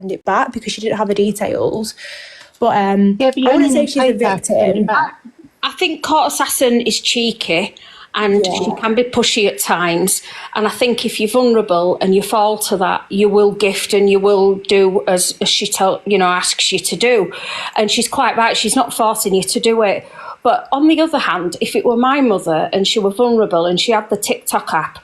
it back because she didn't have the details. But I but wouldn't say she's a victim. I think court assassin is cheeky and she can be pushy at times. And I think if you're vulnerable and you fall to that, you will gift and you will do as she asks you to do. And she's quite right. She's not forcing you to do it. But on the other hand, if it were my mother and she were vulnerable and she had the TikTok app,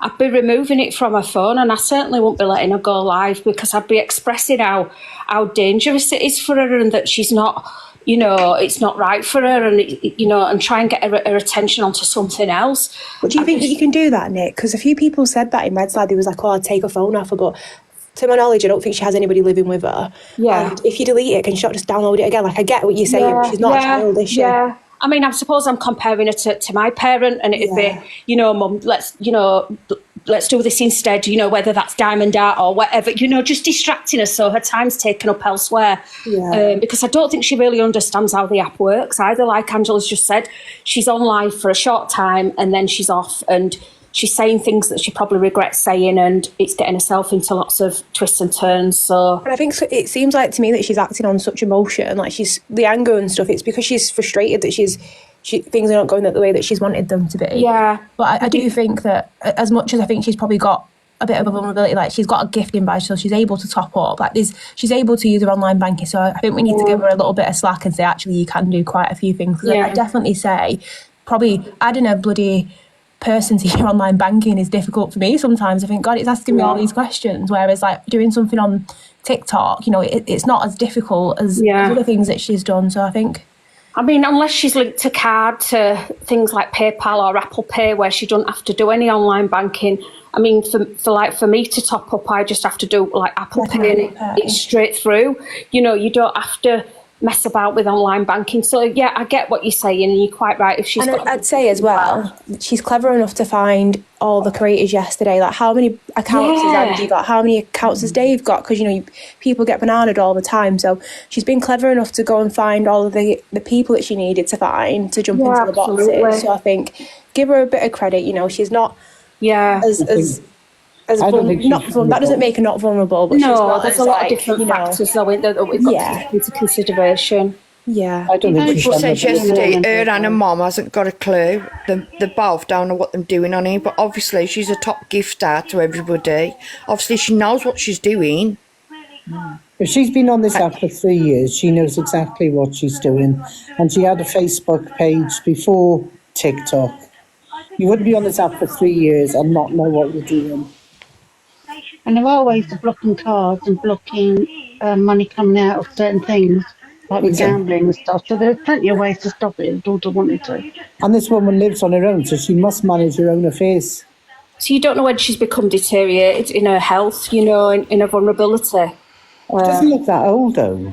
I'd be removing it from her phone, and I certainly wouldn't be letting her go live because I'd be expressing how dangerous it is for her and that she's not, it's not right for her, and and try and get her attention onto something else. But do you think that you can do that, Nick? Because a few people said that in Red Slide. They was like, "Oh, I'd take her phone off her," but to my knowledge, I don't think she has anybody living with her. Yeah. And if you delete it, can she not just download it again? Like, I get what you're saying, but she's not a child, is she? Yeah. I mean, I suppose I'm comparing her to my parent, and it'd be, Mum, let's do this instead, whether that's Diamond Art or whatever, just distracting her so her time's taken up elsewhere. Yeah. Because I don't think she really understands how the app works either. Like Angela's just said, she's on live for a short time and then she's off, and she's saying things that she probably regrets saying, and it's getting herself into lots of twists and turns. So, and I think it seems like to me that she's acting on such emotion, like she's the anger and stuff. It's because she's frustrated that things are not going the way that she's wanted them to be. Yeah, but I do think that as much as I think she's probably got a bit of a vulnerability, like she's got a gifting badge, so she's able to top up. Like she's able to use her online banking. So I think we need to give her a little bit of slack and say actually you can do quite a few things. I definitely say probably adding a bloody person to your online banking is difficult for me sometimes. I think, God, it's asking me all these questions, whereas like doing something on TikTok, it's not as difficult as other things that she's done. So I think, I mean, unless she's linked a card to things like PayPal or Apple Pay where she doesn't have to do any online banking. I mean, for me to top up, I just have to do like Apple Pay and it's straight through. You don't have to mess about with online banking. So yeah, I get what you're saying, and you're quite right. If she's I'd say as well, she's clever enough to find all the creators yesterday. Like, how many accounts has Angie got? How many accounts has Dave got? Because people get bananaed all the time. So she's been clever enough to go and find all of the people that she needed to find to jump into the boxes. So I think give her a bit of credit. She's not that doesn't make her not vulnerable, but there's a lot of different factors that we've got to take into consideration. Yeah, I don't think she said yesterday her and her mum hasn't got a clue. They both don't know what they're doing on it, but obviously she's a top gifter to everybody. Obviously she knows what she's doing. If she's been on this app for 3 years, she knows exactly what she's doing, and she had a Facebook page before TikTok. You wouldn't be on this app for 3 years and not know what you're doing. And there are ways of blocking cards and blocking money coming out of certain things, like with gambling and stuff. So there's plenty of ways to stop it if daughter wanted to. And this woman lives on her own, so she must manage her own affairs. So you don't know when she's become deteriorated in her health, in her vulnerability. She doesn't look that old, though.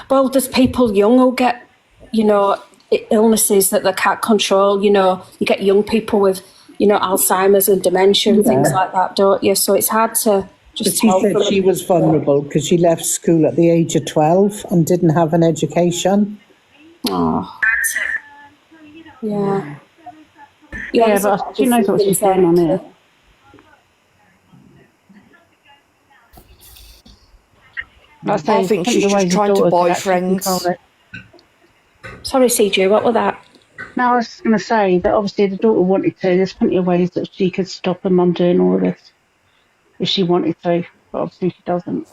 Well, there's people young who get, illnesses that they can't control. You get young people with Alzheimer's and dementia and things like that, don't you? So it's hard to just tell. She said she was vulnerable because she left school at the age of 12 and didn't have an education. Oh. Yeah. Yeah, but she knows what she's saying on it. I think she's just trying to buy friends. Sorry, CJ, what was that? No, I was just going to say that obviously the daughter wanted to. There's plenty of ways that she could stop her mum doing all of this if she wanted to, but obviously she doesn't.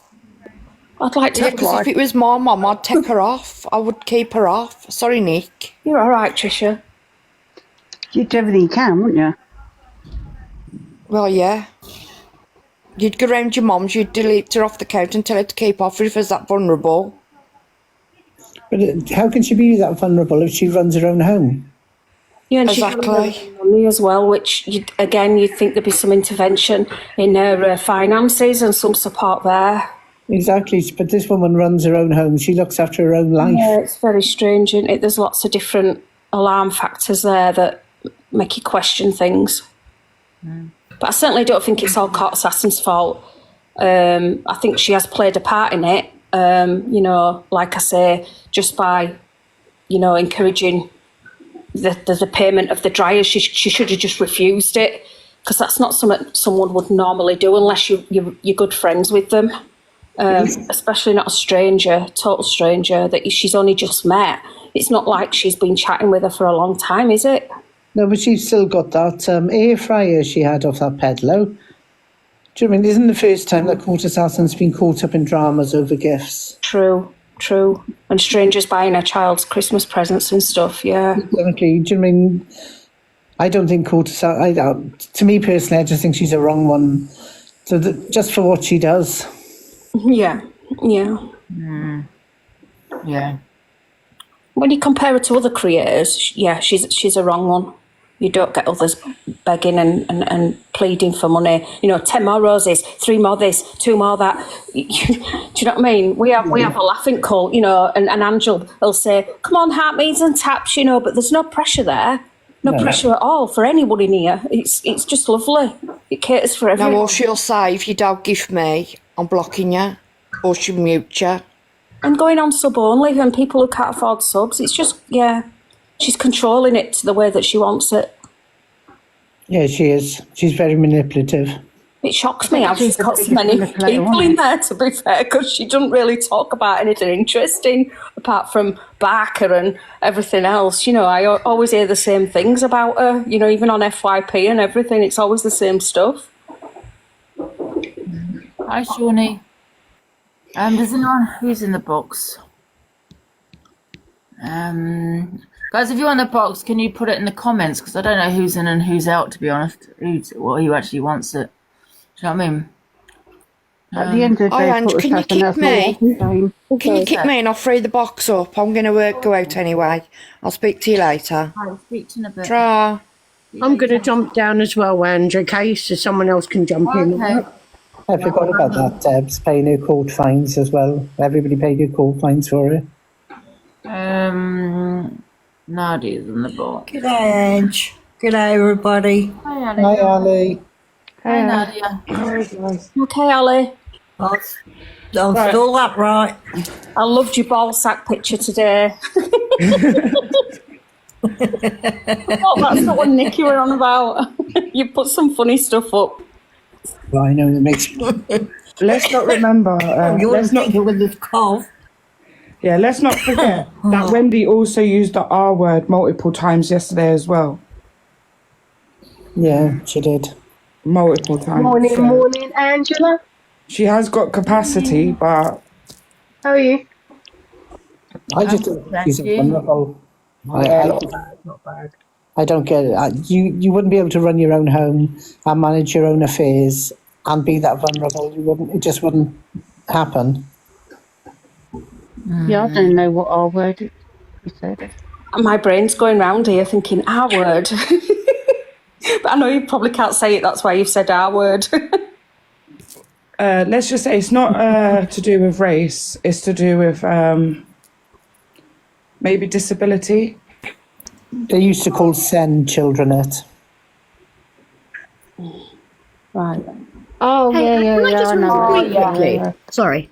I'd like to. Because if it was my mum, I'd take her off. I would keep her off. Sorry, Nick. You're all right, Tricia. You'd do everything you can, wouldn't you? Well, yeah. You'd go round your mum's, you'd delete her off the couch and tell her to keep off if she's that vulnerable. But how can she be that vulnerable if she runs her own home? Yeah, and exactly. She's money as well, which you'd think there'd be some intervention in her finances and some support there. Exactly, but this woman runs her own home. She looks after her own life. Yeah, it's very strange, isn't it? There's lots of different alarm factors there that make you question things. But I certainly don't think it's all Court Assassin's fault. I think she has played a part in it, like I say, just by, encouraging the payment of the dryer. She should have just refused it, because that's not something someone would normally do unless you're good friends with them, especially not a stranger, total stranger that she's only just met. It's not like she's been chatting with her for a long time, is it? No, but she's still got that air fryer she had off that peddler. Do you know what I mean? Isn't the first time that Court Assassin's been caught up in dramas over gifts? True. And strangers buying her child's Christmas presents and stuff, yeah. Exactly. Do you know what I mean? I don't think Court Assassin... to me personally, I just think she's a wrong one. So just for what she does. Yeah. Yeah. When you compare her to other creators, yeah, she's a wrong one. You don't get others begging and pleading for money. 10 more roses, 3 more this, 2 more that. Do you know what I mean? We have a laughing cult, and Angel will say, "Come on, heart means and taps," but there's no pressure there. No pressure at all for anyone in here. It's just lovely. It caters for everyone. Now, or she'll say, if you don't gift me, I'm blocking you, or she'll mute you. And going on sub only, and people who can't afford subs, it's just, she's controlling it to the way that she wants it. Yeah, she is. She's very manipulative. It shocks me how she's got so many people in there, to be fair, because she doesn't really talk about anything interesting apart from Barker and everything else. I always hear the same things about her, even on FYP and everything. It's always the same stuff. Hi, Shawnee. Does anyone who's in the box? Guys, if you're in the box, can you put it in the comments? Because I don't know who's in and who's out, to be honest. Who actually wants it. Do you know what I mean? At the end of the day, Ange, can you kick me? Can you kick me and I'll free the box up? I'm going to go out anyway. I'll speak to you later. I'll speak to you in a bit. Tra. I'm going to jump down as well, Ange, okay? So someone else can jump in. Okay. I forgot about that. Deb's paying her court fines as well. Everybody paid her court fines for her. Nadia's in the box. G'day, Ange. G'day, everybody. Hi, Ali. Hi, Ali. Hi, Nadia. Okay, Ali. I'm still upright. I loved your ball sack picture today. Oh, that's not what Nikki were on about. You put some funny stuff up. Well, I know that makes... Let's not remember. Let's not get with this cough. Yeah, let's not forget that Wendy also used the R word multiple times yesterday as well. Yeah, she did. Multiple times. Morning, Angela. She has got capacity, but... How are you? I just think she's vulnerable. Not bad. I don't get it. You wouldn't be able to run your own home and manage your own affairs and be that vulnerable. It just wouldn't happen. Yeah, I don't know what R word you said. My brain's going round here thinking R word. But I know you probably can't say it, that's why you've said R word. Let's just say it's not to do with race. It's to do with maybe disability. They used to call SEN children it. Right. Oh, Hey, yeah, can I just real quickly? Sorry.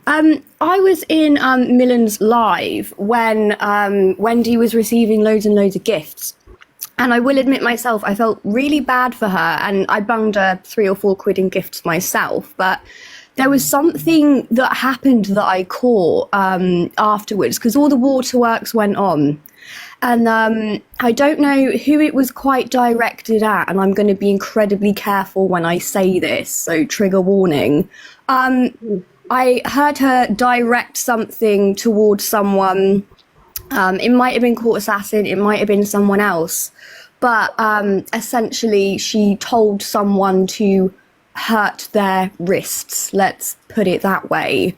I was in Millen's live when Wendy was receiving loads and loads of gifts. And I will admit myself, I felt really bad for her, and I bunged her 3 or 4 quid in gifts myself. But there was something that happened that I caught afterwards, because all the waterworks went on. And I don't know who it was quite directed at, and I'm going to be incredibly careful when I say this, so trigger warning. I heard her direct something towards someone. It might have been Court Assassin, it might have been someone else. But essentially, she told someone to hurt their wrists, let's put it that way.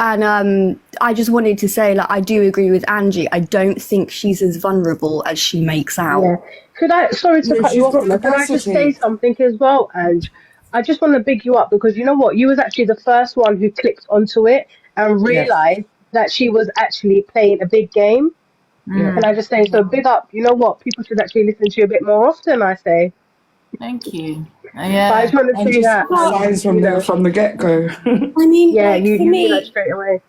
And I just wanted to say, I do agree with Angie. I don't think she's as vulnerable as she makes out. Yeah. Sorry to cut you off, can I just say something as well, Ange? I just want to big you up because you know what? You was actually the first one who clicked onto it and realised that she was actually playing a big game. Yeah. And I just say, so big up. You know what? People should actually listen to you a bit more often, I say. Thank you. Yeah. But I just want to say that. Lines from the get-go. I mean, yeah, you knew that straight away.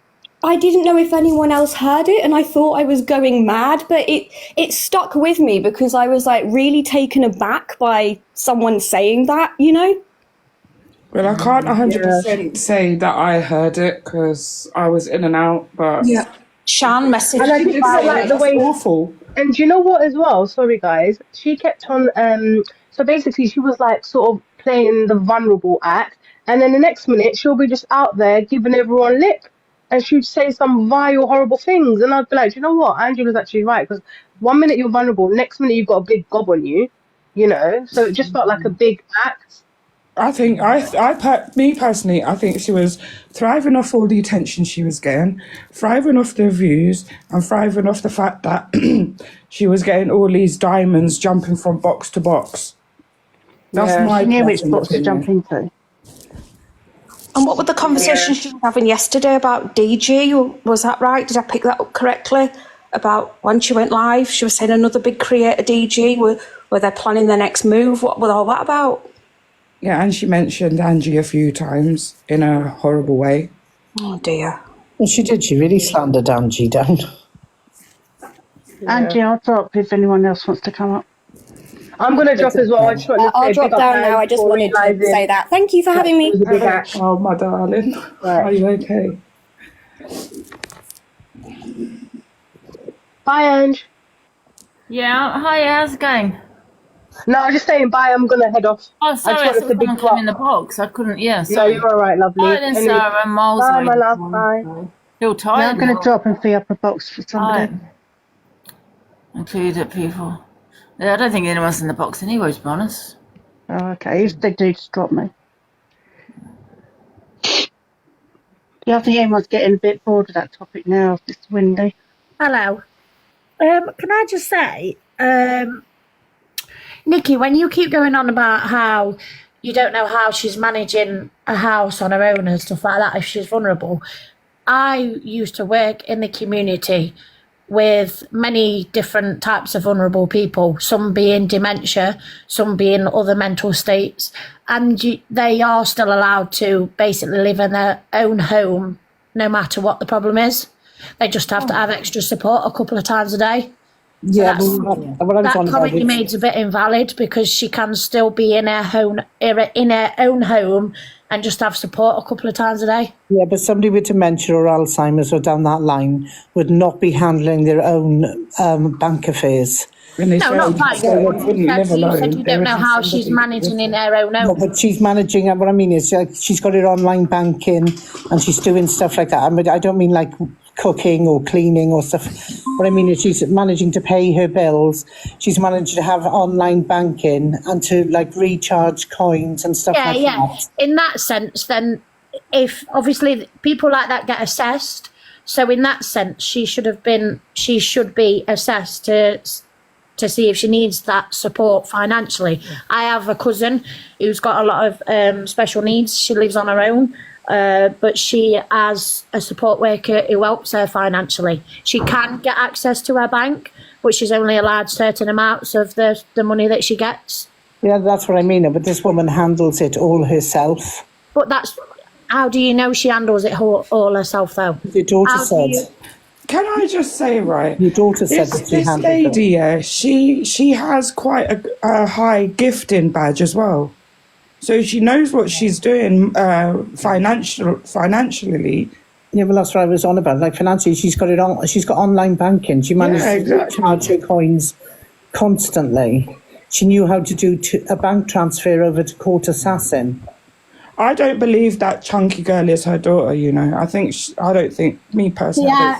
I didn't know if anyone else heard it, and I thought I was going mad, but it stuck with me because I was like really taken aback by someone saying that, you know? Well, I can't 100% say that I heard it because I was in and out, but Yeah. Shan messaged And I me just about felt like it. the way, awful. and you know what as well? Sorry guys, she kept on. So basically, she was like sort of playing the vulnerable act, and then the next minute she'll be just out there giving everyone lip, and she'd say some vile, horrible things, and I'd be like, you know what? Angela's actually right, because one minute you're vulnerable, next minute you've got a big gob on you, you know. So it just felt like a big act. I think, me personally, I think she was thriving off all the attention she was getting, thriving off the views, and thriving off the fact that she was getting all these diamonds jumping from box to box. That's my She knew which personal box to jump opinion. into. And what were the conversations she was having yesterday about DG? Was that right? Did I pick that up correctly? About when she went live, she was saying another big creator DG. Were they planning their next move? What was all that about? Yeah, and she mentioned Angie a few times in a horrible way. Oh dear. Well, she did. She really slandered Angie down. Angie, I'll drop if anyone else wants to come up. I'm gonna drop as well. I just want to say I'll drop big up down now. Ange I just for wanted to realising say that. Thank you for having me. it was a big act. Oh, my darling. Are you okay? Bye, Ange. Yeah, hi, how's it going? No, I'm just saying bye. I'm gonna head off. Oh, sorry, I wanted saw to big someone come in the box. I couldn't, No, sorry. you're all right, lovely. Bye then, Anyway, Sarah. I'm miles bye, away. my love. Bye. Feel Now tired I'm going now. to drop and free up a box for somebody. Right. Included people. Yeah, I don't think anyone's in the box anyway, to be honest. Oh, okay. If they do, just drop me. Yeah, I think everyone's getting a bit bored of that topic now. It's windy. Hello. Can I just say, Nikki, when you keep going on about how you don't know how she's managing a house on her own and stuff like that if she's vulnerable, I used to work in the community with many different types of vulnerable people, some being dementia, some being other mental states, and they are still allowed to basically live in their own home no matter what the problem is. They just have to have extra support a couple of times a day. Yeah, So that comment you made is a bit invalid because she can still be in her own home and just have support a couple of times a day. Yeah, but somebody with dementia or Alzheimer's or down that line would not be handling their own bank affairs. No, not like you said you don't know how she's managing in her own home. No, but she's managing, what I mean is she's got her online banking and she's doing stuff like that. I mean, I don't mean like cooking or cleaning or stuff. What I mean is she's managing to pay her bills. She's managed to have online banking and to like recharge coins and stuff like that. In that sense, then, if obviously people like that get assessed, so in that sense, she should be assessed to see if she needs that support financially. I have a cousin who's got a lot of special needs. She lives on her own, but she has a support worker who helps her financially. She can get access to her bank, but she's only allowed certain amounts of the money that she gets. Yeah, that's what I mean. But this woman handles it all herself. But how do you know she handles it all herself, though? Your daughter said. Can I just say, right? Your daughter said that she this handled lady, it. yeah, she has quite a high gifting badge as well. So she knows what she's doing financially. Yeah, well, that's what I was on about. Like financially, she's got online banking. She managed to charge her coins constantly. She knew how to do a bank transfer over to Court Assassin. I don't believe that chunky girl is her daughter, you know. I don't think, me personally. Yeah,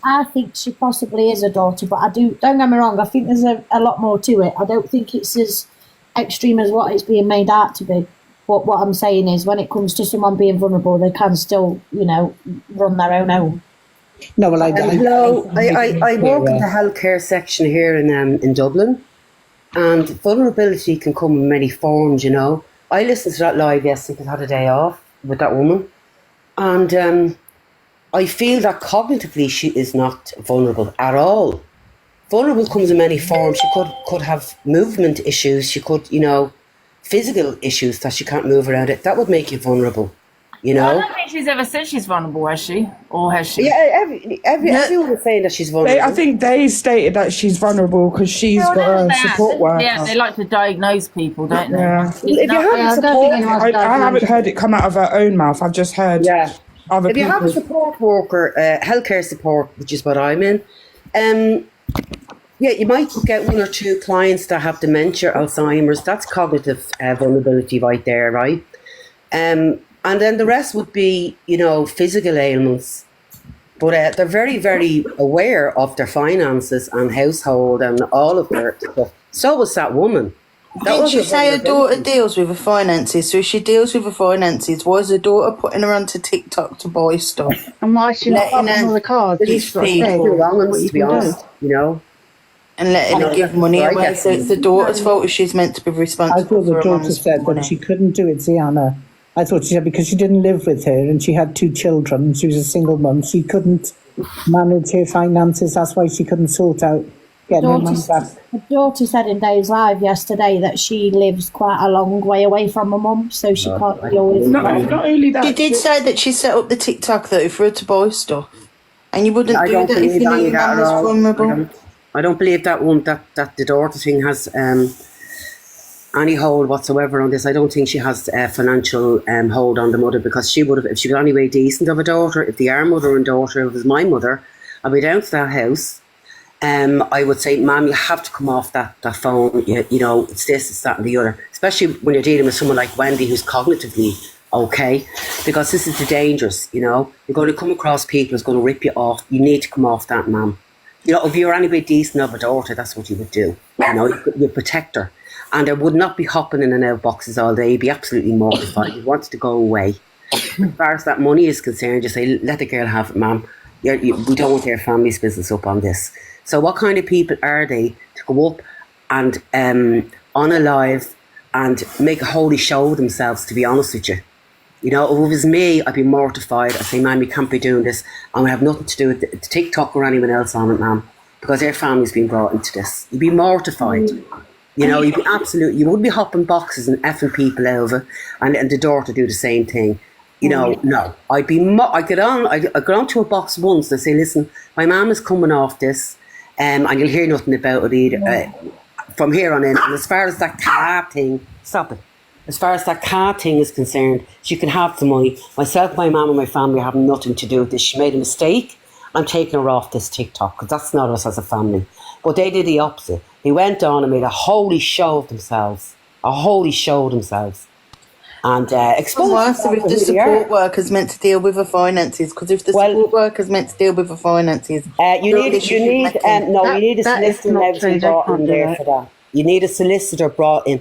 I think she possibly is a daughter, but don't get me wrong, I think there's a lot more to it. I don't think it's as extreme as what it's being made out to be. But what I'm saying is when it comes to someone being vulnerable, they can still, run their own home. No, well, I work in the healthcare section here in Dublin, and vulnerability can come in many forms, you know. I listened to that live yesterday because I had a day off with that woman, and I feel that cognitively she is not vulnerable at all. Vulnerable comes in many forms. She could have movement issues. She could, physical issues that she can't move around it. That would make you vulnerable, you I know. don't think she's ever said she's vulnerable, has she? Or has she? Yeah, everyone is saying that she's vulnerable. I think they stated that she's vulnerable because she's got a support worker. Yeah, they like to diagnose people, don't they? Yeah. If you have a support, I haven't heard it come out of her own mouth. I've just heard other if you people. have a support worker, healthcare support, which is what I'm in, yeah, you might get 1 or 2 clients that have dementia, Alzheimer's. That's cognitive vulnerability right there, right? And then the rest would be, you know, physical ailments. But they're very, very aware of their finances and household and all of their stuff. So was that woman. Didn't you say her daughter deals with her finances? So if she deals with her finances, why is her daughter putting her onto TikTok to buy stuff? And why is she not Letting up on the cards? these people, to be honest, you know. And letting her give money Right, away. So it's the daughter's fault if she's meant to be I responsible thought the for her daughter mum's said that money. she couldn't do it, Ziana. I thought she said because she didn't live with her and she had 2 children and she was a single mum, she couldn't manage her finances. That's why she couldn't sort out getting her money back. Her daughter said in Days Live yesterday that she lives quite a long way away from her mum, so she can't deal with Not only that. She did say that she set up the TikTok though for her to buy stuff. And you wouldn't do that if you knew your mum was vulnerable. I don't believe that one that the daughter thing has any hold whatsoever on this. I don't think she has a financial hold on the mother, because she would have, if she was anyway decent of a daughter, if they are mother and daughter, if it was my mother, I'd be down to that house. I would say, Ma'am, you have to come off that phone. You know, it's this, it's that, and the other. Especially when you're dealing with someone like Wendy, who's cognitively okay, because this is the dangerous. You know, you're going to come across people who's going to rip you off. You need to come off that, ma'am. You know, if you're anybody decent of a daughter, that's what you would do. You know, you'd protect her. And I would not be hopping in and out of boxes all day. You'd be absolutely mortified. You want it to go away. As far as that money is concerned, you say, let the girl have it, ma'am. We don't want their family's business up on this. So what kind of people are they to go up and on a live and make a holy show of themselves, to be honest with you? You know, if it was me, I'd be mortified. I'd say, ma'am, you can't be doing this. And we have nothing to do with the TikTok or anyone else on it, ma'am, because their family's been brought into this. You'd be mortified. You know, you'd be absolutely, you wouldn't be hopping boxes and effing people over, and the daughter do the same thing. You know, no. I'd get on to a box once and say, listen, my mum is coming off this, and you'll hear nothing about it either from here on in. And as far as that car thing, stop it. As far as that car thing is concerned, she can have the money. Myself, my mum and my family have nothing to do with this. She made a mistake. I'm taking her off this TikTok, because that's not us as a family. But they did the opposite. They went on and made a holy show of themselves. And exposed worse if the support worker's meant to deal with her finances, because if the support worker's meant to deal with her finances, you need a solicitor brought in there for that. You need a solicitor brought in.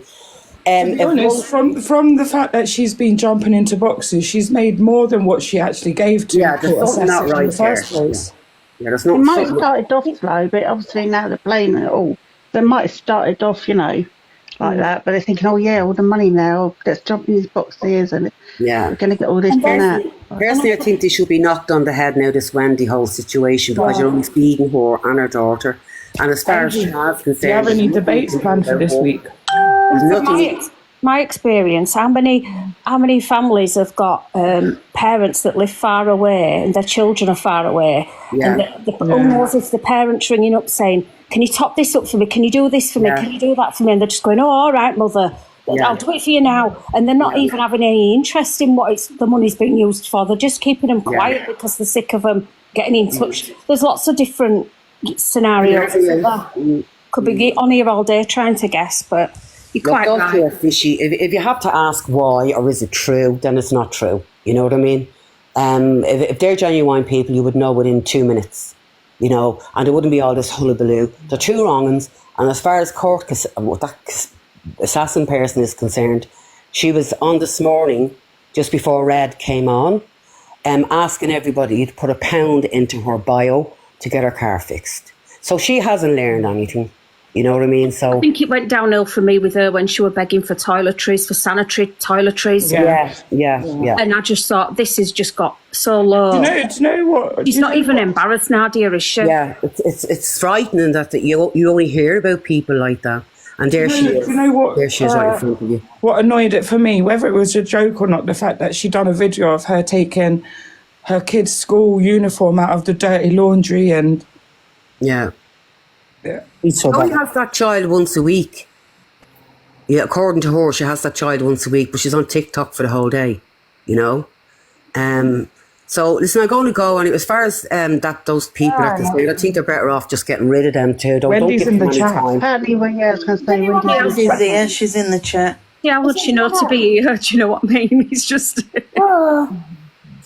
To be honest, from the fact that she's been jumping into boxes, she's made more than what she actually gave to there's something not right in the first place. Yeah, there's not. It might have started off slow, but obviously now they're blaming it all. They might have started off, you know, like that, but they're thinking, oh yeah, all the money now, let's jump in these boxes and we're going to get all this and that. Personally, I think they should be knocked on the head now, this Wendy whole situation, because you're only feeding her and her daughter. And as far as she has concerned, do you have any debates planned for this week? My experience, how many families have got parents that live far away and their children are far away, and almost if the parents ringing up saying, can you top this up for me, can you do this for me, can you do that for me, and they're just going, oh, all right, mother, I'll do it for you now, and they're not even having any interest in what the money's being used for. They're just keeping them quiet because they're sick of them getting in touch. There's lots of different scenarios. Could be on here all day trying to guess, but you're quite right. Feel fishy. If you have to ask why or is it true, then it's not true. You know what I mean? If they're genuine people, you would know within 2 minutes. You know, and there wouldn't be all this hullabaloo. They're two wrong'uns, and as far as that assassin person is concerned, she was on this morning, just before Red came on, asking everybody to put £1 into her bio to get her car fixed. So she hasn't learned anything. You know what I mean? So I think it went downhill for me with her when she was begging for toiletries, for sanitary toiletries. Yeah. And I just thought, this has just got so low. Do you know what? She's not even embarrassed, Nadia, is she? Yeah, it's frightening that you only hear about people like that. And there she is. You know what? There she is right in front of you. What annoyed it for me, whether it was a joke or not, the fact that she done a video of her taking her kid's school uniform out of the dirty laundry and... Yeah. We saw She only that. has that child once a week. Yeah, according to her, she has that child once a week, but she's on TikTok for the whole day, you know? So, listen, I'm going to go, and as far as those people at this point, I think they're better off just getting rid of them too. Don't Wendy's give in them the any chat. time. Apparently, well, yeah, I was going to say, Wendy's there, she's in the chat. Yeah, I want you know to be here. Do you know what I mean? It's just.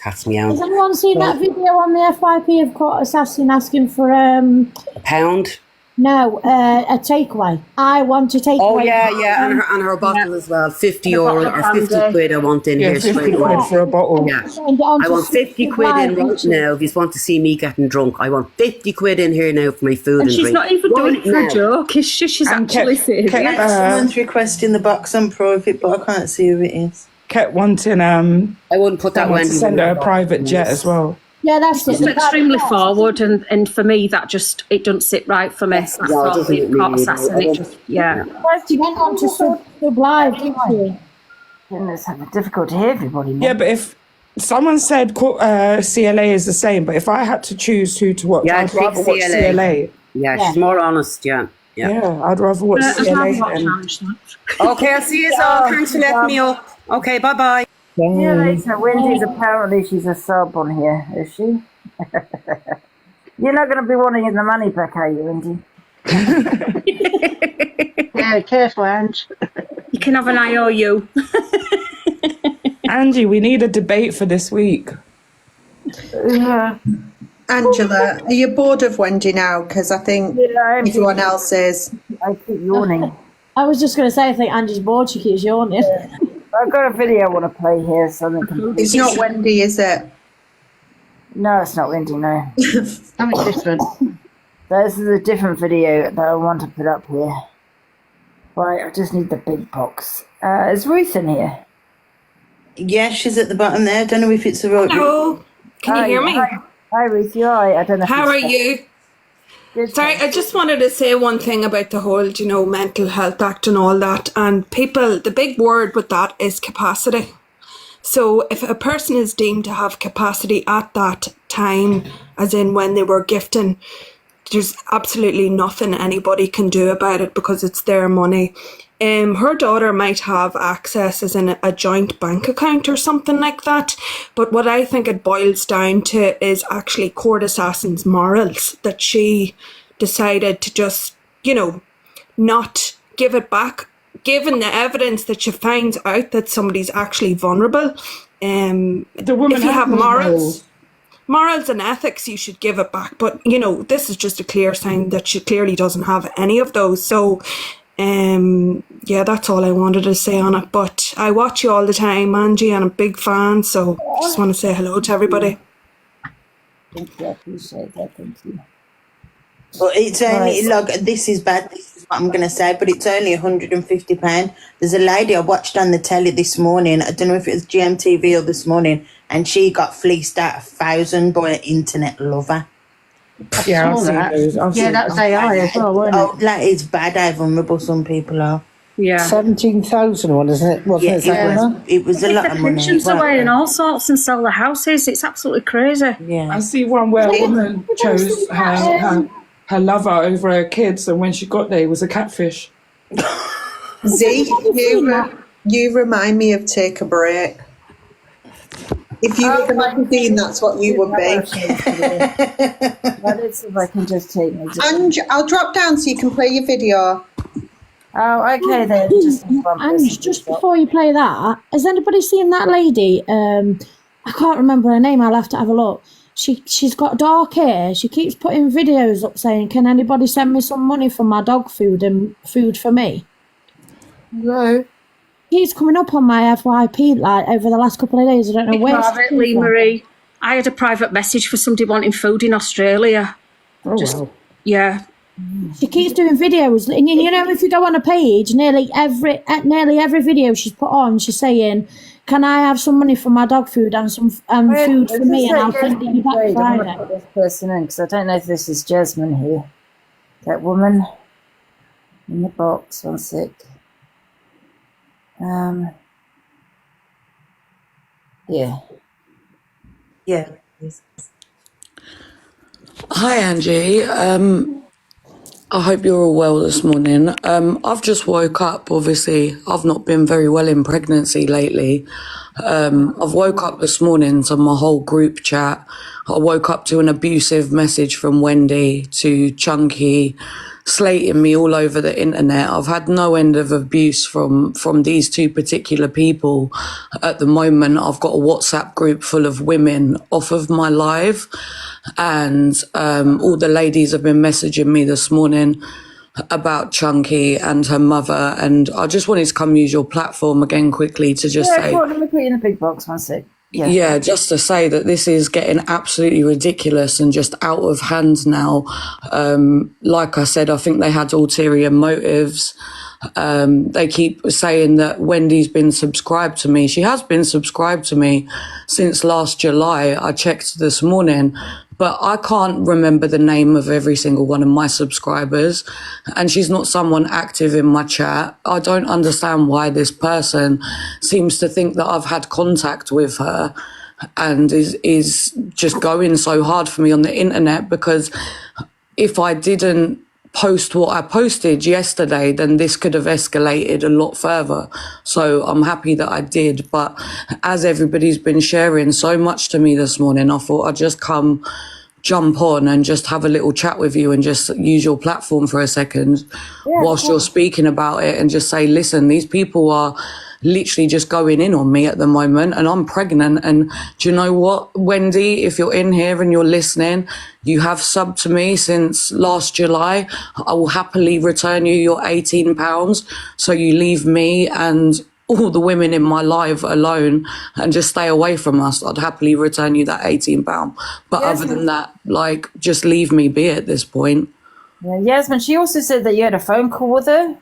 Cat's me out. Has anyone seen that video on the FYP of Court Assassin asking for A pound? no, a takeaway? I want a takeaway. Oh, yeah, and her bottle as well. 50 euro or 50 quid I want in here 50 straight quid away. for a bottle. Yeah. I want 50 quid in right now if you want to see me getting drunk. I want 50 quid in here now for my food and And she's drink. not even doing it for a joke, is she? She's actually serious. Someone's requesting the box on private, but I can't see who it is. Kept wanting I wouldn't put that someone to Wendy send her a in. private jet as well. Yeah, that's It's it. extremely forward, and for me, that just, it doesn't sit right for me. That's no, it all doesn't with really Court either. Assassin. I It don't- just, yeah. She went on to sub live, didn't she? It's difficult to hear everybody. Yeah, but if someone said CLA is the same, but if I had to choose who to watch, Yeah, I'd pick rather watch CLA. CLA. Yeah, she's more honest, yeah. Yeah, I'd rather watch CLA than... Okay, I'll see you all. Thanks for letting me up. Okay, bye-bye. Yeah, later. Wendy's apparently she's a sub on here, is she? You're not going to be wanting the money back, are you, Wendy? Yeah, careful, Ange. You can have an IOU. Angie, we need a debate for this week. Yeah. Angela, are you bored of Wendy now? Because I think everyone else is. I keep yawning. I was just going to say, I think Angie's bored. She keeps yawning. I've got a video I want to play here. Something. It's not Wendy, is it? No, it's not Wendy. No. Something different. This is a different video that I want to put up here. Right, I just need the big box. Is Ruth in here? Yeah, she's at the bottom there. I don't know if it's the right... Hello, can you hear me? Hi Ruth, you're right. I don't know. How are you? Good, Sorry, I just wanted to say one thing about the whole, Mental Health Act and all that. And people, the big word with that is capacity. So if a person is deemed to have capacity at that time, as in when they were gifting, there's absolutely nothing anybody can do about it because it's their money. Her daughter might have access as in a joint bank account or something like that. But what I think it boils down to is actually Court Assassin's morals, that she decided to just, not give it back, given the evidence that she finds out that somebody's actually vulnerable. The woman if you have morals. Morals and ethics, you should give it back. But, this is just a clear sign that she clearly doesn't have any of those. So, that's all I wanted to say on it. But I watch you all the time, Angie, and I'm a big fan. So just want to say hello to everybody. Thank you, I appreciate that. Thank you. But it's only, this is bad, this is what I'm going to say, but it's only £150. There's a lady I watched on the telly this morning, I don't know if it was GMTV or this morning, and she got fleeced out 1,000 by an internet lover. Yeah, I've seen those. That was AI as well, wasn't it? That is bad how vulnerable some people are. Yeah. 17,000 one, isn't it? Wasn't It was a lot Take of the money. pensions away and all sorts and sell the houses. It's absolutely crazy. Yeah. I see one where a woman chose her lover over her kids, and when she got there, it was a catfish. Z, you remind me of Take a Break. If you were the magazine, that's what you would be. Let's see if I can just take me. And I'll drop down so you can play your video. Oh, okay then. Just before you play that, has anybody seen that lady? I can't remember her name. I'll have to have a look. She's got dark hair. She keeps putting videos up saying, "Can anybody send me some money for my dog food and food for me?" No. He's coming up on my FYP over the last couple of days. I don't know where. Privately, Marie. I had a private message for somebody wanting food in Australia. Wow. Yeah. She keeps doing videos, and if you go on a page, nearly every video she's put on, she's saying, "Can I have some money for my dog food and some food for me, and I'll send it you back I'm Friday." going to put this person in because I don't know if this is Jasmine here. That woman. in the box. 1 sec. Yeah. Yeah. Hi, Angie. I hope you're all well this morning. I've just woke up. Obviously, I've not been very well in pregnancy lately. I've woke up this morning to my whole group chat. I woke up to an abusive message from Wendy, to Chunky, slating me all over the internet. I've had no end of abuse from these two particular people. At the moment, I've got a WhatsApp group full of women off of my live, and all the ladies have been messaging me this morning about Chunky and her mother, and I just wanted to come use your platform again quickly to just say, Let me put you in the big box. 1 sec. yeah, just to say that this is getting absolutely ridiculous and just out of hand now. Like I said, I think they had ulterior motives. They keep saying that Wendy's been subscribed to me. She has been subscribed to me since last July. I checked this morning, but I can't remember the name of every single one of my subscribers, and she's not someone active in my chat. I don't understand why this person seems to think that I've had contact with her and is just going so hard for me on the internet, because if I didn't post what I posted yesterday, then this could have escalated a lot further. So I'm happy that I did. But as everybody's been sharing so much to me this morning, I thought I'd just jump on and just have a little chat with you and just use your platform for a second whilst you're speaking about it, and just say, listen, these people are literally just going in on me at the moment, and I'm pregnant. And do you know what, Wendy, if you're in here and you're listening, you have subbed to me since last July. I will happily return you your £18, so you leave me and all the women in my life alone and just stay away from us. I'd happily return you that £18. But other than that, like, just leave me be at this point. Yeah, Yasmin, she also said that you had a phone call with her.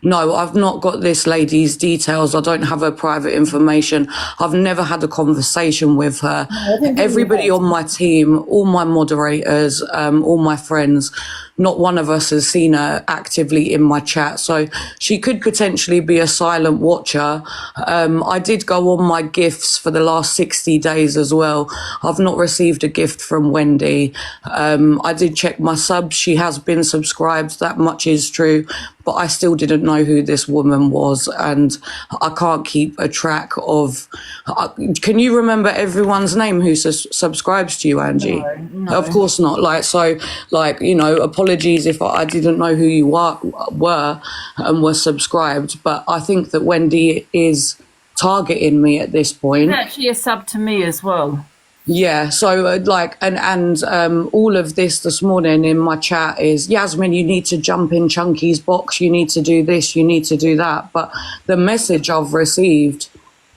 No, I've not got this lady's details. I don't have her private information. I've never had a conversation with her. Everybody on my team, all my moderators, all my friends, not one of us has seen her actively in my chat. So she could potentially be a silent watcher. I did go on my gifts for the last 60 days as well. I've not received a gift from Wendy. I did check my subs. She has been subscribed. That much is true. But I still didn't know who this woman was, and I can't keep a track of... can you remember everyone's name who subscribes to you, Angie? No. Of course not. Apologies if I didn't know who you were and were subscribed, but I think that Wendy is targeting me at this point. She's actually a sub to me as well. Yeah, so all of this morning in my chat is, Yasmin, you need to jump in Chunky's box, you need to do this, you need to do that. But the message I've received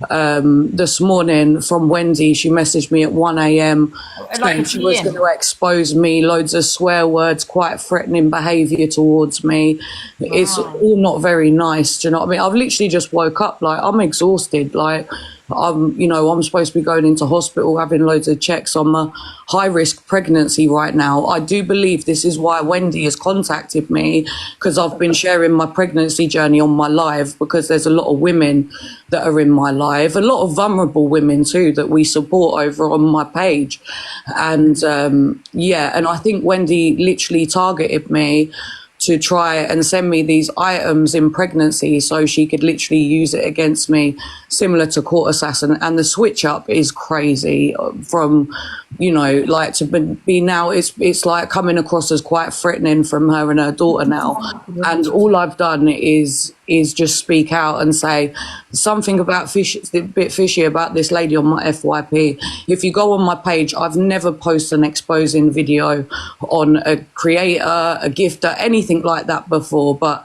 this morning from Wendy, she messaged me at 1 a.m. saying she was going to expose me, loads of swear words, quite threatening behaviour towards me. Wow. It's all not very nice, do you know what I mean? I've literally just woke up, I'm exhausted, I'm supposed to be going into hospital, having loads of checks on my high-risk pregnancy right now. I do believe this is why Wendy has contacted me, because I've been sharing my pregnancy journey on my live, because there's a lot of women that are in my live, a lot of vulnerable women too that we support over on my page. And and I think Wendy literally targeted me to try and send me these items in pregnancy so she could literally use it against me, similar to Court Assassin. And the switch up is crazy from, to be now, it's like coming across as quite threatening from her and her daughter now. And all I've done is just speak out and say something about a bit fishy about this lady on my FYP. If you go on my page, I've never posted an exposing video on a creator, a gifter, anything like that before. But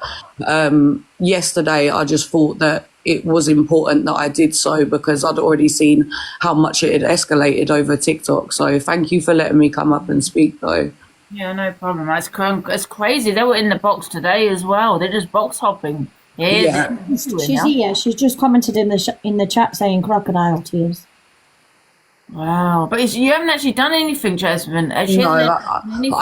yesterday I just thought that it was important that I did so, because I'd already seen how much it had escalated over TikTok. So thank you for letting me come up and speak though. Yeah, no problem. It's crazy. They were in the box today as well. They're just box hopping. Yeah. She's here. She's just commented in the chat saying crocodile tears. Wow, but you haven't actually done anything, Jasmine. She No, hasn't like, done anything.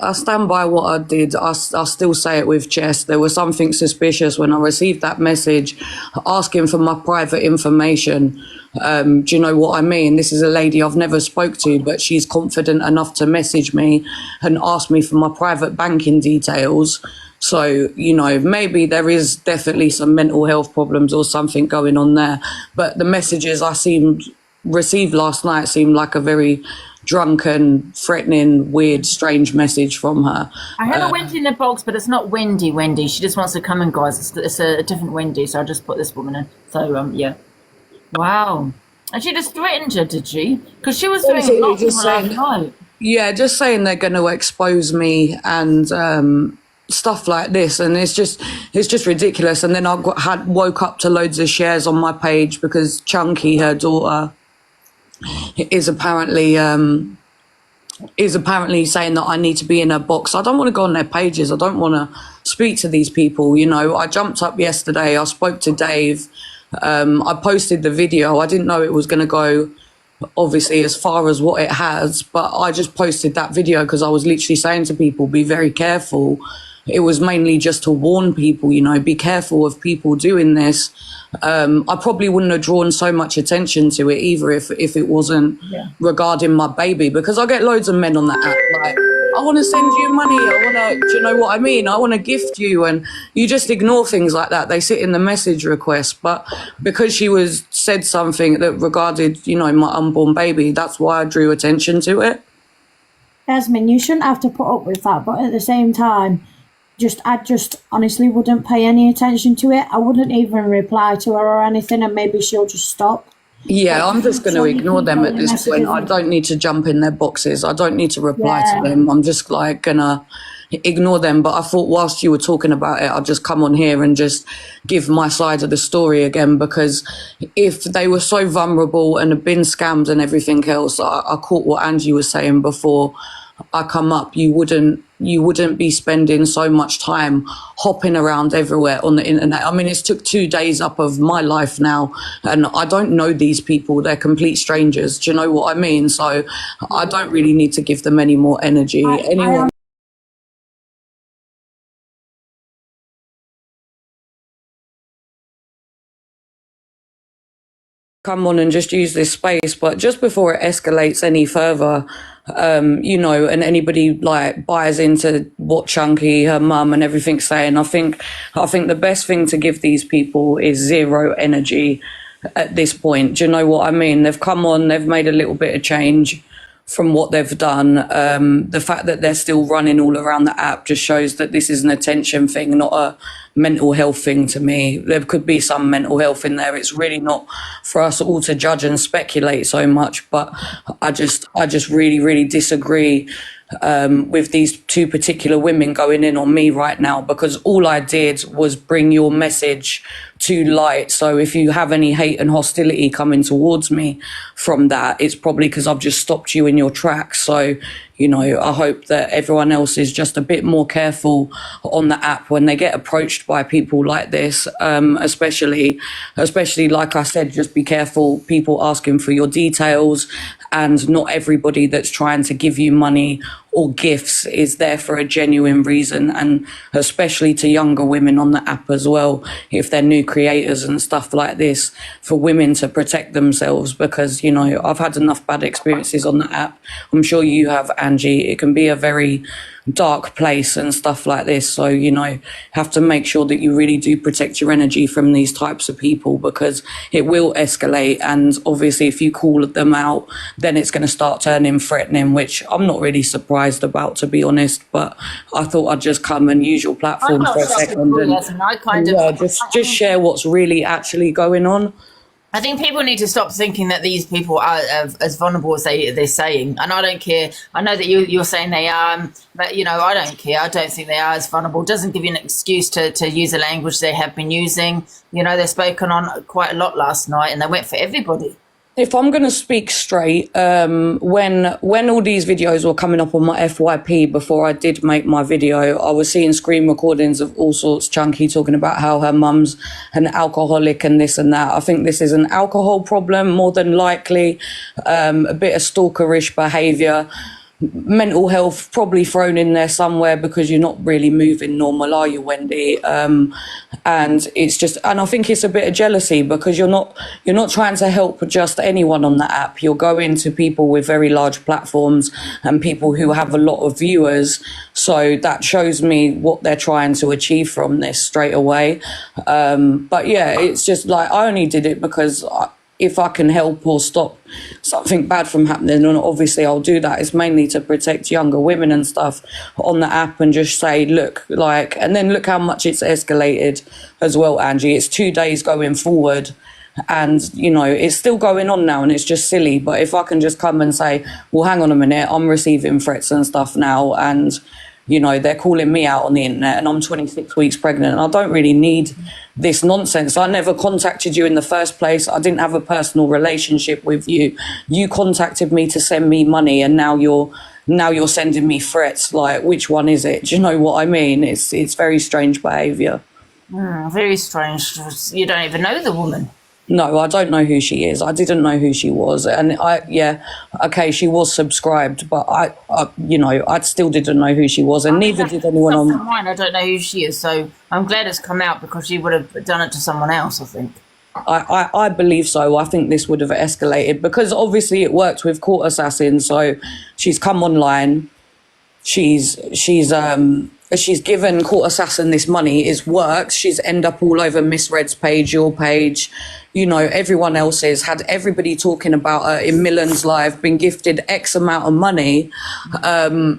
I stand by what I did. I still say it with chest. There was something suspicious when I received that message asking for my private information. Do you know what I mean? This is a lady I've never spoke to, but she's confident enough to message me and ask me for my private banking details. So, you know, maybe there is definitely some mental health problems or something going on there. But the messages received last night seemed like a very drunken, threatening, weird, strange message from her. I have a Wendy in the box, but it's not Wendy. She just wants to come in, guys. It's a different Wendy, so I just put this woman in. So, yeah. Wow. And she just threatened her, did she? Because she was doing a lot last night. Yeah, just saying they're going to expose me and stuff like this, and it's just ridiculous. And then I woke up to loads of shares on my page because Chunky, her daughter, is apparently saying that I need to be in her box. I don't want to go on their pages. I don't want to speak to these people. You know, I jumped up yesterday. I spoke to Dave. I posted the video. I didn't know it was going to go, obviously, as far as what it has, but I just posted that video because I was literally saying to people, be very careful. It was mainly just to warn people, you know, be careful of people doing this. I probably wouldn't have drawn so much attention to it either if it wasn't regarding my baby, because I get loads of men on that app like, I want to send you money, do you know what I mean? I want to gift you, and you just ignore things like that. They sit in the message request, but because she said something that regarded, you know, my unborn baby, that's why I drew attention to it. Jasmine, you shouldn't have to put up with that, but at the same time, I just honestly wouldn't pay any attention to it. I wouldn't even reply to her or anything, and maybe she'll just stop. Yeah, I'm just going to ignore them at this point. I don't need to jump in their boxes. I don't need to reply to them. I'm just like going to ignore them. But I thought whilst you were talking about it, I'd just come on here and just give my side of the story again, because if they were so vulnerable and had been scammed and everything else, I caught what Angie was saying before I come up, you wouldn't be spending so much time hopping around everywhere on the internet. I mean, it's took 2 days up of my life now, and I don't know these people. They're complete strangers. Do you know what I mean? So I don't really need to give them any more energy. Anyone come on and just use this space, but just before it escalates any further, you know, and anybody like buys into what Chunky, her mum and everything's saying, I think the best thing to give these people is zero energy at this point. Do you know what I mean? They've come on, they've made a little bit of change from what they've done. The fact that they're still running all around the app just shows that this is an attention thing, not a mental health thing to me. There could be some mental health in there. It's really not for us all to judge and speculate so much, but I just really, really disagree with these two particular women going in on me right now, because all I did was bring your message to light. So if you have any hate and hostility coming towards me from that, it's probably because I've just stopped you in your tracks. So, you know, I hope that everyone else is just a bit more careful on the app when they get approached by people like this, especially like I said, just be careful people asking for your details, and not everybody that's trying to give you money or gifts is there for a genuine reason, and especially to younger women on the app as well, if they're new creators and stuff like this, for women to protect themselves, because, you know, I've had enough bad experiences on the app. I'm sure you have, Angie. It can be a very dark place and stuff like this, so, you know, have to make sure that you really do protect your energy from these types of people, because it will escalate, and obviously if you call them out, then it's going to start turning threatening, which I'm not really surprised about, to be honest. But I thought I'd just come and use your platform for a second and just share what's really actually going on. I think people need to stop thinking that these people are as vulnerable as they're saying. And I don't care. I know that you're saying they are, but, you know, I don't care. I don't think they are as vulnerable. It doesn't give you an excuse to use the language they have been using. You know, they've spoken on quite a lot last night, and they went for everybody. if I'm going to speak straight, when all these videos were coming up on my FYP before I did make my video, I was seeing screen recordings of all sorts, Chunky talking about how her mum's an alcoholic and this and that. I think this is an alcohol problem more than likely, a bit of stalkerish behaviour. Mental health probably thrown in there somewhere because you're not really moving normal, are you, Wendy? And it's just, and I think it's a bit of jealousy because you're not trying to help just anyone on the app. You're going to people with very large platforms and people who have a lot of viewers. So that shows me what they're trying to achieve from this straight away. But yeah, it's just like, I only did it because if I can help or stop something bad from happening, then obviously I'll do that. It's mainly to protect younger women and stuff on the app and just say, look, like, and then look how much it's escalated as well, Angie. It's 2 days going forward and, you know, it's still going on now and it's just silly. But if I can just come and say, well, hang on a minute, I'm receiving threats and stuff now and, you know, they're calling me out on the internet and I'm 26 weeks pregnant and I don't really need this nonsense. I never contacted you in the first place. I didn't have a personal relationship with you. You contacted me to send me money and now you're sending me threats. Like, which one is it? Do you know what I mean? It's very strange behaviour. Very strange. You don't even know the woman. No, I don't know who she is. I didn't know who she was. And okay, she was subscribed, but I still didn't know who she was. And neither did anyone on mine. I don't know who she is. So I'm glad it's come out because she would have done it to someone else, I think. I believe so. I think this would have escalated because obviously it worked with Court Assassin. So she's come online. She's given Court Assassin this money. It's worked. She's end up all over Miss Red's page, your page, you know, everyone else's, had everybody talking about her in Millen's live, been gifted X amount of money.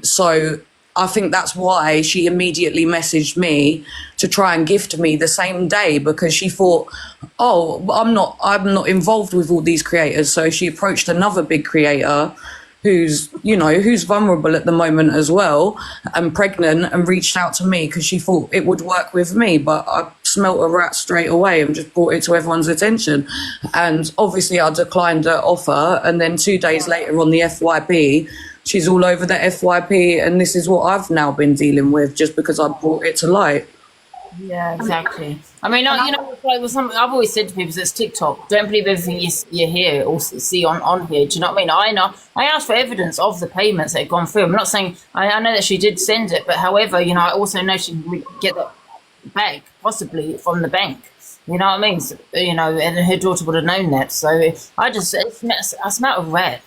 So I think that's why she immediately messaged me to try and gift me the same day because she thought, oh, I'm not involved with all these creators. So she approached another big creator who's vulnerable at the moment as well and pregnant and reached out to me because she thought it would work with me, but I smelt a rat straight away and just brought it to everyone's attention. And obviously I declined her offer, and then 2 days later on the FYP, she's all over the FYP, and this is what I've now been dealing with just because I brought it to light. Yeah, exactly. I mean, you know, it's like something I've always said to people, it's TikTok. Don't believe everything you hear or see on here. Do you know what I mean? I know. I asked for evidence of the payments that had gone through. I'm not saying, I know that she did send it, but however, you know, I also know she can get that back, possibly from the bank. You know what I mean? So, you know, and her daughter would have known that. So I smell of rat.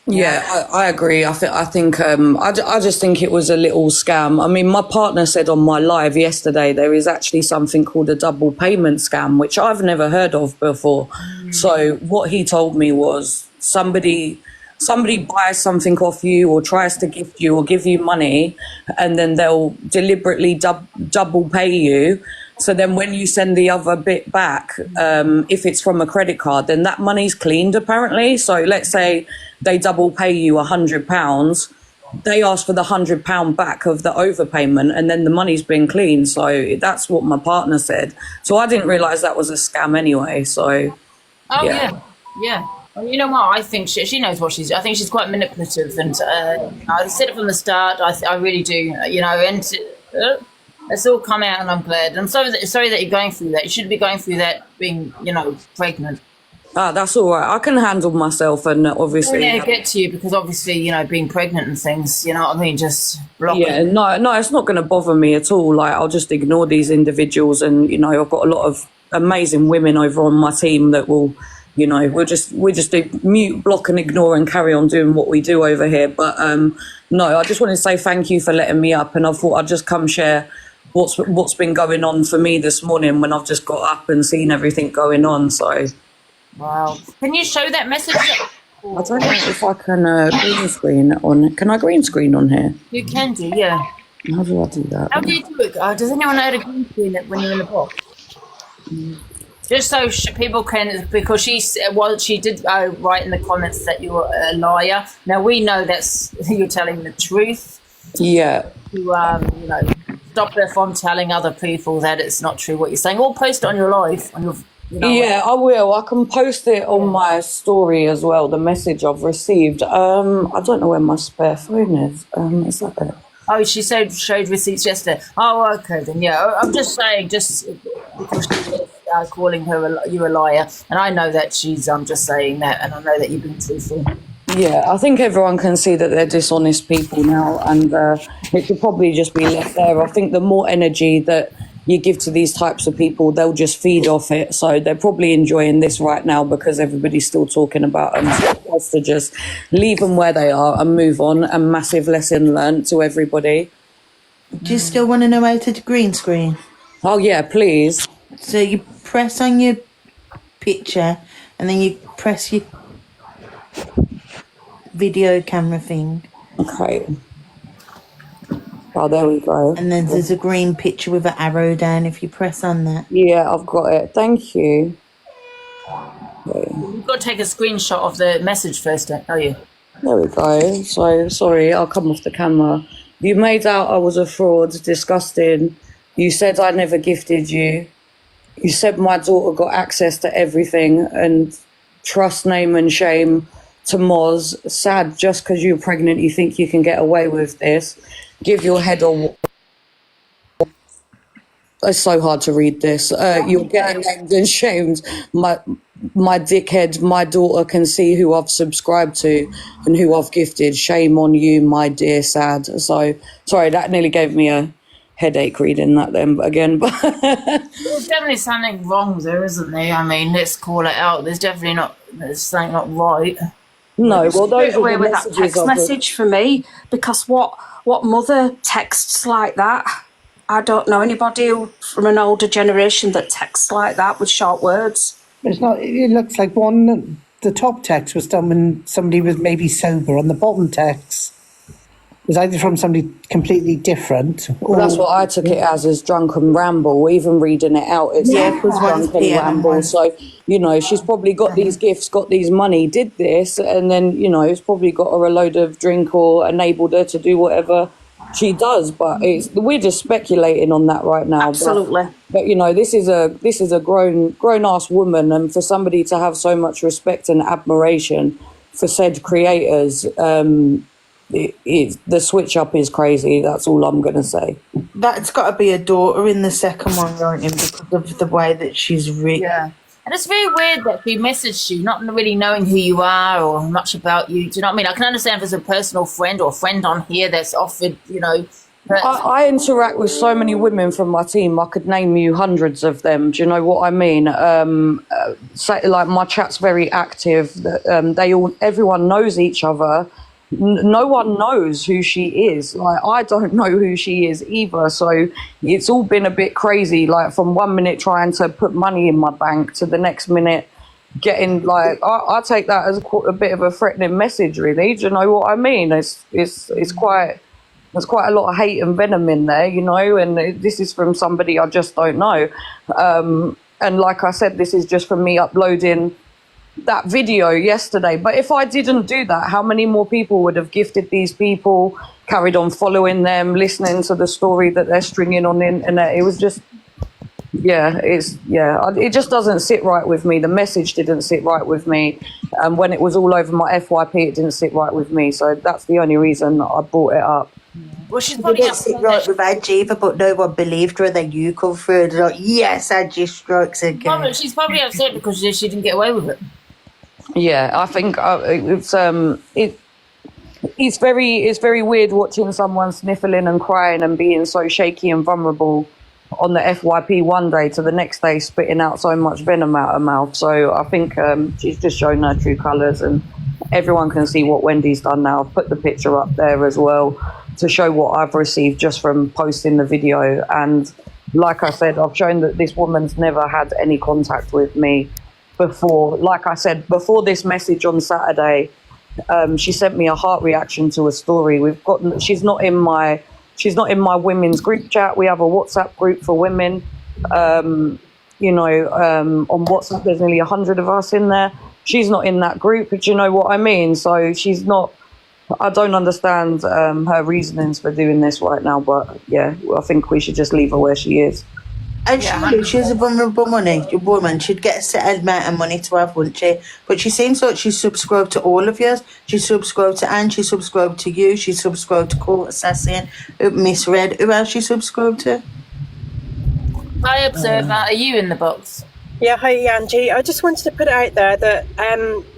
Yeah, I agree. I just think it was a little scam. I mean, my partner said on my live yesterday there is actually something called a double payment scam, which I've never heard of before. So what he told me was somebody buys something off you or tries to gift you or give you money, and then they'll deliberately double pay you. So then when you send the other bit back, if it's from a credit card, then that money's cleaned apparently. So let's say they double pay you £100, they ask for the £100 back of the overpayment, and then the money's been cleaned. So that's what my partner said. So I didn't realise that was a scam anyway. So yeah. Well, you know what? I think she knows what she's. I think she's quite manipulative, and I said it from the start. I really do. You know, and it's all come out, and I'm glad. I'm sorry that you're going through that. You shouldn't be going through that being, you know, pregnant. That's all right. I can handle myself, and obviously get to you because obviously, you know, being pregnant and things. You know what I mean? Just block it. No, it's not going to bother me at all. Like, I'll just ignore these individuals, and you know, I've got a lot of amazing women over on my team that will, you know, we just do mute, block, and ignore, and carry on doing what we do over here. But no, I just wanted to say thank you for letting me up, and I thought I'd just come share what's been going on for me this morning when I've just got up and seen everything going on. So. Wow. Can you show that message? I don't know if I can green screen on. Can I green screen on here? You can do, yeah. How do I do that? How do you do it? Does anyone know how to green screen it when you're in the box? Just so people can, because she did write in the comments that you're a liar. Now we know that's you're telling the truth. Yeah. To you know, stop her from telling other people that it's not true what you're saying, or post it on your live on your Yeah, I will. I can post it on my story as well, the message I've received. I don't know where my spare phone is. Is that it? Oh, she showed receipts yesterday. Oh, okay then. Yeah, I'm just saying, just because she was calling you a liar, and I know that she's. I'm just saying that, and I know that you've been truthful. Yeah, I think everyone can see that they're dishonest people now, and it should probably just be left there. I think the more energy that you give to these types of people, they'll just feed off it. So they're probably enjoying this right now because everybody's still talking about them. So it's best to just leave them where they are and move on. A massive lesson learned to everybody. Do you still want to know how to do green screen? Oh, yeah, please. So you press on your picture and then you press your video camera thing. Okay. Oh, there we go. And then there's a green picture with an arrow down if you press on that. Yeah, I've got it. Thank you. Okay. You've got to take a screenshot of the message first, don't you? There we go. So, sorry, I'll come off the camera. You made out I was a fraud, disgusting. You said I never gifted you. You said my daughter got access to everything and trust, name and shame to Moz. Sad, just because you're pregnant you think you can get away with this. Give your head a... It's so hard to read this. You're getting named and shamed. My dickhead, my daughter can see who I've subscribed to and who I've gifted. Shame on you, my dear sad. So, sorry, that nearly gave me a headache reading that then again. But there's definitely something wrong there, isn't there? I mean, let's call it out. There's something not right. No, well, those are away the with that messages text message for me, because what mother texts like that? I don't know anybody from an older generation that texts like that with short words. It's not. It looks like one. The top text was done when somebody was maybe sober, and the bottom text was either from somebody completely different. Well, that's what I took it as drunken ramble. Even reading it out, it's drunken ramble. So, you know, she's probably got these gifts, got these money, did this, and then, you know, it's probably got her a load of drink or enabled her to do whatever she does. But we're just speculating on that right now. Absolutely. But you know, this is a grown ass woman, and for somebody to have so much respect and admiration for said creators, the switch up is crazy. That's all I'm gonna say. That's got to be a daughter in the second one, right? Because of the way that she's written. Yeah. And it's very weird that she messaged you, not really knowing who you are or much about you. Do you know what I mean? I can understand if there's a personal friend or a friend on here that's offered, you know. I interact with so many women from my team. I could name you hundreds of them. Do you know what I mean? So, like, my chat's very active. Everyone knows each other. No one knows who she is. Like, I don't know who she is either. So it's all been a bit crazy. Like, from 1 minute trying to put money in my bank to the next minute getting, like, I take that as a bit of a threatening message, really. Do you know what I mean? It's quite... There's quite a lot of hate and venom in there, you know, and this is from somebody I just don't know. And like I said, this is just from me uploading that video yesterday. But if I didn't do that, how many more people would have gifted these people, carried on following them, listening to the story that they're stringing on the internet? It was just, it just doesn't sit right with me. The message didn't sit right with me. And when it was all over my FYP, it didn't sit right with me. So that's the only reason I brought it up. Well, she's probably didn't sit right with Adjiva, but no one believed her. Then you come through, they're like, yes, Adji strikes again. No, she's probably upset because she didn't get away with it. Yeah, I think it's very weird watching someone sniffling and crying and being so shaky and vulnerable on the FYP one day to the next day spitting out so much venom out her mouth. So I think she's just shown her true colours, and everyone can see what Wendy's done now. I've put the picture up there as well to show what I've received just from posting the video. And like I said, I've shown that this woman's never had any contact with me before. Like I said, before this message on Saturday, she sent me a heart reaction to a story. She's not in my women's group chat. We have a WhatsApp group for women. On WhatsApp, there's nearly 100 of us in there. She's not in that group. Do you know what I mean? So she's not. I don't understand her reasonings for doing this right now. But yeah, I think we should just leave her where she is. And surely she's a vulnerable woman. She'd get a set amount of money to have, wouldn't she? But she seems like she's subscribed to all of yours. She subscribed to Anne, she subscribed to you, she subscribed to Court Assassin, Misread. Who else she subscribed to? Hi, Observer. Are you in the box? Yeah, hi Angie. I just wanted to put it out there that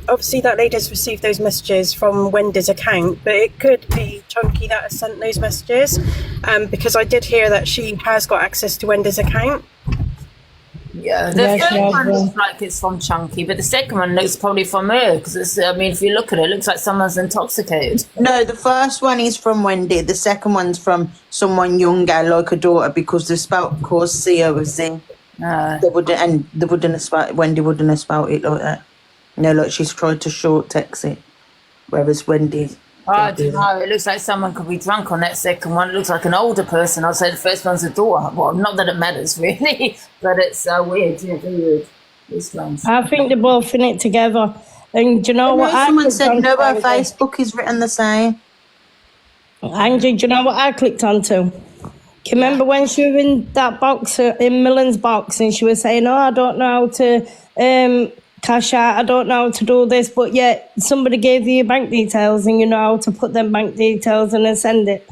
obviously that lady's received those messages from Wendy's account, but it could be Chunky that has sent those messages, because I did hear that she has got access to Wendy's account. Yeah, the first one looks like it's from Chunky, but the second one looks probably from her, because it's, I mean, if you look at it, it looks like someone's intoxicated. No, the first one is from Wendy. The second one's from someone younger, like a daughter, because they spelt, of course, C-O-Z. They wouldn't have spelt, Wendy wouldn't have spelt it like that. No, like she's tried to short text it, whereas Wendy. I don't know. It looks like someone could be drunk on that second one. It looks like an older person. I'd say the first one's a daughter. Well, not that it matters really, but it's weird. Yeah, very weird. It's strange. I think they're both in it together. And do you know what? Someone said no, our Facebook is written the same. Angie, do you know what I clicked onto? Can you remember when she was in that box, in Millen's box, and she was saying, "Oh, I don't know how to cash out. I don't know how to do this," but yet somebody gave you your bank details, and you know how to put them bank details and then send it.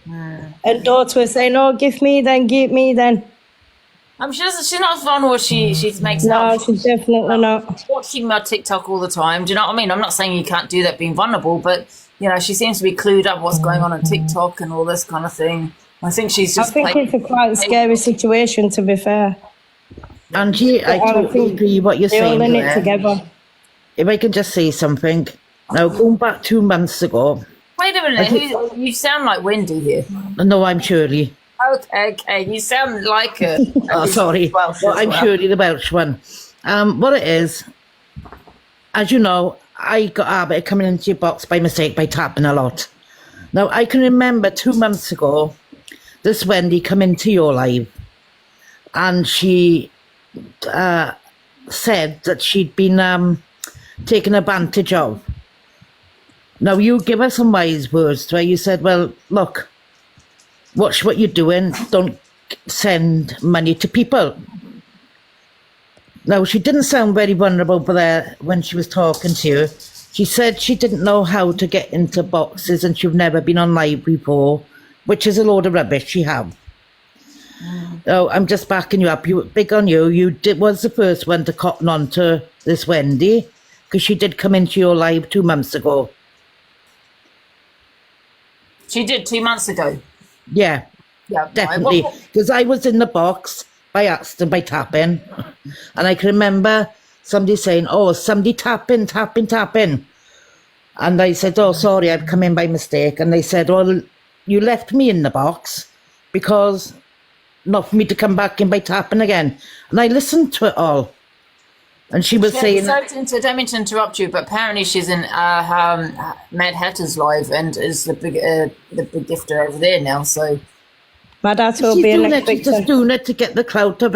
And daughter was saying, "Oh, give me then." She's not as vulnerable as she makes it No, up. she's definitely not. Watching my TikTok all the time. Do you know what I mean? I'm not saying you can't do that being vulnerable, but you know, she seems to be clued up what's going on TikTok and all this kind of thing. I think she's just. I think it's a quite scary situation, to be fair. Angie, I totally agree what you're saying. They're all in it together. If I can just say something. Now, going back 2 months ago. Wait a minute, you sound like Wendy here. No, I'm Shirley. Okay, you sound like her. Oh, sorry. Well, I'm Shirley, the Welsh one. What it is, as you know, I got a habit of coming into your box by mistake by tapping a lot. Now, I can remember 2 months ago, this Wendy come into your live, and she said that she'd been taken advantage of. Now, you give her some wise words to her. You said, well, look, watch what you're doing. Don't send money to people. Now, she didn't sound very vulnerable there when she was talking to you. She said she didn't know how to get into boxes and she'd never been on live before, which is a load of rubbish she have. So I'm just backing you up. Big on you. You was the first one to cotton on to this Wendy, because she did come into your live 2 months ago. She did 2 months ago. Yeah, definitely. Because I was in the box by accident, by tapping. And I can remember somebody saying, "Oh, somebody tapping. And I said, "Oh, sorry, I've come in by mistake." And they said, "Well, you left me in the box because not for me to come back in by tapping again." And I listened to it all. And she was saying... I don't mean to interrupt you, but apparently she's in Mad Hatter's live and is the big gifter over there now, so... Mad Hatter will be in next week. She's just doing it to get the clout of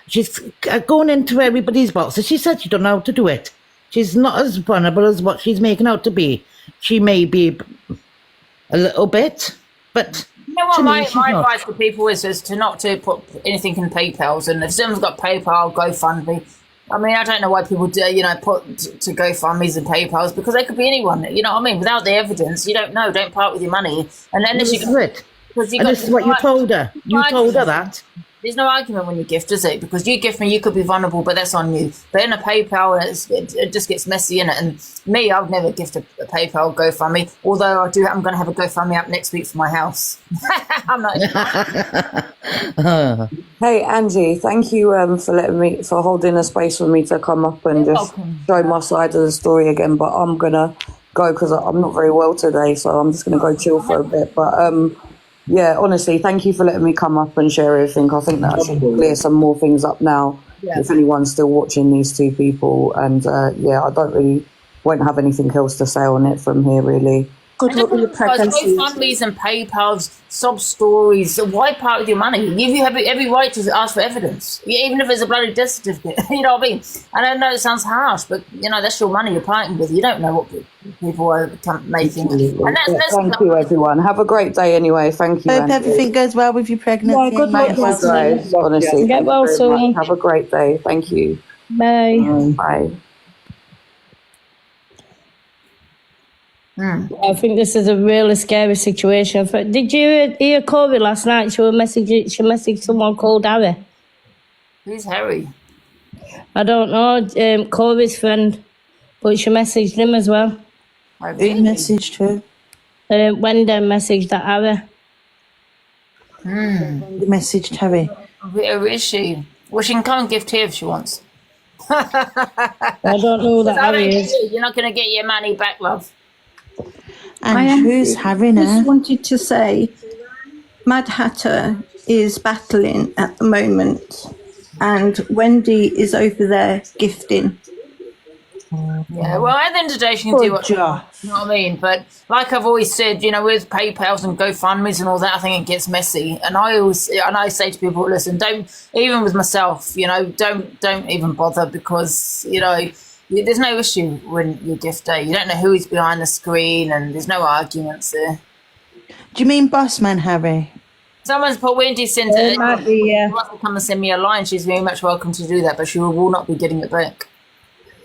she's going into everybody's boxes. She said she don't know how to do it. She's not as vulnerable as what she's making out to be. She may be a little bit, but... You know what, my advice for people is to not to put anything in PayPal's, and if someone's got PayPal, GoFundMe... I mean, I don't know why people do, put to GoFundMe's and PayPal's, because they could be anyone, you know what I mean? Without the evidence, you don't know. Don't part with your money. And unless this is what you told her. You told her that. There's no argument when you gift, is it? Because you gift me, you could be vulnerable, but that's on you. But in a PayPal, it just gets messy, innit? And me, I would never gift a PayPal GoFundMe, although I'm going to have a GoFundMe up next week for my house. I'm not... Hey, Angie, thank you for holding a space for me to come up and just show my side of the story again. But I'm going to go because I'm not very well today, so I'm just going to go chill for a bit. But yeah, honestly, thank you for letting me come up and share everything. I think that should clear some more things up now, if anyone's still watching these two people. And yeah, I won't have anything else to say on it from here, really. Good luck with your pregnancy. GoFundMes and PayPal's, sob stories, why part with your money? You have every right to ask for evidence, even if it's a bloody death certificate. You know what I mean? And I know it sounds harsh, but that's your money you're parting with. You don't know what people are making. Absolutely. And that's Thank you, everyone. Have a great day anyway. Thank you, Hope Andrew. everything goes well with your pregnancy. Yeah, good and luck, get well Jasmine. soon. Honestly, Get thank well you very soon. much. Have a great day. Thank you. Bye. Bye. I think this is a really scary situation. Did you hear Corey last night? She messaged someone called Harry. Who's Harry? I don't know, Corey's friend, but she messaged him as well. Who messaged her? Wendy messaged that Harry. Wendy messaged Harry. Who is she? Well, she can come and gift here if she wants. I don't know who that Harry is. You're not going to get your money back, love. And who's Harry I now? just wanted to say, Mad Hatter is battling at the moment, and Wendy is over there gifting. Yeah, well, at the end of the day, she can do what she wants. You know what I mean? But like I've always said, you know, with PayPals and GoFundMes and all that, I think it gets messy. And I say to people, listen, don't, even with myself, you know, don't even bother, because, you know, there's no issue when you gift day. You don't know who is behind the screen, and there's no arguments there. Do you mean boss man Harry? Someone's put Wendy sent it. She wants to come and send me a line. She's very much welcome to do that, but she will not be getting it back.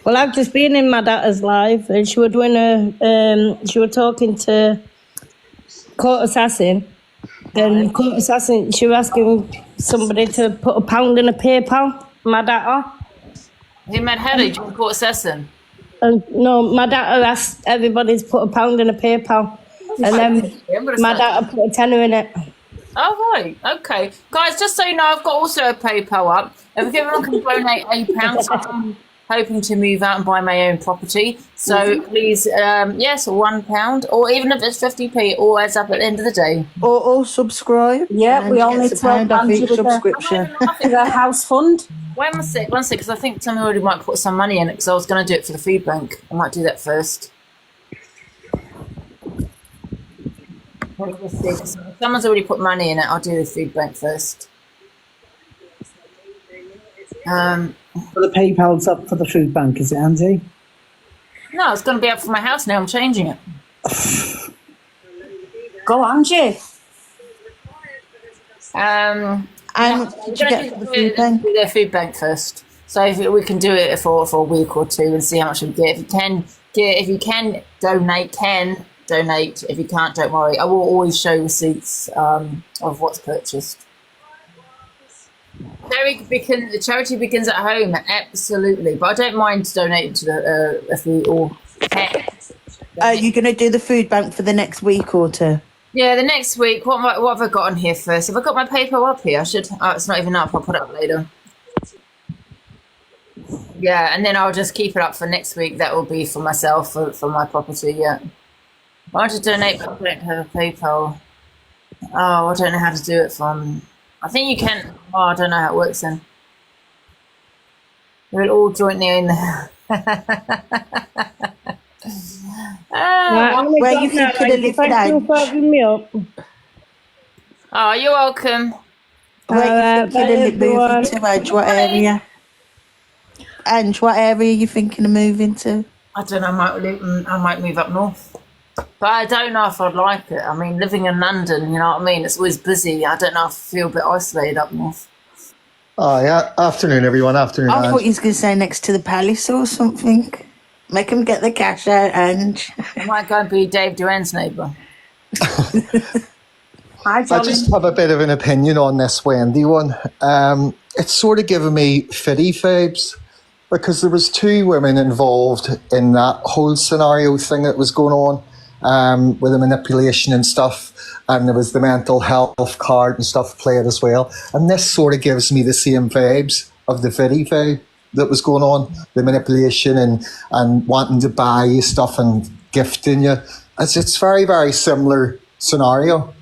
Well, I've just been in Mad Hatter's live, and she were doing she were talking to Court Assassin, and Court Assassin, she was asking somebody to put £1 in a PayPal. Mad Hatter. Who Mad Hatter? Do you want Court Assassin? No, Mad Hatter asked everybody to put £1 in a PayPal, and then Mad Hatter put a tenner in it. Oh, right. Okay. Guys, just so you know, I've got also a PayPal up. If everyone can donate £8, I'm hoping to move out and buy my own property. So please, yes, £1, or even if it's 50p, all adds up at the end of the day. Or subscribe. Yeah, we all need £12 each subscription. The house fund. Wait one sec, because I think somebody already might put some money in it, because I was going to do it for the food bank. I might do that first. If someone's already put money in it, I'll do the food bank first. For the PayPal's up for the food bank, is it, Andy? No, it's going to be up for my house now. I'm changing it. Go on, Jay. And did you get for the food bank? Do the food bank first. So if we can do it for a week or two and see how much we get. If you can donate, donate. If you can't, don't worry. I will always show receipts of what's purchased. The charity begins at home, absolutely. But I don't mind donating to the if we all can. Are you going to do the food bank for the next week or two? Yeah, the next week. What have I got on here first? Have I got my paper up here? I should. Oh, it's not even up. I'll put it up later. Yeah, and then I'll just keep it up for next week. That will be for myself, for my property, yeah. I want to donate, but I don't have a PayPal. Oh, I don't know how to do it from... I think you can... Oh, I don't know how it works then. We'll all jointly own the... Where you thinking of living at? Oh, you're welcome. Where you thinking of moving to, Ange? What area? Ange, what area are you thinking of moving to? I don't know, I might move up north. But I don't know if I'd like it. I mean, living in London, you know what I mean? It's always busy. I don't know if I feel a bit isolated up north. Oh, yeah. Afternoon, everyone. Afternoon, I Ange. thought he was going to say next to the palace or something. Make him get the cash out, Ange. I might go and be Dave Duran's neighbour. I just have a bit of an opinion on this Wendy one. It's sort of giving me fitty vibes, because there was two women involved in that whole scenario thing that was going on, with the manipulation and stuff, and there was the mental health card and stuff played as well. And this sort of gives me the same vibes of the fitty vibe that was going on, the manipulation and wanting to buy you stuff and gifting you. It's very, very similar scenario.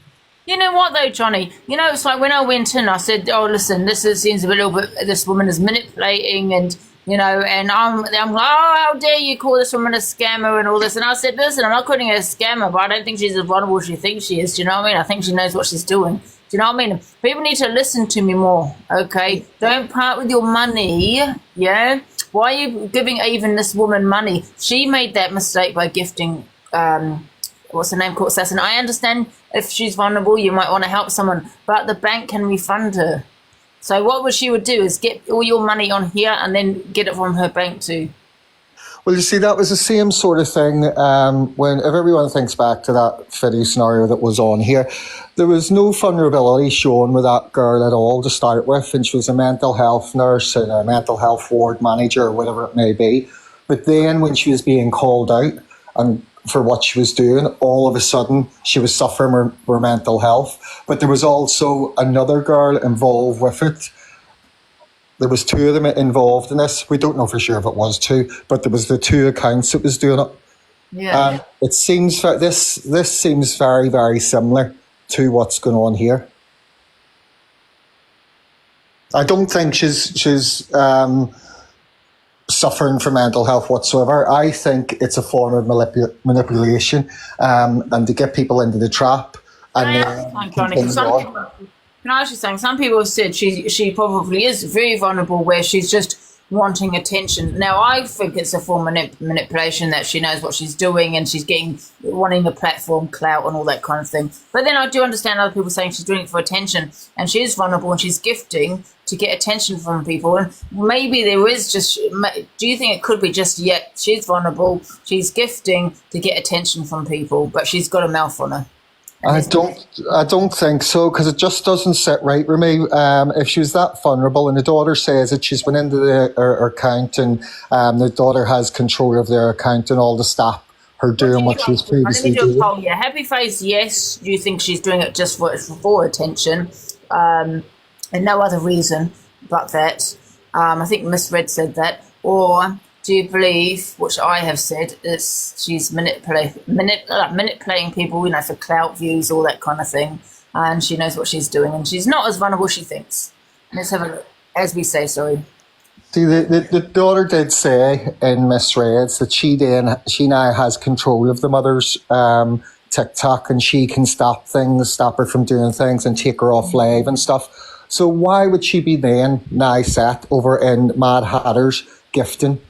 You know what though, Johnny? You know, it's like when I went in, I said, "Oh, listen, seems a little bit. This woman is manipulating, and you know, and I'm like, oh, how dare you call this woman a scammer and all this?" And I said, "Listen, I'm not calling her a scammer, but I don't think she's as vulnerable as she thinks she is. Do you know what I mean? I think she knows what she's doing. Do you know what I mean? People need to listen to me more, okay? Don't part with your money, yeah, Why are you giving even this woman money? She made that mistake by gifting, what's her name, court assassin. I understand if she's vulnerable, you might want to help someone, but the bank can refund her. So what she would do is get all your money on here and then get it from her bank too. Well, you see, that was the same sort of thing when, if everyone thinks back to that Fiddy scenario that was on here, there was no vulnerability shown with that girl at all to start with, and she was a mental health nurse and a mental health ward manager or whatever it may be. But then when she was being called out and for what she was doing, all of a sudden she was suffering her mental health. But there was also another girl involved with it. There was two of them involved in this. We don't know for sure if it was two, but there was the two accounts that was doing it. Yeah. It seems this seems very, very similar to what's going on here. I don't think she's suffering from mental health whatsoever. I think it's a form of manipulation and to get people into the trap. Can I actually say, some people have said she probably is very vulnerable, where she's just wanting attention. Now, I think it's a form of manipulation, that she knows what she's doing and she's wanting a platform, clout and all that kind of thing. But then I do understand other people saying she's doing it for attention, and she is vulnerable and she's gifting to get attention from people. And maybe there is do you think it could be just, she's vulnerable, she's gifting to get attention from people, but she's got a mouth on her? I don't think so, because it just doesn't sit right with me. If she was that vulnerable and the daughter says that she's went into her account and the daughter has control of their account and all to stop her doing what she was previously doing. Happy face, yes. Do you think she's doing it just for attention and no other reason but that? I think Miss Red said that. Or do you believe, which I have said, is she's manipulating people, for clout views, all that kind of thing, and she knows what she's doing, and she's not as vulnerable as she thinks. Let's have a look. As we say, sorry. See, the daughter did say in Miss Red's that she now has control of the mother's TikTok, and she can stop her from doing things and take her off live and stuff. So why would she be then now sat over in Mad Hatter's gifting?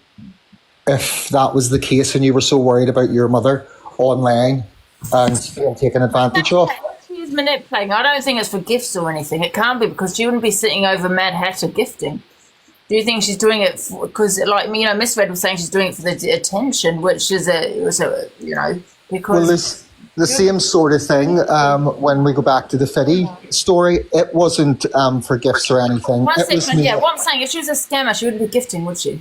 If that was the case and you were so worried about your mother online and being taken advantage of. She's manipulating. I don't think it's for gifts or anything. It can't be, because she wouldn't be sitting over Mad Hatter gifting. Do you think she's doing it because, Miss Red was saying she's doing it for the attention, which is because... Well, the same sort of thing when we go back to the Fiddy story. It wasn't for gifts or anything. What I'm saying, if she was a scammer, she wouldn't be gifting, would she?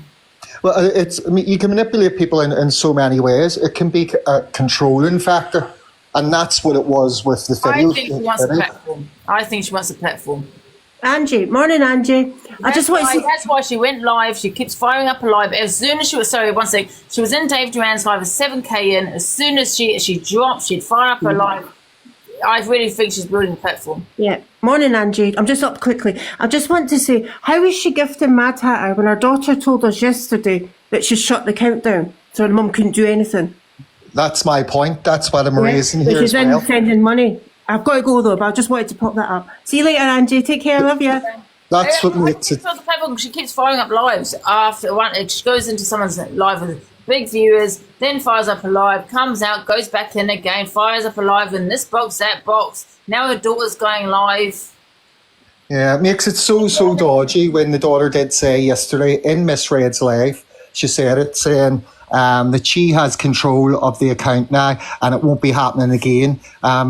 Well, you can manipulate people in so many ways. It can be a controlling factor, and that's what it was with the Fiddy. I think she wants a platform. I think she wants a platform. Angie, morning, Angie. That's why she went live. She keeps firing up a live. As soon as she was, she was in Dave Duran's live with 7K in. As soon as she dropped, she'd fire up her live. I really think she's building a platform. Yeah. Morning, Angie. I'm just up quickly. I just want to say, how is she gifting Mad Hatter when her daughter told us yesterday that she shut the account down so her mum couldn't do anything? That's my point. That's what I'm raising here she's as well. She's sending money. I've got to go though, but I just wanted to pop that up. See you later, Angie. Take care. I love you. That's what makes it. She keeps firing up lives after one. She goes into someone's live with big viewers, then fires up a live, comes out, goes back in again, fires up a live in this box, that box. Now her daughter's going live. Yeah, it makes it so dodgy when the daughter did say yesterday in Miss Red's live, she said it, saying that she has control of the account now and it won't be happening again.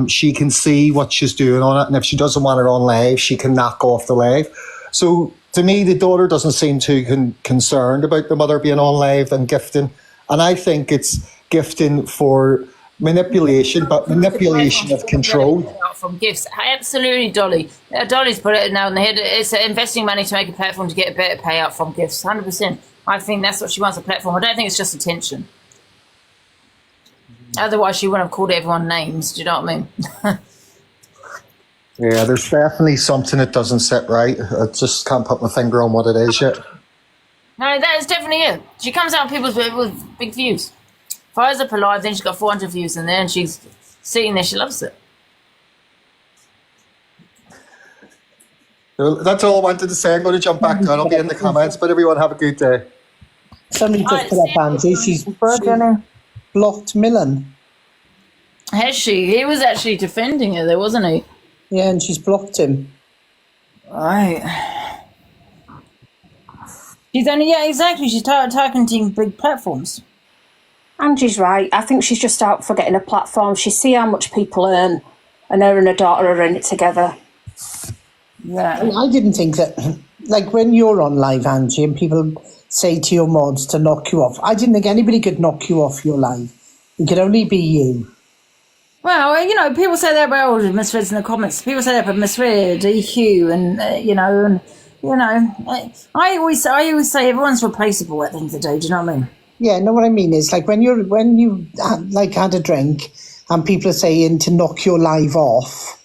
She can see what she's doing on it, and if she doesn't want it on live, she can knock off the live. So to me, the daughter doesn't seem too concerned about the mother being on live and gifting. And I think it's gifting for manipulation, but manipulation of control. From gifts, absolutely, Dolly. Dolly's put it now in the head. It's investing money to make a platform to get a better payout from gifts. 100%. I think that's what she wants, a platform. I don't think it's just attention. Otherwise, she wouldn't have called everyone names. Do you know what I mean? Yeah, there's definitely something that doesn't sit right. I just can't put my finger on what it is yet. No, that is definitely it. She comes out with big views. Fires up her live, then she's got 400 views in there, and she's sitting there. She loves it. That's all I wanted to say. I'm going to jump back down. I'll be in the comments, but everyone have a good day. Somebody just put up, Angie. She's blocked Millen. Has she? He was actually defending her there, wasn't he? Yeah, and she's blocked him. Right. She's only, yeah, exactly. She's targeting big platforms. Angie's right. I think she's just out for getting a platform. She see how much people earn, and her and her daughter are in it together. Yeah. And I didn't think that, like when you're on live, Angie, and people say to your mods to knock you off, I didn't think anybody could knock you off your live. It could only be you. Well, you know, people say that about misreads in the comments. People say that about misread, EQ, and I always say everyone's replaceable at the end of the day. Do you know what I mean? Yeah, no, what I mean is like when you had a drink and people are saying to knock your live off.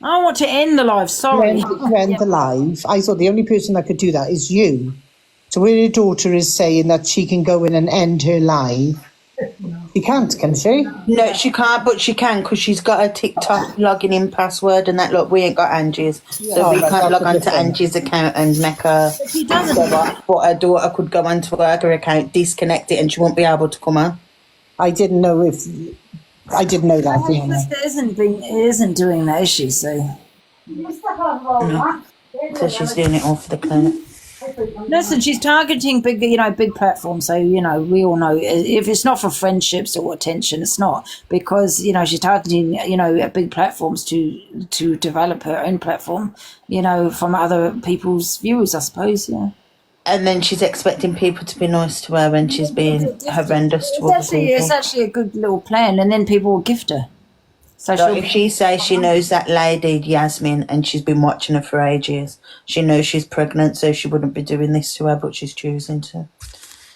I want to end the live. Sorry, to end the live. I thought the only person that could do that is you. So when your daughter is saying that she can go in and end her live, she can't, can she? No, she can't, but she can because she's got a TikTok login in password and that. Look, we ain't got Angie's, so we can't log on to Angie's account and make her. She doesn't. But her daughter could go onto her account, disconnect it, and she won't be able to come on. I didn't know that. Isn't doing that, is she? So. No. So she's doing it all for the clinic. Listen, she's targeting big platforms. So we all know if it's not for friendships or attention, it's not, because she's targeting big platforms to develop her own platform. From other people's views, I suppose. Yeah. And then she's expecting people to be nice to her when she's being horrendous to other people. It's actually a good little plan, and then people will gift her. So if she says she knows that lady Yasmin and she's been watching her for ages, she knows she's pregnant, so she wouldn't be doing this to her, but she's choosing to.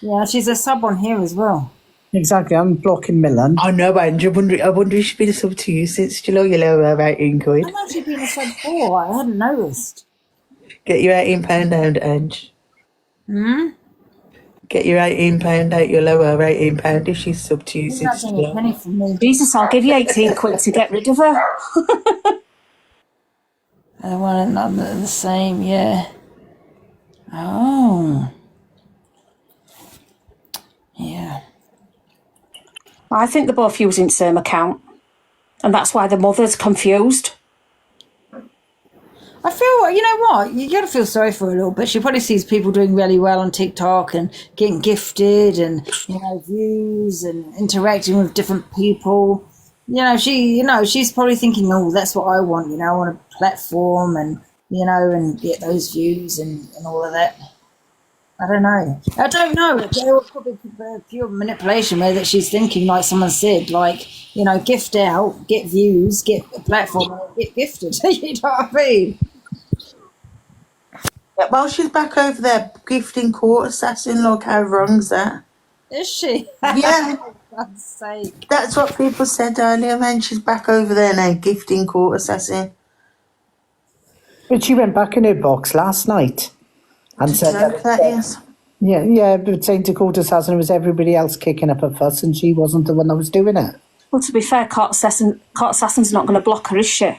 Yeah, she's a sub on here as well. Exactly, I'm blocking Millen. I know, Andrew. I wonder if she's been a sub to you since you lower her 18 quid. I've actually been a sub for. I hadn't noticed. Get your £18 out, Ange. Get your £18 out, you'll lower her £18 if she's sub to you since you a penny from me. Jesus, I'll give you 18 quid to get rid of her. I want another the same, yeah. Oh. Yeah. I think they're both using the same account, and that's why the mother's confused. I feel, you know what, you got to feel sorry for her a little bit. She probably sees people doing really well on TikTok and getting gifted and, views and interacting with different people. She's probably thinking, oh, that's what I want, I want a platform and, and get those views and all of that. I don't know. There was probably pure manipulation where that she's thinking, like someone said, gift out, get views, get a platform, and get gifted. You know what I mean? Well, she's back over there gifting court assassin. Look, how wrong's that? Is she? Yeah. For God's sake. That's what people said earlier, man. She's back over there now gifting court assassin. But she went back in her box last night and said that is. Yeah, but saying to court assassin it was everybody else kicking up a fuss and she wasn't the one that was doing it. Well, to be fair, court assassin's not going to block her, is she?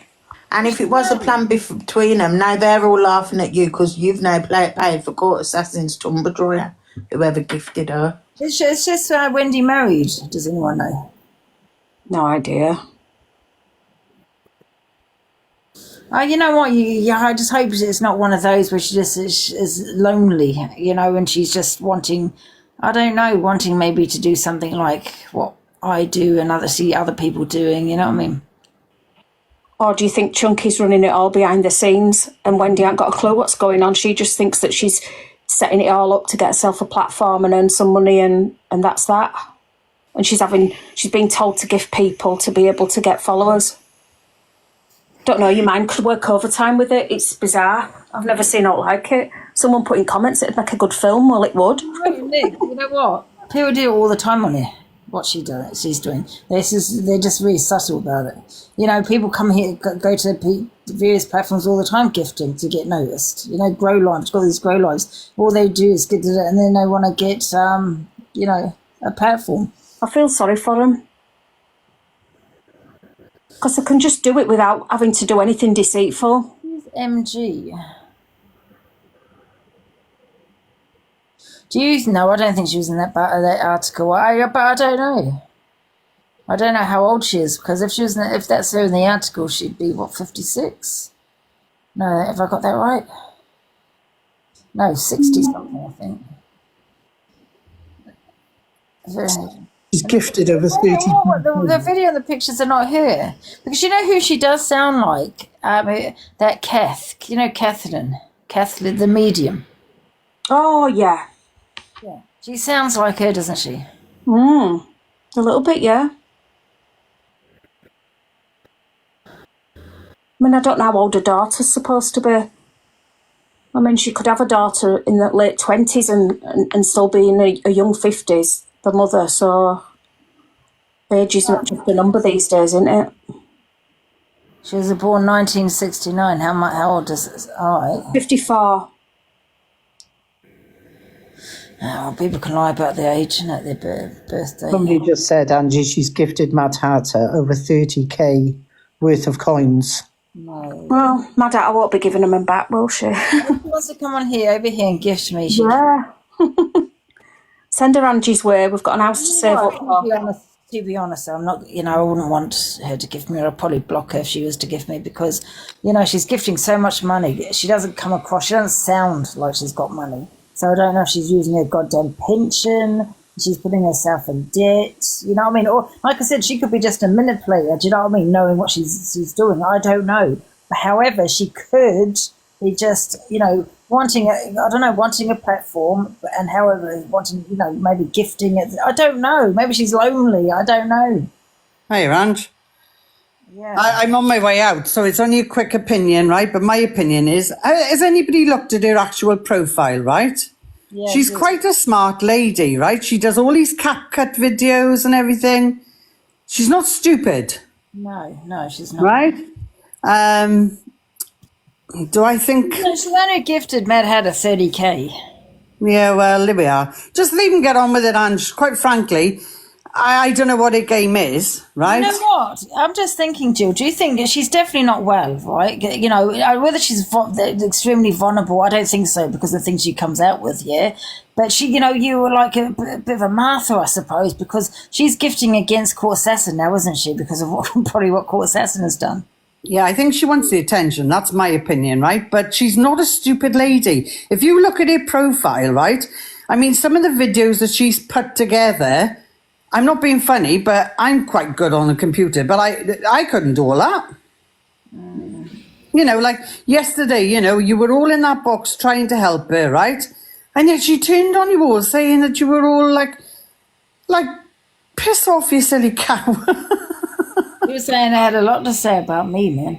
And if it was a plan between them, now they're all laughing at you because you've now paid for court assassin's tumble dryer, whoever gifted her. It's just Wendy married. Does anyone know? No idea. You know what? I just hope it's not one of those where she just is lonely, and she's just wanting maybe to do something like what I do and see other people doing, you know what I mean? Or do you think Chunky's running it all behind the scenes and Wendy ain't got a clue what's going on? She just thinks that she's setting it all up to get herself a platform and earn some money and that's that. And she's being told to gift people to be able to get followers. Don't know, your mind could work overtime with it. It's bizarre. I've never seen it like it. Someone put in comments it'd make a good film. Well, it would. Nick, you know what? People do it all the time on here. What she's doing. They're just really subtle about it. People come here, go to various platforms all the time gifting to get noticed. Grow lives, got these grow lives. All they do is get to it and then they want to get, a platform. I feel sorry for them. Because they can just do it without having to do anything deceitful. Who's MG? Do you know? I don't think she was in that article. But I don't know. I don't know how old she is, because if that's her in the article, she'd be what, 56? No, have I got that right? No, 60 something, I think. She's gifted over 30. The video and the pictures are not here, because you know who she does sound like. That Kath. You know Kathleen, the medium. Oh yeah. Yeah, she sounds like her, doesn't she? A little bit, yeah. I mean, I don't know how old her daughter's supposed to be. I mean, she could have a daughter in the late 20s and still be in a young 50s, the mother, so age is not just a number these days, isn't it? She was born 1969. How old is this? All right. 54. Oh, people can lie about their age and at their birthday. Somebody just said, Angie, she's gifted Mad Hatter over 30k worth of coins. No. Well, Mad Hatter won't be giving them back, will she? She wants to come over here and gift me. Yeah. Send her Angie's way. We've got an house to save up for. To be honest, I'm not, I wouldn't want her to gift me, or I'd probably block her if she was to gift me, because, she's gifting so much money. She doesn't sound like she's got money. So I don't know if she's using her goddamn pension, she's putting herself in debt, you know what I mean? Or, like I said, she could be just a manipulator, do you know what I mean? Knowing what she's doing, I don't know. However, she could be just, wanting a platform, and however, wanting, maybe gifting it. I don't know. Maybe she's lonely. I don't know. Hey, Ange. Yeah. I'm on my way out, so it's only a quick opinion, right? But my opinion is, has anybody looked at her actual profile, right? Yeah, she's quite a smart lady, right? She does all these CapCut videos and everything. She's not stupid. No, she's not. Right? Do I think... No, she's only gifted Mad Hatter 30k. Yeah, well, there we are. Just leave them get on with it, Ange. Quite frankly, I don't know what her game is, right? You know what? I'm just thinking, Jill, do you think she's definitely not well, right? Whether she's extremely vulnerable, I don't think so, because of the things she comes out with, yeah? But she, you were like a bit of a martyr, I suppose, because she's gifting against Court Assassin now, isn't she? Because of probably what Court Assassin has done. Yeah, I think she wants the attention. That's my opinion, right? But she's not a stupid lady. If you look at her profile, right? I mean, some of the videos that she's put together, I'm not being funny, but I'm quite good on the computer, but I couldn't do all that. Like yesterday, you were all in that box trying to help her, right? And yet she turned on you all saying that you were all like, piss off, you silly cow. You were saying I had a lot to say about me, man.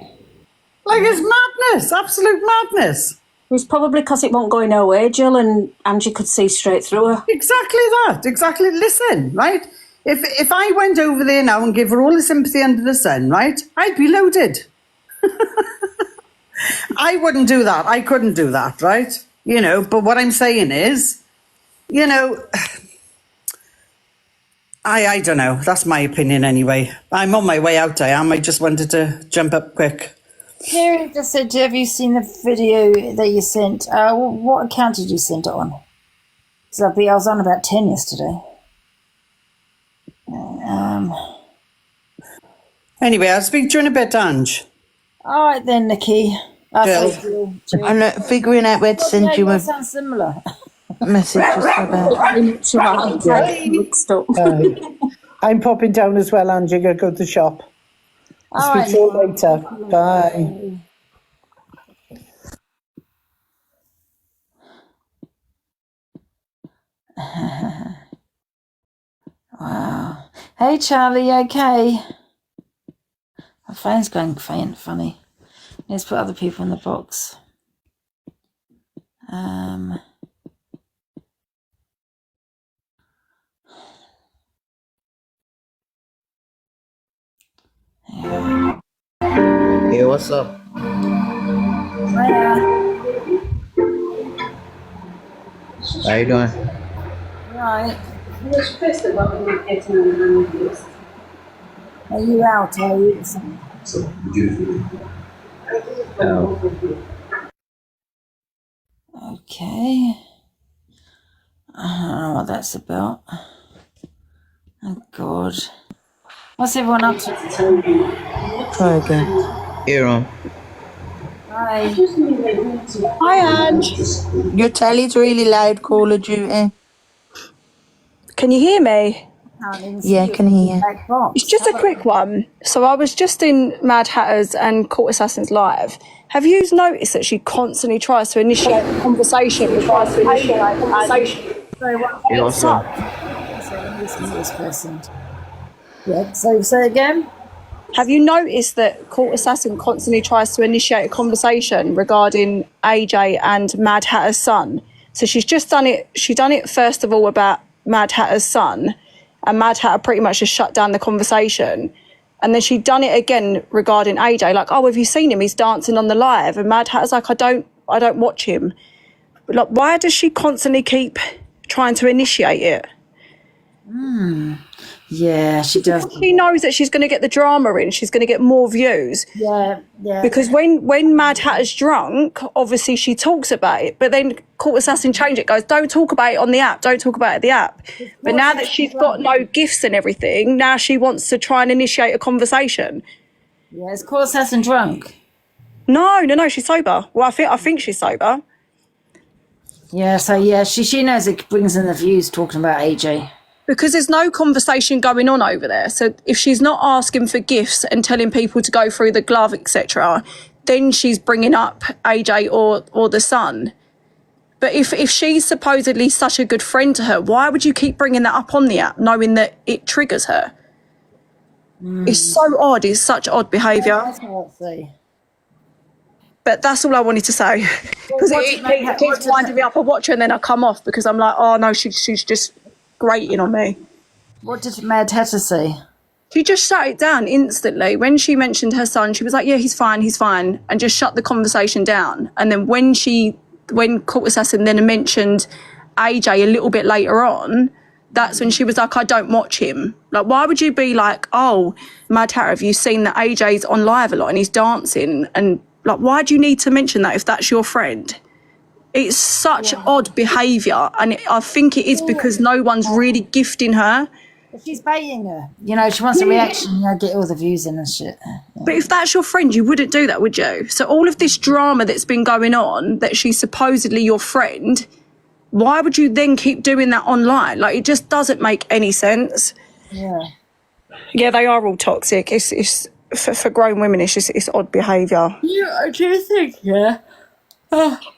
It's madness, absolute madness. It's probably because it won't go nowhere, Jill, and Angie could see straight through her. Exactly that, exactly. Listen, right? If I went over there now and gave her all the sympathy under the sun, right, I'd be loaded. I wouldn't do that. I couldn't do that, right? But what I'm saying is, I don't know. That's my opinion anyway. I'm on my way out, I am. I just wanted to jump up quick. Mary just said, have you seen the video that you sent? What account did you send it on? Because I was on about 10 yesterday. Anyway, I'll speak to you in a bit, Ange. All right then, Nikki. Jill. I'm figuring out where to send you a sounds similar. message. I'm popping down as well, Angie. Gotta go to the shop. I'll speak to you later. Bye. Wow. Hey, Charlie, okay? My phone's going faint, funny. Let's put other people in the box. Hey, what's up? Hiya. How you doing? Right. Are you out? Are you? Okay. I don't know what that's about. Oh, God. What's everyone up to? Try again. Here on. Hi. Hi, Ange. Your telly's really loud, Call of Duty. Can you hear me? Can't even see Yeah, you. can hear. Black box. It's just a quick one. So I was just in Mad Hatters and Court Assassins Live. Have you noticed that she constantly tries to initiate a conversation regarding AJ and Sorry, what? Hey, what's up? So let me listen to this person. Yeah, so say again. Have you noticed that Court Assassin constantly tries to initiate a conversation regarding AJ and Mad Hatter's son? So she's just done it. She done it first of all about Mad Hatter's son, and Mad Hatter pretty much just shut down the conversation. And then she done it again regarding AJ, like, oh, have you seen him? He's dancing on the live. And Mad Hatter's like, I don't watch him. But like, why does she constantly keep trying to initiate it? Yeah, she does. She knows that she's going to get the drama in. She's going to get more views. Yeah. Because when Mad Hatter's drunk, obviously she talks about it. But then Court Assassin changed it, goes, don't talk about it on the app. Don't talk about it at the app. But now that she's got no gifts and everything, now she wants to try and initiate a conversation. Yeah, is Court Assassin drunk? No, she's sober. Well, I think she's sober. Yeah, so yeah, she knows it brings in the views talking about AJ. Because there's no conversation going on over there. So if she's not asking for gifts and telling people to go through the glove, etc., then she's bringing up AJ or the son. But if she's supposedly such a good friend to her, why would you keep bringing that up on the app, knowing that it triggers her? It's so odd. It's such odd behaviour. That's what I say. But that's all I wanted to say. Because it keeps winding me up. I watch her and then I come off because I'm like, oh no, she's just grating on me. What did Mad Hatter say? She just shut it down instantly. When she mentioned her son, she was like, yeah, he's fine, and just shut the conversation down. And then when Court Assassin then mentioned AJ a little bit later on, that's when she was like, I don't watch him. Like, why would you be like, oh, Mad Hatter, have you seen that AJ's on live a lot and he's dancing? And like, why do you need to mention that if that's your friend? It's such odd behaviour, and I think it is because no one's really gifting her. But she's baiting her. You know, she wants a reaction, get all the views in and shit. Yeah. But if that's your friend, you wouldn't do that, would you? So all of this drama that's been going on, that she's supposedly your friend, why would you then keep doing that online? Like, it just doesn't make any sense. Yeah. Yeah, they are all toxic. It's for grown women, it's odd behaviour. Yeah, do you think, do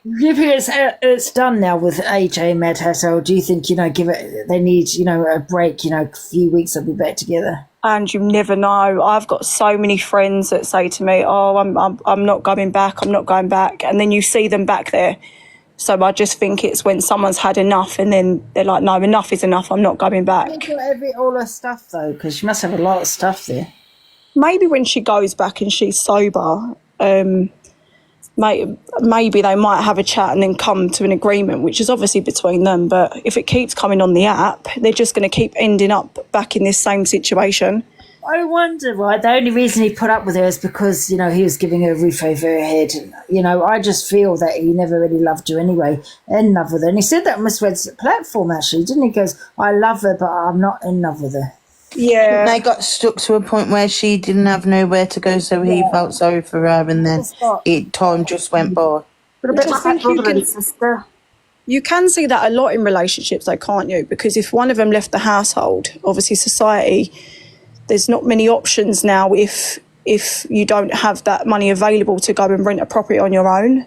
you think it's done now with AJ and Mad Hatter, or do you think, they need, a break, a few weeks they'll be back together? And you never know. I've got so many friends that say to me, oh, I'm not going back, and then you see them back there. So I just think it's when someone's had enough and then they're like, no, enough is enough, I'm not going back. All her stuff, though, because she must have a lot of stuff there. Maybe when she goes back and she's sober, maybe they might have a chat and then come to an agreement, which is obviously between them. But if it keeps coming on the app, they're just going to keep ending up back in this same situation. I wonder why. The only reason he put up with her is because, he was giving her a roof over her head. And, I just feel that he never really loved her anyway, in love with her. And he said that on Miss Red's platform, actually, didn't he? He goes, I love her, but I'm not in love with her. Yeah. They got stuck to a point where she didn't have nowhere to go, so he felt sorry for her, and then time just went by. But a bit like brother and sister. You can see that a lot in relationships, though, can't you? Because if one of them left the household, obviously society, there's not many options now if you don't have that money available to go and rent a property on your own.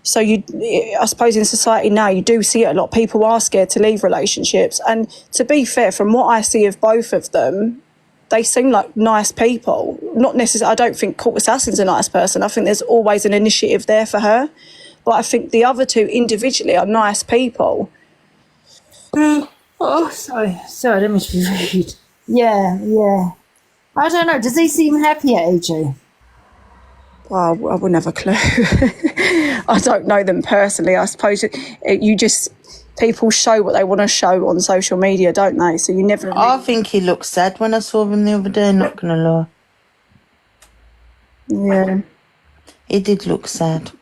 So I suppose in society now you do see it a lot. People are scared to leave relationships. And to be fair, from what I see of both of them, they seem like nice people. Not necessarily, I don't think Court Assassin's a nice person. I think there's always an initiative there for her. But I think the other two individually are nice people. Sorry, I didn't mean to be rude. Yeah. I don't know. Does he seem happy at AJ? Well, I wouldn't have a clue. I don't know them personally. I suppose people show what they want to show on social media, don't they? So you never. I think he looked sad when I saw him the other day. Not gonna lie. Yeah, he did look sad.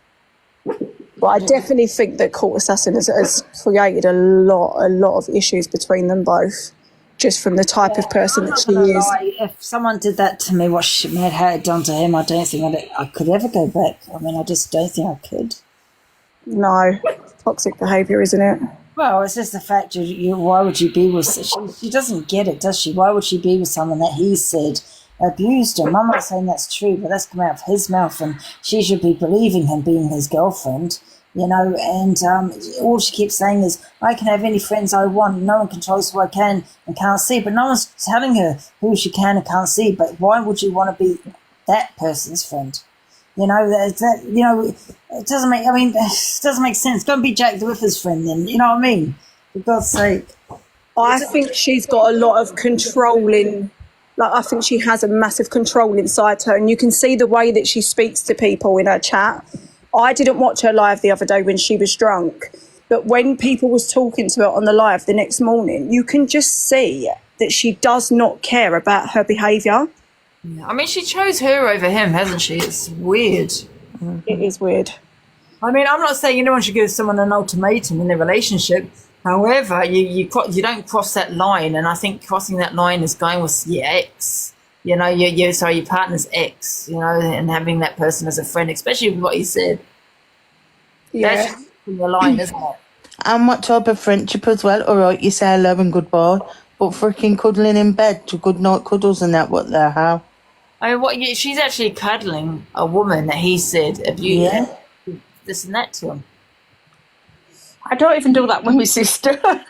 But I definitely think that Court Assassin has created a lot of issues between them both, just from the type of person I'm that not she gonna is. lie. If someone did that to me, what Mad Hat had done to him, I don't think I could ever go back. I mean, I just don't think I could. No, toxic behaviour, isn't it? Well, it's just the fact why would you be with, she doesn't get it, does she? Why would she be with someone that he said abused him? I'm not saying that's true, but that's come out of his mouth, and she should be believing him being his girlfriend, you know, and all she keeps saying is, I can have any friends I want, no one controls who I can and can't see, but no one's telling her who she can and can't see, but why would you want to be that person's friend? You know, it doesn't make, it doesn't make sense. Don't be Jack the Ripper's friend then, you know what I mean? For God's sake. I think she's got a lot of controlling, I think she has a massive control inside her, and you can see the way that she speaks to people in her chat. I didn't watch her live the other day when she was drunk, but when people was talking to her on the live the next morning, you can just see that she does not care about her behaviour. I mean, she chose her over him, hasn't she? It's weird. It is weird. I mean, I'm not saying anyone should give someone an ultimatum in their relationship. However, you don't cross that line, and I think crossing that line is going with your ex. You know, your partner's ex. You know, and having that person as a friend, especially with what you said. Yeah, that's just the line, isn't it? And what type of friendship as well? All right, you say hello and goodbye, but freaking cuddling in bed to good night cuddles and that, what the hell? I mean, she's actually cuddling a woman that he said abused this and that to him. I don't even do that with my sister. Yeah.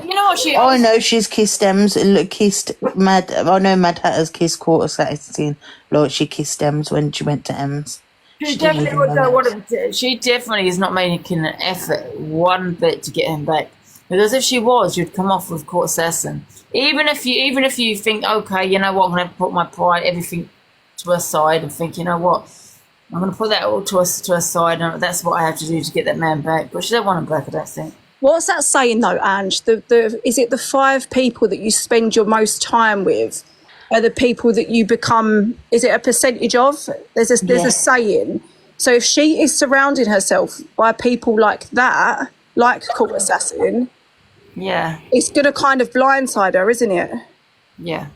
You know what I know she's kissed Mad. I know Mad Hatter's kissed Court Assassin. Like she kissed Ems when she went to Ems. She definitely is not making an effort one bit to get him back. Because if she was, you'd come off with Court Assassin. Even if you think, okay, you know what, I'm going to put my pride, everything to her side, and think, you know what, I'm going to put that all to her side, and that's what I have to do to get that man back. But she don't want him back, I don't think. What's that saying though, Ange? Is it the 5 people that you spend your most time with are the people that you become? Is it a percentage of? There's a saying. So if she is surrounding herself by people like that, like Court Assassin, it's going to kind of blindside her, isn't it? Yeah.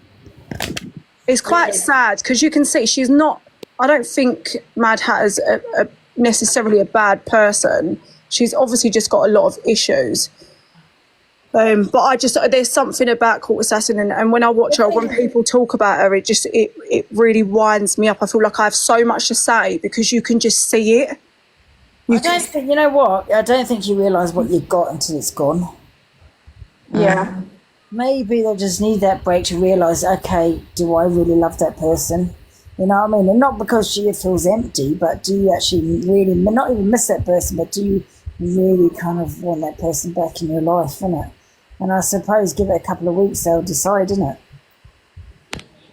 It's quite sad because you can see she's not. I don't think Mad Hatter's necessarily a bad person. She's obviously just got a lot of issues. But there's something about Court Assassin, and when I watch her, when people talk about her, it really winds me up. I feel like I have so much to say because you can just see it. You know what? I don't think you realise what you've got until it's gone. Yeah. Maybe they just need that break to realise, okay, do I really love that person? You know what I mean? And not because she feels empty, but do you actually really, not even miss that person, but do you really kind of want that person back in your life, innit? And I suppose give it a couple of weeks, they'll decide, innit?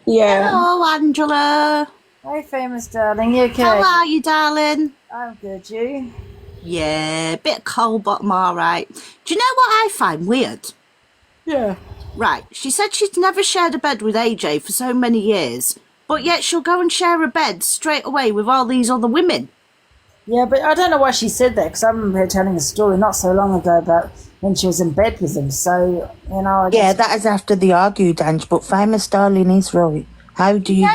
Yeah. Hello, Angela. Hey, famous darling, you okay? How are you, darling? I'm good, you? Yeah, a bit cold, but I'm all right. Do you know what I find weird? Yeah. Right, she said she's never shared a bed with AJ for so many years, but yet she'll go and share a bed straight away with all these other women. Yeah, but I don't know why she said that, because I remember her telling a story not so long ago about when she was in bed with him, so, you know... Yeah, that is after they argued, Ange, but famous darling is right. How do you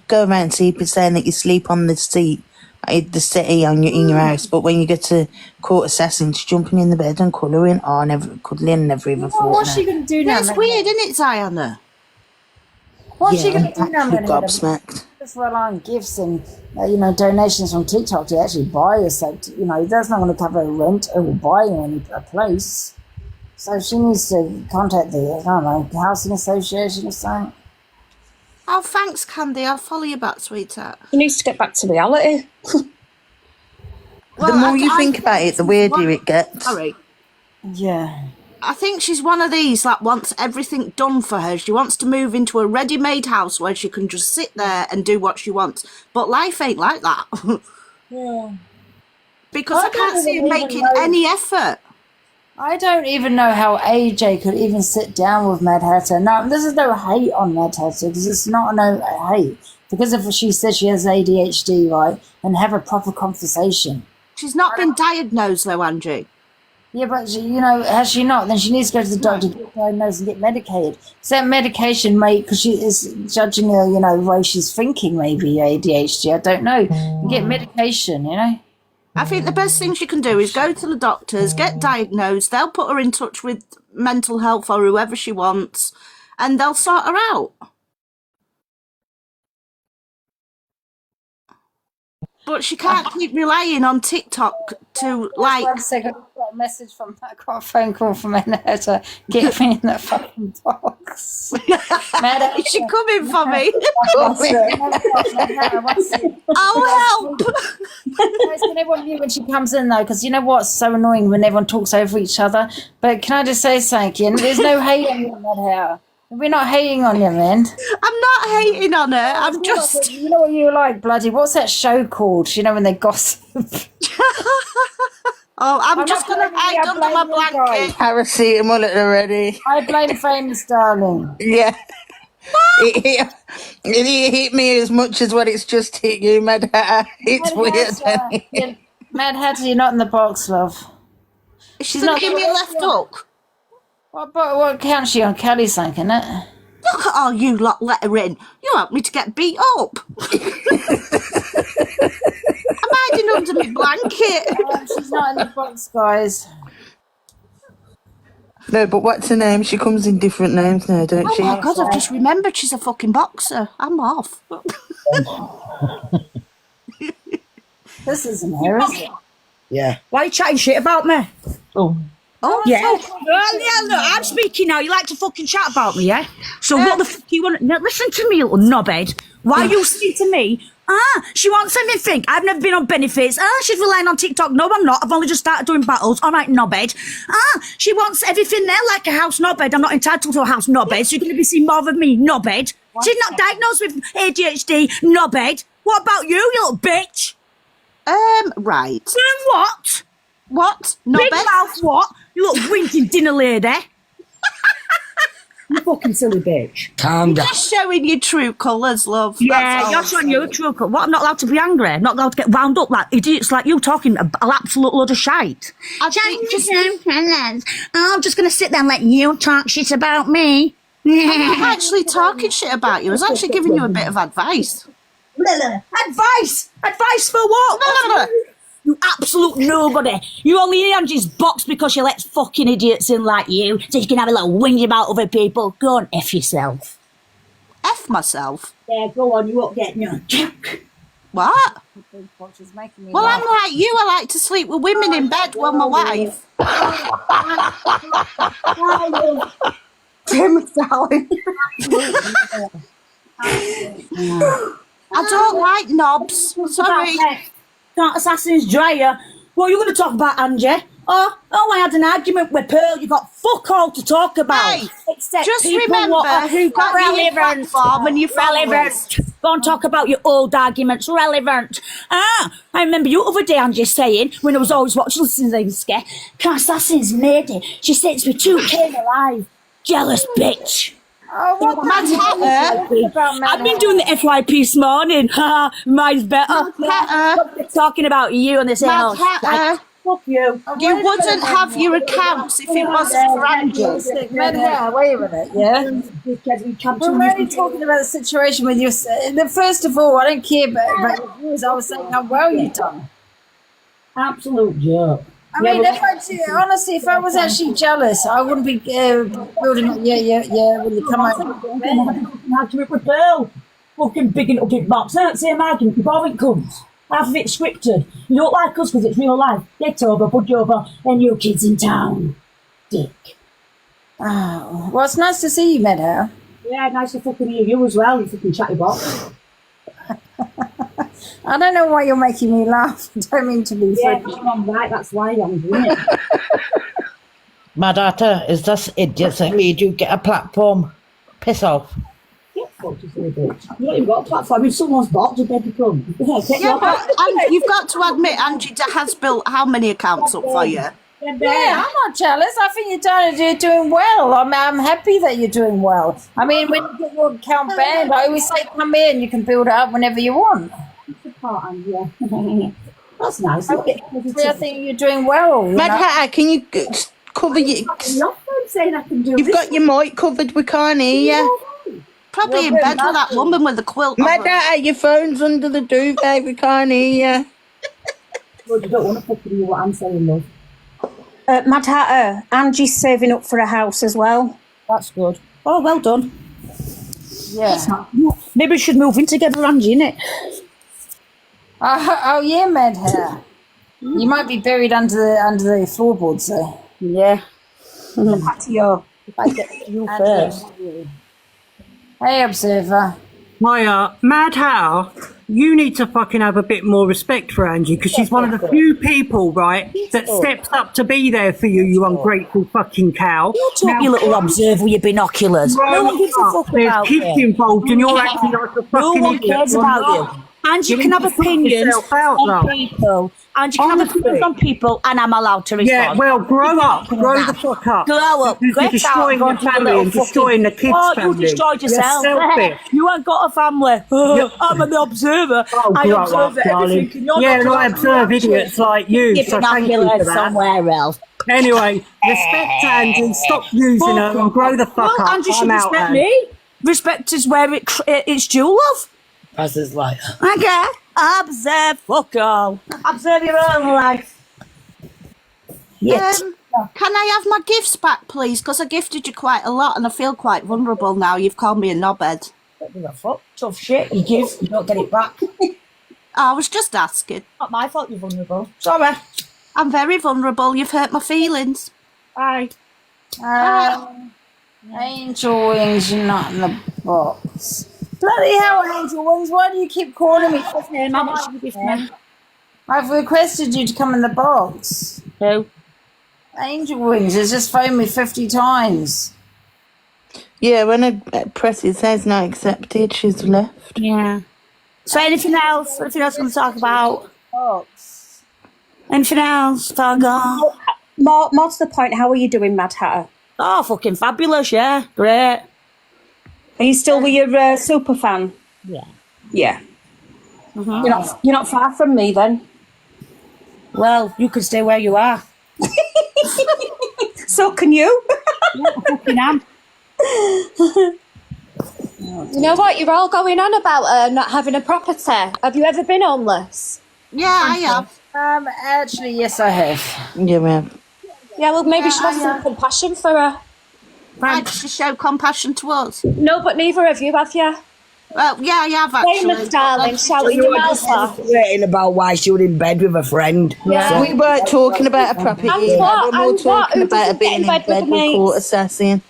go around sleeping saying that you sleep on the seat, the settee in your house, but when you get to Court Assassins, jumping in the bed and cuddling, never even thought. What's she going to do now? It's weird, isn't it, Ziana? What's she going to do now? Gobsmacked. Just rely on gifts and donations from TikTok to actually buy us. That's not going to cover her rent or buy her a place. So she needs to contact the housing association or something. Oh, thanks, Candy. I'll follow you back, sweetheart. She needs to get back to reality. The more you think about it, the weirder it gets. Sorry. Yeah. I think she's one of these that wants everything done for her. She wants to move into a ready-made house where she can just sit there and do what she wants. But life ain't like that. Yeah. Because I can't see her making any effort. I don't even know how AJ could even sit down with Mad Hatter. No, this is no hate on Mad Hatter, because it's not no hate. Because if she says she has ADHD, right, and have a proper conversation. She's not been diagnosed though, Andrew. Yeah, but has she not? Then she needs to go to the doctor, get diagnosed, and get medicated. So that medication, mate, because she is judging her, the way she's thinking, maybe ADHD. I don't know. Get medication, I think the best thing she can do is go to the doctors, get diagnosed. They'll put her in touch with mental health or whoever she wants, and they'll sort her out. But she can't keep relying on TikTok to like. 1 second, I've got a message from I got a phone call from Annette. Get me in that fucking box. Is she coming for me? Oh, help! Guys, can everyone mute when she comes in though? Because you know what's so annoying when everyone talks over each other. But can I just say something? There's no hate on you, Mad Hatter. We're not hating on you, man. I'm not hating on her. I'm just. You know what you like, bloody? What's that show called? When they gossip. I'm just gonna hide under my blanket. Paracetamol at the ready. I blame Famous Darling. Yeah. It hit me as much as what it's just hit you, Mad Hatter. It's weird. Mad Hatter, you're not in the box, love. She's not giving me a left hook. What counts she on? Kelly's sank, isn't it? Look at all you lot let her in. You want me to get beat up. I'm hiding under my blanket. She's not in the box, guys. No, but what's her name? She comes in different names now, don't she? Oh my God, I've just remembered she's a fucking boxer. I'm off. This isn't her, is it? Yeah. Why are you chatting shit about me? Oh. Oh, yeah. Well, yeah, look, I'm speaking now. You like to fucking chat about me, yeah? So what the fuck you want? Now, listen to me, little knobhead. Why are you saying to me, she wants everything. I've never been on benefits. She's relying on TikTok. No, I'm not. I've only just started doing battles. All right, knobhead. She wants everything there like a house knobhead. I'm not entitled to a house knobhead, so you're going to be seeing more of me, knobhead. She's not diagnosed with ADHD, knobhead. What about you little bitch? Right. And what? What? Big mouth what? You little winking dinner lady. You fucking silly bitch. Calm down. Just showing your true colours, love. Yeah, you're showing your true colours. What, I'm not allowed to be angry? I'm not allowed to get wound up like idiots like you talking an absolute load of shite. I'm just going to sit there and let you talk shit about me. I'm not actually talking shit about you. I was actually giving you a bit of advice. Advice? Advice for what? You absolute nobody. You only in Angie's box because she lets fucking idiots in like you, so you can have a little whinge about other people. Go on, F yourself. F myself? Yeah, go on, you won't get no jack. What? Well, I'm like you. I like to sleep with women in bed while my wife. Tim, darling. I don't like knobs. Sorry. Can't Assassin's dryer. What are you going to talk about, Angie? Oh, I had an argument with Pearl. You got fuck all to talk about. Hey, except just people remember who got you your platform and your relevant. Go and talk about your old arguments. Relevant. I remember you other day, Angie, saying when I was always watching Assassin's Creed, Assassin's made it. She sits with 2 kids alive. Jealous bitch. Oh, what Mad Hatter? I've been doing the FYP this morning. Mine's better. Talking about you and this Mad Hatter. Fuck you. You wouldn't have your accounts if it wasn't for Andrew. Mad Hatter, wait a minute, yeah? We're only talking about the situation with you. First of all, I don't care about your views. I was saying how well you've done. Absolute joke. I mean, honestly, if I was actually jealous, I wouldn't be building up, yeah, when you come out. Argument with Pearl. Fucking bigging up big box. I don't say argument before it comes. Half of it's scripted. You don't like us because it's real life. Get over, budge over, and you kids in town. Dick. Oh, well, it's nice to see you, Mad Hatter. Yeah, nice to fucking hear you as well, you fucking chatty box. I don't know why you're making me laugh. I don't mean to be funny. Yeah, I'm right, that's why I'm doing it. Mad Hatter, is this idiots that made you get a platform? Piss off. Get fucked, you silly bitch. You ain't got a platform in someone's box, you better come. Yeah, but you've got to admit, Angie has built how many accounts up for you? Yeah, Yeah, I'm not jealous. I think you're doing well. I'm happy that you're doing well. I mean, when you get your account banned, I always say, come in. You can build it up whenever you want. That's nice. I think you're doing well. Mad Hatter, can you cover your... You've got your mic covered, we can't hear you. Probably in bed with that woman with the quilt. Mad Hatter, your phone's under the duvet, we can't hear you. Well, you don't want to fucking hear what I'm saying, love. Mad Hatter, Angie's saving up for a house as well. That's good. Oh, well done. Yeah. Maybe we should move in together, Angie, innit? Oh yeah, Mad Hatter. You might be buried under the floorboards there. Yeah. The patio. If I get you first. Hey, Observer. Hiya, Mad Hatter, you need to fucking have a bit more respect for Angie, because she's one of the few people, right, that steps up to be there for you, you ungrateful fucking cow. You talk, you little observer with your binoculars. No one gives a fuck about you. There's kids involved and you're acting like a fucking No one idiot. cares about you. Angie can have opinions on people. Angie can have opinions on people, and I'm allowed to respond. Yeah, well, grow up. Grow the fuck up. Grow up. You're destroying your family and destroying the kids' family. Oh, you destroyed yourself. You're selfish. You ain't got a family. I'm an observer. I grow observe up, darling. everything. You're Yeah, not and I observe idiots like you, Give so thank you for that. somewhere else. Anyway, respect Angie, stop using her and grow the fuck up. Angie should I'm out, respect Ange. me. Respect is where it's due, love. As is like. Okay. Observe, fuck all. Observe your own life. Can I have my gifts back, please? Because I gifted you quite a lot and I feel quite vulnerable now. You've called me a knobhead. Don't give a fuck. Tough shit. You give, you don't get it back. I was just asking. Not my fault you're vulnerable. Sorry. I'm very vulnerable. You've hurt my feelings. Bye. Angel Wings, you're not in the box. Bloody hell, Angel Wings, why do you keep calling me? How much you give me? I've requested you to come in the box. Who? Angel Wings has just phoned me 50 times. Yeah, when I press it says not accepted, she's left. Yeah. So anything else? Anything else you want to talk about? Box. Anything else? More to the point, how are you doing, Mad Hatter? Oh, fucking fabulous, yeah. Great. Are you still with your super fan? Yeah. Yeah. Mm-hmm. You're not far from me then. Well, you can stay where you are. So can you? Yeah, I fucking am. You know what? You're all going on about not having a property. Have you ever been homeless? Yeah, I have. Actually, yes, I have. Yeah, ma'am. Yeah, well, maybe you should have some compassion for her. Why did she show compassion to us? No, but neither of you, have you? Well, yeah, I have actually. Famous darling, shouting your mouth off. About why she was in bed with a friend. Yeah. We weren't talking about a property. We were more talking about her being in bed with a court assassin.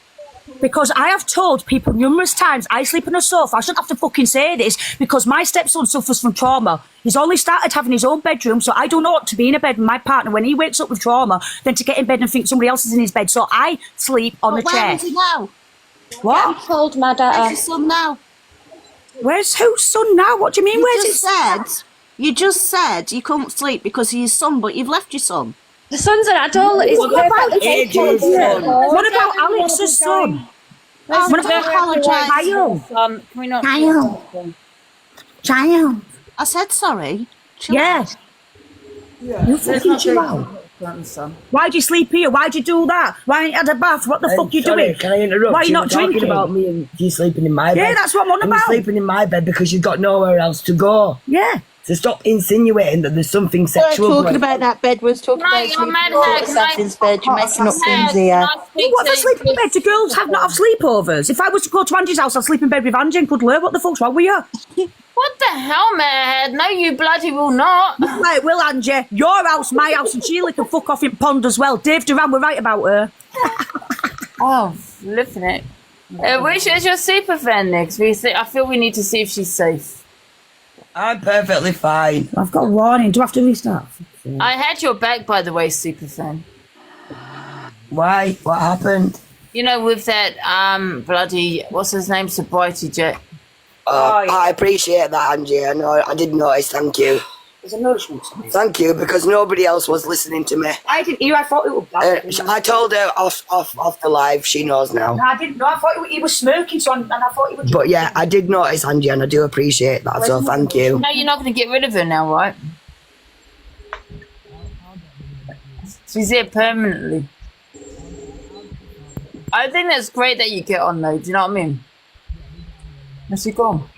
Because I have told people numerous times I sleep on a sofa. I shouldn't have to fucking say this because my stepson suffers from trauma. He's only started having his own bedroom, so I don't know what to be in a bed with my partner when he wakes up with trauma than to get in bed and think somebody else is in his bed. So I sleep on the chair. Where is he now? What? I'm told, Mad Hatter. Where's his son now? Where's whose son now? What do you mean? You just said you couldn't sleep because of your son, but you've left your son. The son's an adult. He's perfectly capable. What about Alex's son? What about Kyle? Can we not? Child. I said sorry. Yes. You fucking chill out. Why'd you sleep here? Why'd you do that? Why ain't you had a bath? What the fuck you doing? Can I interrupt? Why are you not talking drinking? about me and you sleeping in my bed. Yeah, that's what I'm on And about. you're sleeping in my bed because you've got nowhere else to go. Yeah. So stop insinuating that there's something We sexual. weren't talking about that bed, we was talking about sleeping in the court assassin's bed. You're making up things here. What if I sleep in bed? Do girls not have sleepovers? If I was to go to Angie's house, I'd sleep in bed with Angie and cuddle her. What the fuck's wrong with you? What the hell, man? No, you bloody will not. Right, will Angie. Your house, my house, and Sheila can fuck off in pond as well. Dave Duran were right about her. Oh, flipping it. Which is your super fan next? I feel we need to see if she's safe. I'm perfectly fine. I've got a warning. Do I have to restart? I had your back, by the way, super fan. Why? What happened? You know, with that bloody what's his name, sobriety jet. I appreciate that, Angie. I know. I did notice. Thank you. There's a nourishment. Thank you, because nobody else was listening to me. I didn't hear. I thought it was black. I told her off the live. She knows now. No, I didn't know. I thought he was smoking, and I thought he was. But yeah, I did notice, Angie, and I do appreciate that. So thank you. No, you're not going to get rid of her now, right? She's here permanently. I think that's great that you get on though. Do you know what I mean? Where's she gone?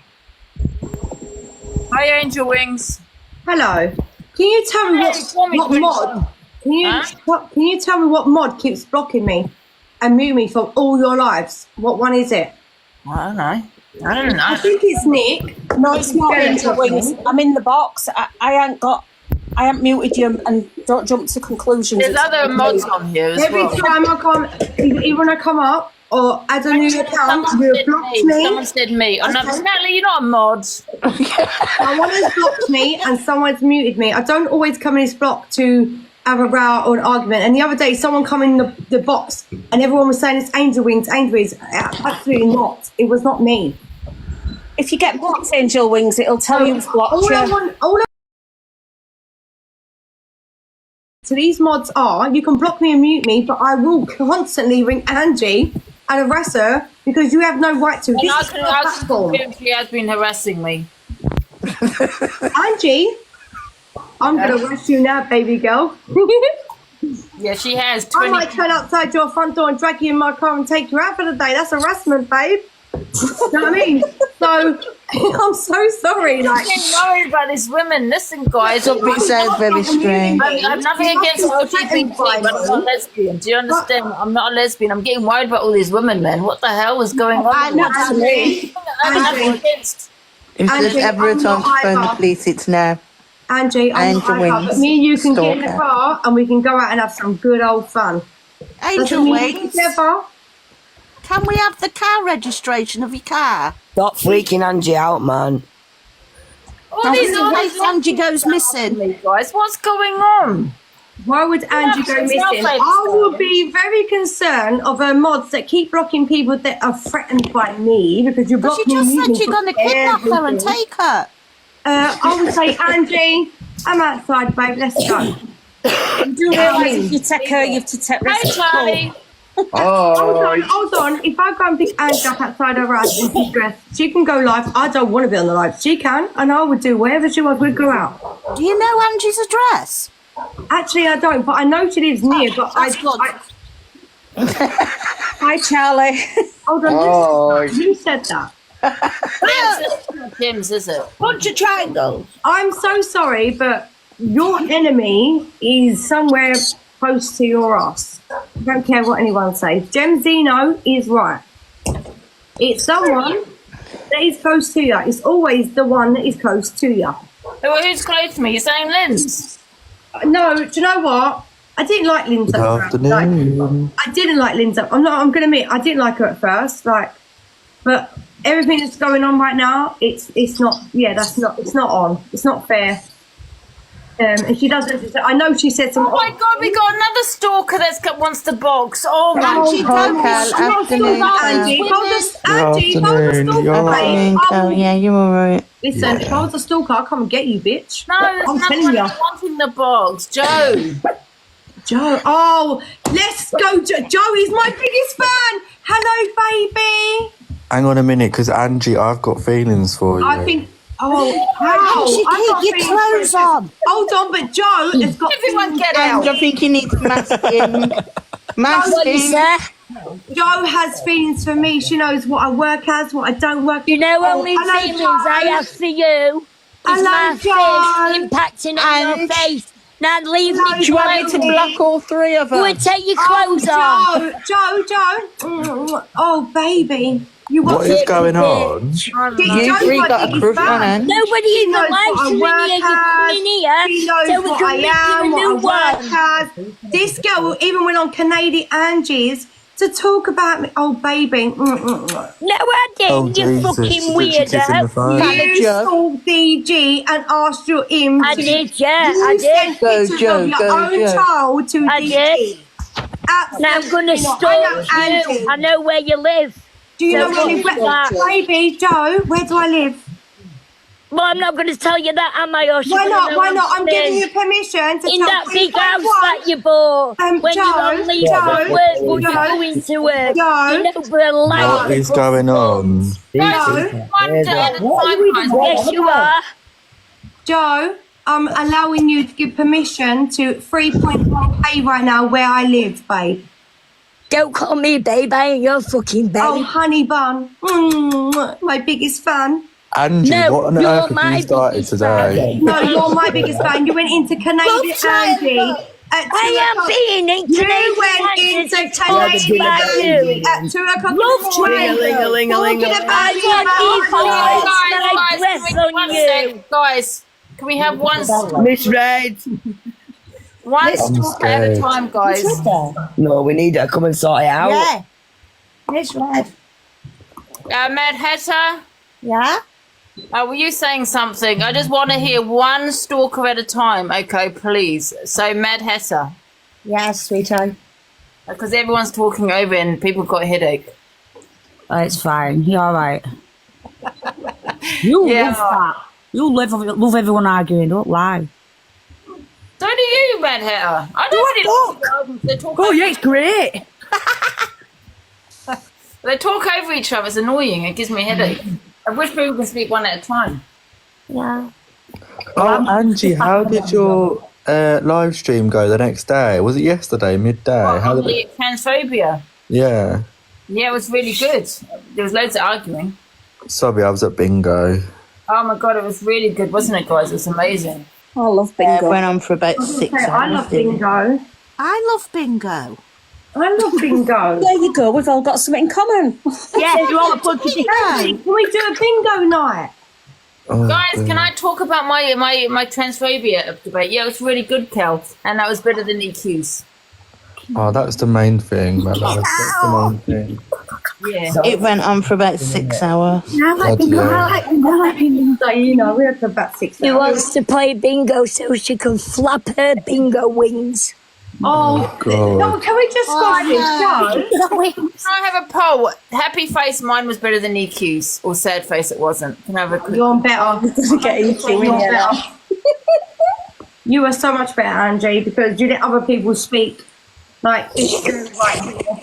Hi, Angel Wings. Hello. Can you tell me what mod? Can you tell me what mod keeps blocking me and mute me from all your lives? What one is it? I don't know. I think it's Nick. No, it's not Angel Wings. I'm in the box. I haven't muted you, and don't jump to conclusions. There's other mods on here as Every well. time I come, even when I come up or add a new account, you blocked me. Someone said me. Oh, no, Natalie, you're not a mod. Someone has blocked me and someone's muted me. I don't always come in this block to have a row or an argument. And the other day, someone come in the box and everyone was saying it's Angel Wings, Angel Wings. Absolutely not. It was not me. If you get blocked, Angel Wings, it'll tell you who's blocked you. So these mods are, you can block me and mute me, but I will constantly ring Angie and harass her because you have no right to. And This I is can my platform. confirm she has been harassing me. Angie, I'm going to harass you now, baby girl. Yeah, she has. I might turn outside your front door and drag you in my car and take you out for the day. That's harassment, babe. You know what I mean? So, I'm so sorry. I'm getting worried about these women. Listen, guys. Topic sounds very strange. I'm nothing against LGBT, but I'm not a lesbian. Do you understand? I'm not a lesbian. I'm getting worried about all these women, man. What the hell is going on? Angie, If there's ever a time to phone the police, it's now. Angie, Angel Wings. but me and you can get in the Stalker. car and we can go out and have some good old fun. Angel Wings. Together. Can we have the car registration of your car? Stop freaking Angie out, man. All these Angie goes missing. Guys, what's going on? Why would Angie go missing? I will be very concerned of her mods that keep blocking people that are threatened by me because you blocked But you me. just said you're going to kidnap her and take her. I would say, Angie, I'm outside, babe. Let's go. You do realise if you take her, you have to take Hi, Charlie. Hold on. If I go and pick Angie up outside her house and she's dressed, she can go live. I don't want to be on the live. She can, and I would do whatever she wants. We'd go out. Do you know Angie's address? Actually, I don't, but I know she lives near. But Hi, Charlie. Hold on. You said that. Tim's, is it? Bunch of triangles. I'm so sorry, but your enemy is somewhere close to your ass. I don't care what anyone says. Gem Zeno is right. It's someone that is close to you. It's always the one that is close to you. Well, who's close to me? You're saying Lynn's? No, do you know what? I didn't like Lynn's at first. Afternoon. I didn't like Lynn's. I'm going to admit, I didn't like her at first. But everything that's going on right now, it's not. Yeah, it's not on. It's not fair. And she doesn't. I know she said something. Oh my God, we got another stalker wants the box. Oh my God! Afternoon, Angie, hold the stalker. Yeah, you're all right. Listen, if I was a stalker, I'll come and get you, bitch. No, there's I'm telling nothing you. wanting the box. Joe. Joe. Oh, let's go, Joe. Joe is my biggest fan. Hello, baby. Hang on a minute, because Angie, I've got feelings for you. I think. Oh, how? You should keep your clothes on. Hold on, but Joe has got. Everyone get out. I think you need masking. Masking. Joe has feelings for me. She knows what I work as, what I don't work. You know, only hello, feelings Joe. I have for you is Hello, my Joe. face impacting on your face. Now leave me. Do you want me to block all three of them? Go and take your clothes off. Joe. Oh, baby. You want What is going on? You three got a crush on him. Nobody in the live stream here. You come in here She knows so we what can I make am, you a new what I work one. as. This girl even went on Canadian Angie's to talk about me. Oh, baby. No, I didn't. Oh, You Jesus. fucking She's literally kissing the weirdo. phone. You called DG and asked him I to. did, yeah, You I did. sent pictures of your own child to I DG. did. Absolutely Now I'm going to not. stalk I know you. Angie. I know where you live. Do you So know where you what's live? that? Baby, Joe, where do I live? Well, I'm not going to tell you that, am I? Or Why not? Why not? I'm giving you permission to in tell that big 3.1. house that you bought when you're on leave from work, but you're going to work. You know, but allowed What is going on? Joe, yes, you are. Joe, I'm allowing you to give permission to 3.1k right now where I live, babe. Don't call me babe, I ain't your fucking babe. Oh, honey bun. My biggest fan. Angie, No, what on you're earth have my you started biggest today? No, you're my biggest fan. You went into Canadian Angie. I am being in You went into Canadian Angie at 2 o'clock in the morning. Guys, can we have one Misread. one stalk at a time, guys? No, we need her. Come and sort it out. Yeah. Misread. Mad Hatter? Yeah? Were you saying something? I just want to hear one stalker at a time, okay, please. So, Mad Hatter. Yes, sweetheart. Because everyone's talking over and people got a headache. Oh, it's fine. You're all right. You love that. You love everyone arguing. Don't lie. So do you, Mad Hatter. I don't really like. Oh, yeah, it's great. They talk over each other. It's annoying. It gives me a headache. I wish people could speak one at a time. Yeah. Oh, Angie, how did your live stream go the next day? Was it yesterday, midday? How did it... Transphobia. Yeah. Yeah, it was really good. There was loads of arguing. Sorry, I was at bingo. Oh my God, it was really good, wasn't it, guys? It was amazing. I love bingo. It went on for about 6 hours. I love bingo. I love bingo. I love bingo. There you go. We've all got something in common. Yeah, you all put Can we do a bingo night? Oh, Guys, can I talk about my transphobia debate? Yeah, it was really good, Kel, and that was better than EQs. Oh, that's the main thing, man. That's the main thing. Yeah. It went on for about 6 hours. I like bingo, I like bingo, I like bingo. So, you know, we had for about 6 hours. Who wants to play bingo so she can flap her bingo wings? Oh, God. no, can we just go this, Can I have a poll? Happy face, mine was better than EQs, or sad face, it wasn't. Can I have a quick... You're better. You're better. You were so much better, Angie, because you let other people speak. Like, it's true right here.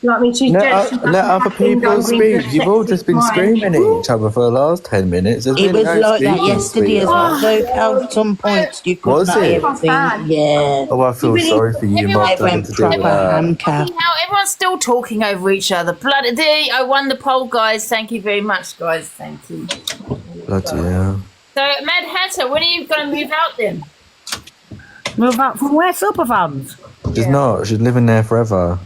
You know what I mean? She's Let other people speak. You've all just been screaming at each other for the last 10 minutes. There's It been was no like that speaking, yesterday as well. sweetheart. So at some points you could Was not it? hear everything. Yeah. Oh, I feel sorry for you, Mum. It went proper handcuff. Now everyone's still talking over each other. Bloody, I won the poll, guys. Thank you very much, guys. Thank you. Bloody hell. So, Mad Hatter, when are you going to move out then? Move out from where? Superfans? She's not. She's living there forever.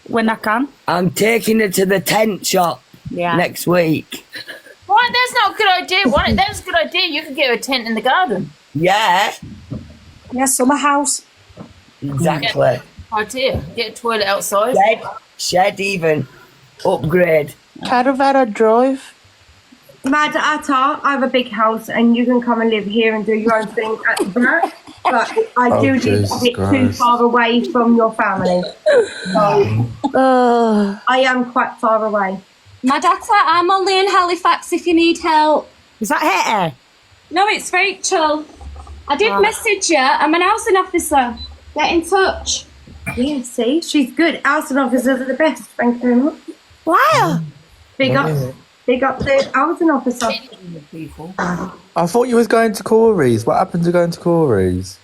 When I can. I'm taking her to the tent shop next week. Why? That's not a good idea. Why? That's a good idea. You could get a tent in the garden. Yeah. Yeah, summer house. Exactly. Idea. Get a toilet outside. Shed even. Upgrade. Caravan Drive. Mad Atta, I have a big house and you can come and live here and do your own thing at the back. But I do live a bit too far away from your family. So I am quite far away. Mad Atta, I'm only in Halifax if you need help. Is that Hetty? No, it's Rachel. I did message you. I'm an housing officer. Get in touch. Yeah, see? She's good. Housing officers are the best. Thank you very much. Wow. Big up the housing officer. I thought you was going to Corey's. What happened to going to Corey's?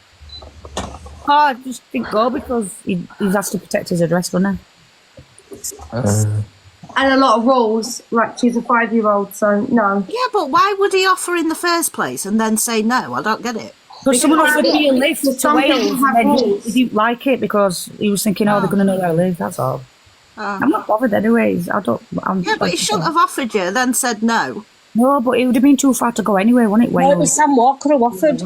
Oh, I just didn't go because he's asked to protect his address, wasn't he? And a lot of rules. Like, she's a 5-year-old, so no. Yeah, but why would he offer in the first place and then say no? I don't get it. But someone offered me a lift to some people Wales have and then rules. he didn't like it because he was thinking, they're going to know where I live, that's all. I'm not bothered anyways. Yeah, but he shouldn't have offered you, then said no. No, but it would have been too far to go anyway, wouldn't it? Well, it was Sam Walker who offered.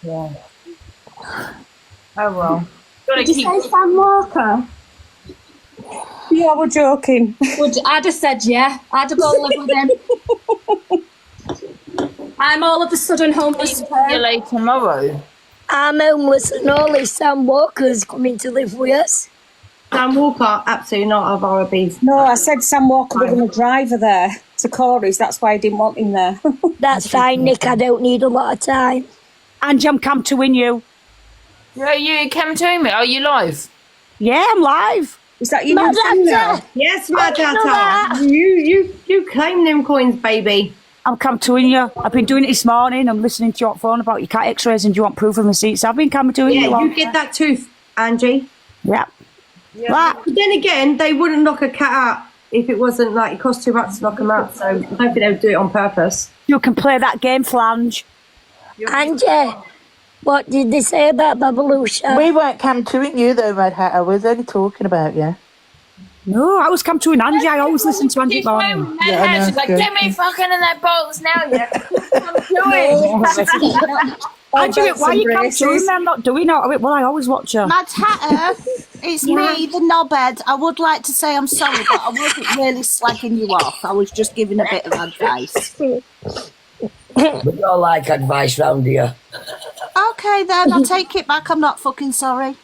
Yeah. Oh well. Did you say Sam Walker? Yeah, we're joking. I'd have said yeah. I'd have gone live with him. I'm all of a sudden homeless. See you later tomorrow. I'm homeless and only Sam Walker's coming to live with us. Sam Walker, absolutely not of RBs. No, I said Sam Walker were going to drive her there to Corey's. That's why I didn't want him there. That's fine, Nick. I don't need a lot of time. Angie, I'm come to win you. Yeah, you came to me. Are you live? Yeah, I'm live. Is that your new thing now? Yes, Madata. You claim them coins, baby. I'm come to win you. I've been doing it this morning. I'm listening to your phone about your cat x-rays and do you want proof of receipts. I've been coming to win you. Yeah, you get that tooth, Angie. Yeah. But then again, they wouldn't knock a cat out if it wasn't like it cost too much to knock them out. So I don't think they would do it on purpose. You can play that game, Flange. Angie, what did they say about Babalusha? We weren't come to you though, Mad Hatter. I was only talking about you. No, I was come to an Angie. I always listen to Angie Barnum. Yeah, she's like, get me fucking in that box now, yeah. I'm Angie, why you come to him? I'm not doing it. Well, I always watch her. Mad Hatter, it's me, the knobhead. I would like to say I'm sorry, but I wasn't really slagging you off. I was just giving a bit of advice. We don't like advice round here. Okay then, I'll take it back. I'm not fucking sorry.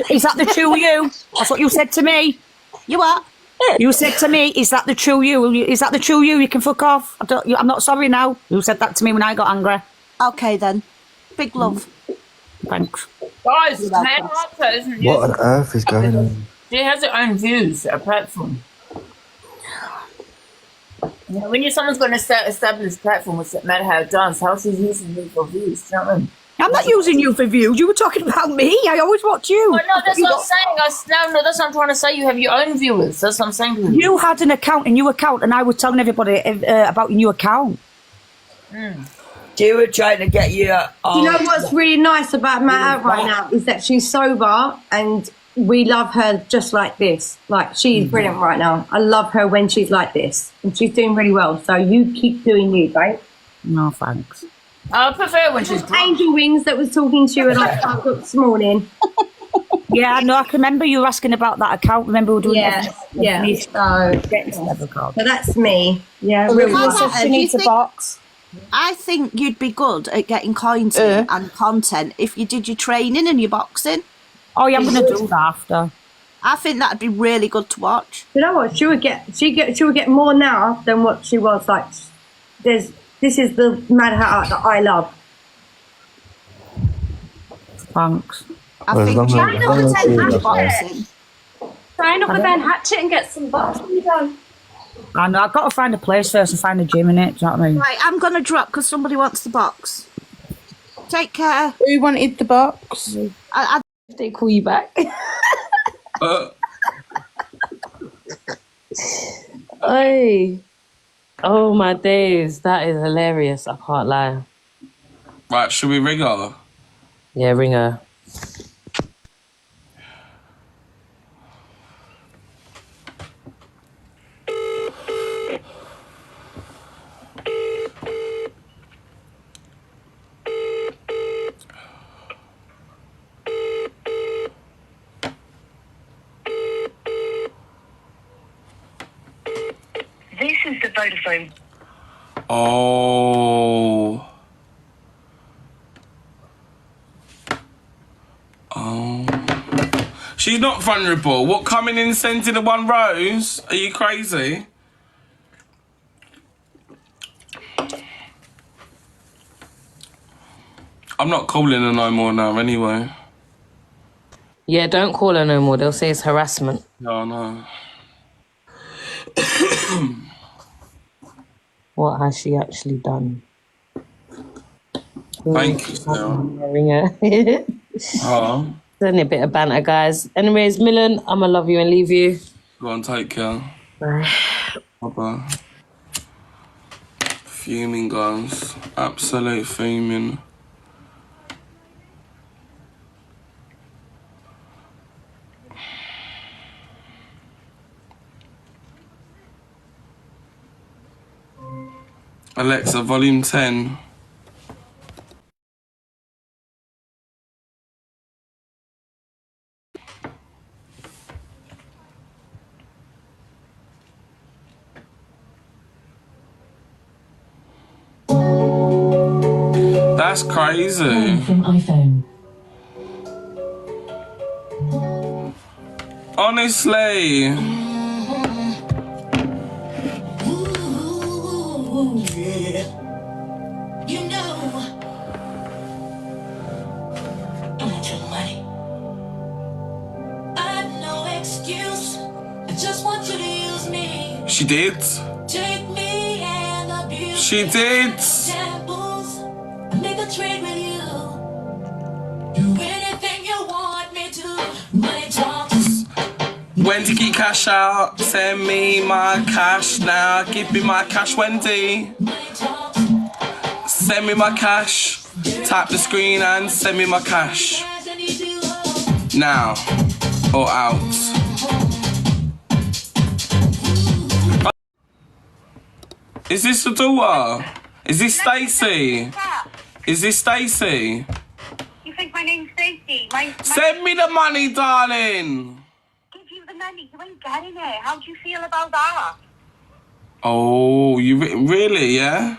Is that the true you? That's what you said to me. You what? You said to me, is that the true you? Is that the true you? You can fuck off. I'm not sorry now. You said that to me when I got angry. Okay then. Big love. Thanks. Guys, man, Martha, isn't it? What on earth is going on? She has her own views, a platform. You know, when someone's going to establish a platform with Mad Hatter Dance, how she's using me for views, do you know what I mean? I'm not using you for views. You were talking about me. I always watch you. Oh, no, that's what I'm saying. No, that's what I'm trying to say. You have your own viewers. That's what I'm saying to you. You had a new account, and I was telling everybody about your new account. You were trying to get you. You know what's really nice about Matt right now is that she's sober and we love her just like this. Like, she's brilliant right now. I love her when she's like this. And she's doing really well. So you keep doing you, right? No, thanks. I prefer when she's drunk. Angel Wings that was talking to you at like 5 o'clock this morning. Yeah, no, I can remember you were asking about that account. Remember we were doing So that's me. Yeah, She needs a box. I think you'd be good at getting coins in and content if you did your training and your boxing. Oh yeah, I'm going to do that after. I think that'd be really good to watch. You know what? She would get more now than what she was like. This is the Mad Hatter that I love. Thanks. I think Sign up with Ben boxing. Sign up with Ben Hatchet and get some boxing done. I know, I've got to find a place first and find a gym in it, do you know what I mean? Right, I'm going to drop because somebody wants the box. Take care. Who wanted the box? If they call you back. Hey. Oh my days, that is hilarious. I can't lie. Right, should we ring her? Yeah, ring her. This is the Vodafone. Oh. She's not vulnerable. What, coming in sending the one rose? Are you crazy? I'm not calling her no more now anyway. Yeah, don't call her no more. They'll say it's harassment. No, no. What has she actually done? Thank you, Sarah. Ring her. It's only a bit of banter, guys. Anyways, Millen, I'ma love you and leave you. Go on, take care. Bye. Bye-bye. Fuming, guys. Absolute fuming. Alexa, volume 10. That's crazy. From iPhone. Honestly. Ooh, yeah. You know, I want your money. I have no excuse. I just want you to use me. She did. Take me and abuse She me. did. Examples. I make a trade with you. Do anything you want me to. Money talks. Wendy, get cash out. Send me my cash now. Give me my cash, Wendy. Send me my cash. Tap the screen and send me my cash. Now. Or out. Is this the daughter? Is this Stacey? Is this Stacey? You think my name's Stacey? Send me the money, darling. Give you the money. You ain't getting it. How do you feel about that? Oh, you really, yeah?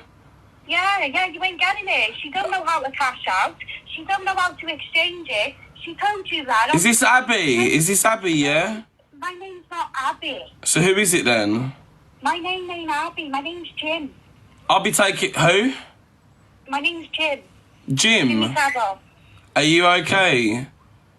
Yeah, you ain't getting it. She don't know how to cash out. She don't know how to exchange it. She told you that. Is this Abby? Is this Abby, yeah? My name's not Abby. So who is it then? My name ain't Abby. My name's Jim. I'll be taking... Who? My name's Jim. Jim? Are you okay?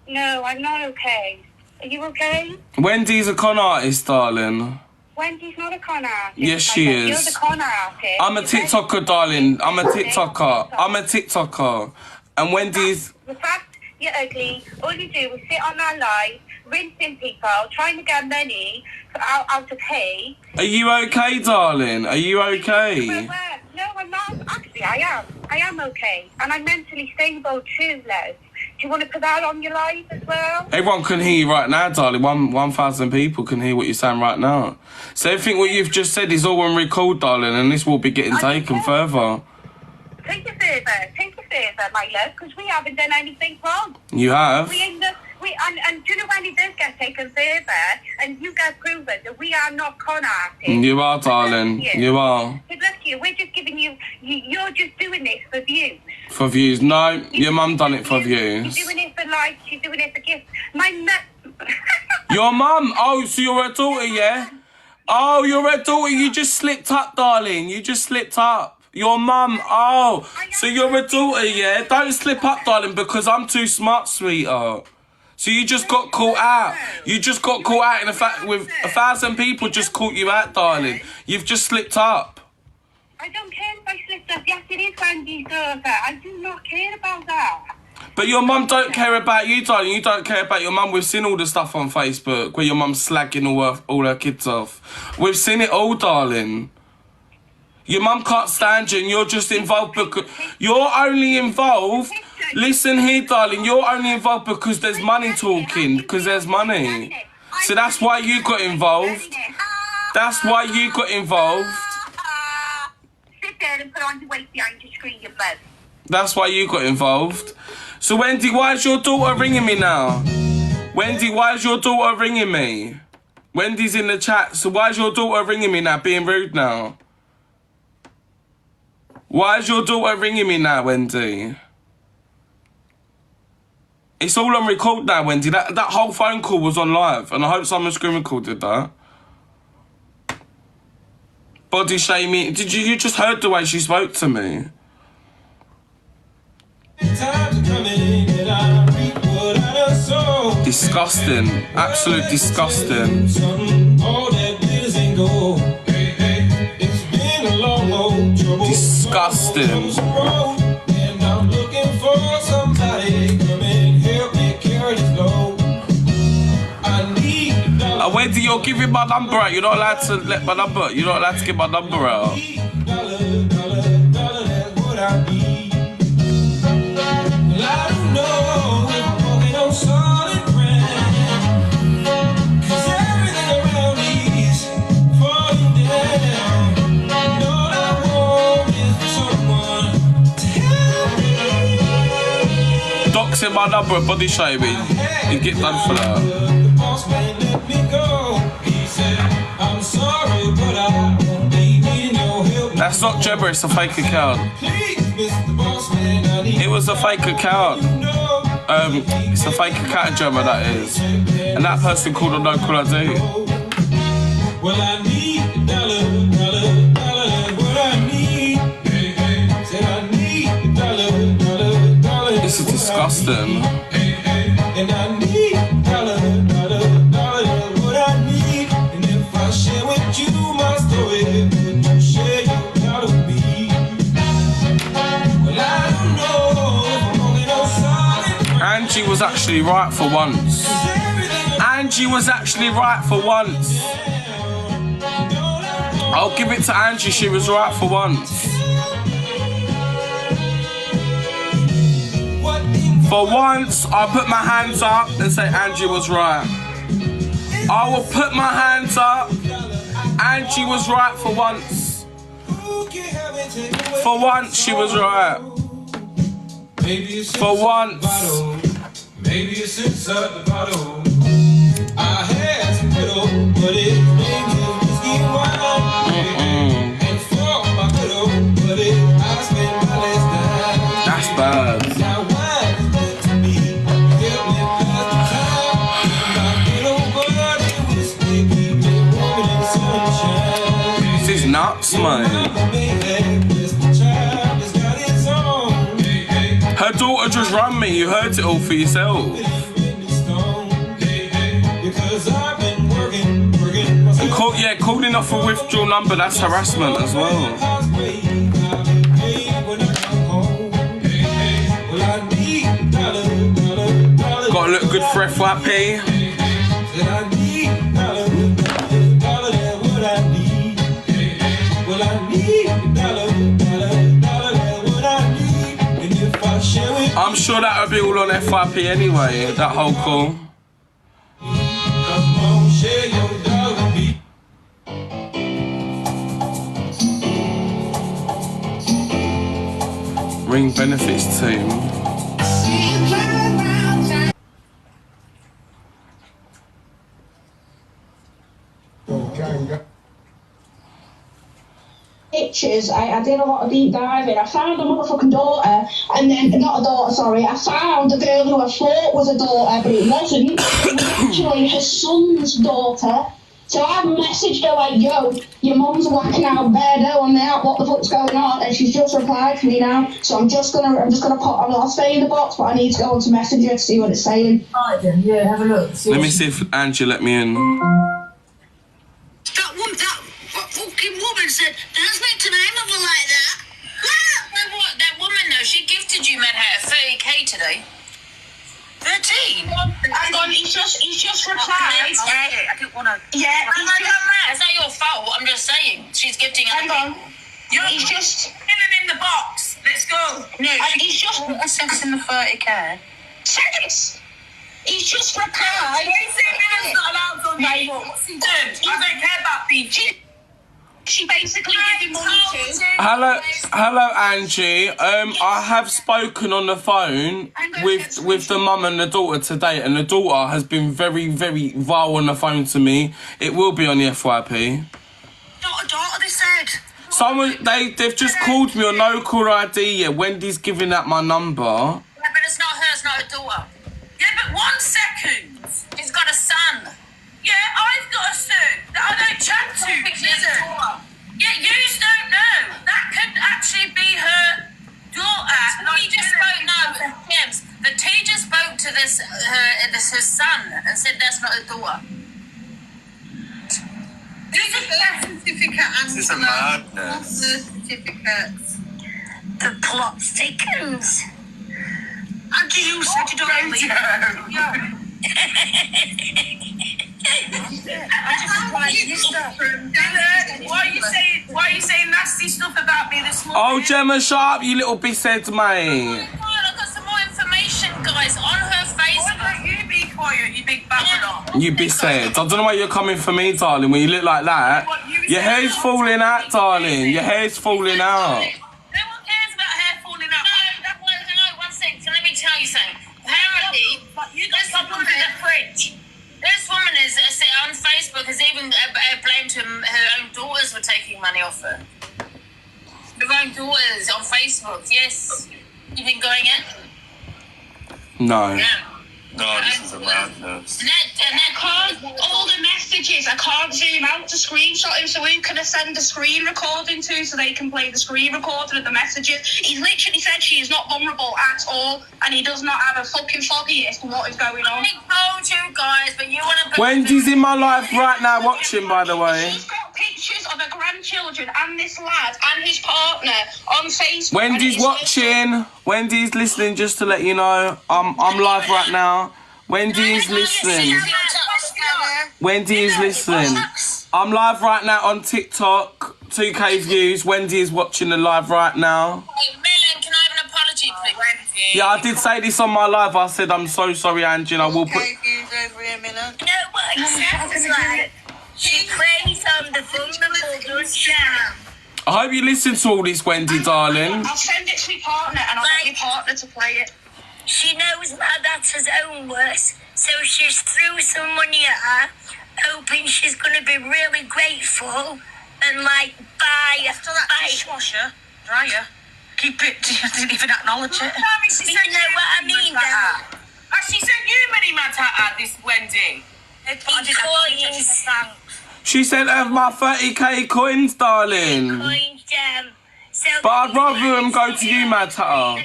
No, I'm not okay. Are you okay? Wendy's a con artist, darling. Wendy's not a con artist. Yes, she is. You're the con artist. I'm a TikToker, darling. I'm a TikToker. I'm a TikToker. And Wendy's... The fact you're ugly, all you do is sit on our live, rinsing people, trying to get money out of pay. Are you okay, darling? Are you okay? No, I'm not. Actually, I am. I am okay. And I'm mentally stable too, Les. Do you want to put that on your live as well? Everyone can hear you right now, darling. 1,000 people can hear what you're saying right now. So everything what you've just said is all on record, darling, and this will be getting taken further. Take it further. Take it further, my love, because we haven't done anything wrong. You have? And do you know when it does get taken further and you get proven that we are not con artists? You are, darling. You are. Good luck to you. We're just giving you, you're just doing this for views. For views? No, your mum done it for views. You're doing it for likes, you're doing it for gifts. My mum... Your mum? Oh, so you're her daughter, yeah? Oh, you're her daughter. You just slipped up, darling. You just slipped up. Your mum, oh, so you're a daughter, yeah? Don't slip up, darling, because I'm too smart, sweetheart. So you just got caught out. You just got caught out in the fact with 1,000 people just caught you out, darling. You've just slipped up. I don't care if I slipped up. Yes, it is Wendy's daughter. I do not care about that. But your mum don't care about you, darling. You don't care about your mum. We've seen all the stuff on Facebook where your mum's slagging all her kids off. We've seen it all, darling. Your mum can't stand you and you're just involved because... You're only involved... Listen here, darling. You're only involved because there's money talking. Because there's money. So that's why you got involved. That's why you got involved. Sit there and put on your weight behind your screen, you blood. That's why you got involved. So, Wendy, why is your daughter ringing me now? Wendy, why is your daughter ringing me? Wendy's in the chat. So why is your daughter ringing me now, being rude now? Why is your daughter ringing me now, Wendy? It's all on record now, Wendy. That whole phone call was on live, and I hope someone screen recorded that. Body shaming. Did you just heard the way she spoke to me? Disgusting. Absolute disgusting. Disgusting. Wendy, you're giving my number out. You're not allowed to let my number. You're not allowed to give my number out. Doxing my number and body shaming. You get done for that. That's not gibberish, it's a fake account. It was a fake account. It's a fake account, Gemma, that is. And that person called a no caller ID. Well, I need a dollar, dollar, dollar, what I need. Hey, hey, said I need a dollar, dollar, dollar. This is disgusting. Hey, hey, and I need a dollar, dollar, dollar, what I need. And if I share with you my story, would you share your dollar with me? Well, I don't know if I'm only no solid. Angie was actually right for once. Angie was actually right for once. I'll give it to Angie, she was right for once. For once, I'll put my hands up and say Angie was right. I will put my hands up. Angie was right for once. For once, she was right. For once. Maybe it's inside the bottle. I had some widow, but it made me whiskey wine. And for my widow, but I spent my last dime. That's bad. Now wine is good to me. Help me pass the time. My widow, but it was sticky. Warm in the sunshine. This is nuts, man. Her daughter just run me. You heard it all for yourself. And calling off a withdrawal number, that's harassment as well. Gotta look good for FYP. I'm sure that'll be all on FYP anyway, that whole call. Ring benefits team. Pictures, I did a lot of deep diving. I found a motherfucking daughter, and then, not a daughter, sorry, I found a girl who I thought was a daughter, but it wasn't. It was actually her son's daughter. So I messaged her like, yo, your mum's whacking out bed, on out, what the fuck's going on? And she's just replied to me now. So I'm just gonna pop, I'll stay in the box, but I need to go on to Messenger to see what it's saying. Alright then, yeah, have a look. Let me see if Angie let me in. That fucking woman said, don't speak to my mother like that. That woman though, she gifted you Manhattan 30k today. 13? Hang on, he's just replied. I didn't want to. Yeah, it's not your fault. I'm just saying. She's gifting other people. He's just in the box. Let's go. No, he's just assessing the 30k. Serious? He's just replied. He's not allowed on that. What's he doing? He don't care about people. She basically gave him money to. Hello, Angie. I have spoken on the phone with the mum and the daughter today, and the daughter has been very, very vile on the phone to me. It will be on the FYP. Not a daughter, they said. They've just called me on no caller ID. Yeah, Wendy's giving out my number. Yeah, but it's not her. It's not her daughter. Yeah, but 1 second. She's got a son. Yeah, I've got a son that I don't chat to. Yeah, you don't know. That could actually be her daughter. He just spoke now. James, the teacher spoke to her son and said that's not her daughter. Who's a birth certificate? This is a madness. Birth certificates. The plot thickens. And do you said you don't leave? Yeah. Why are you saying nasty stuff about me this morning? Oh, Gemma, shut up, you little bisshead, mate. I've got some more information, guys, on her Facebook. Why don't you be quiet, you big babbler? You bisshead. I don't know why you're coming for me, darling, when you look like that. Your hair's falling out, darling. Your hair's falling out. No one cares about hair falling out. No, 1 second. So let me tell you something. Apparently, this woman in the fridge. This woman is on Facebook has even blamed her own daughters for taking money off her. Her own daughters on Facebook, yes. You've been going it. No. No, this is a madness. And I can't, all the messages, I can't zoom out to screenshot him, so who can I send a screen recording to so they can play the screen recording of the messages? He's literally said she is not vulnerable at all, and he does not have a fucking foggy as to what is going on. I told you guys, but you want to... Wendy's in my life right now watching, by the way. She's got pictures of her grandchildren and this lad and his partner on Facebook. Wendy's watching. Wendy's listening, just to let you know. I'm live right now. Wendy is listening. Wendy is listening. I'm live right now on TikTok. 2K views. Wendy is watching the live right now. Hey, Millen, can I have an apology, please? Wendy. Yeah, I did say this on my live. I said, I'm so sorry, Angie, and I will put... No, what exactly? Like, she plays on the vulnerable, does she? I hope you listen to all this, Wendy, darling. I'll send it to my partner and I'll get your partner to play it. She knows my daughter's own worst, so she's threw some money at her, hoping she's going to be really grateful and like buy After that dishwasher, dryer, keep it. I didn't even acknowledge it. You know what I mean, though? Has she sent you money, Matata, this Wendy? Coins. She sent her my 30k coins, darling. Coins, so But I'd rather them go to you, Mad Tatter.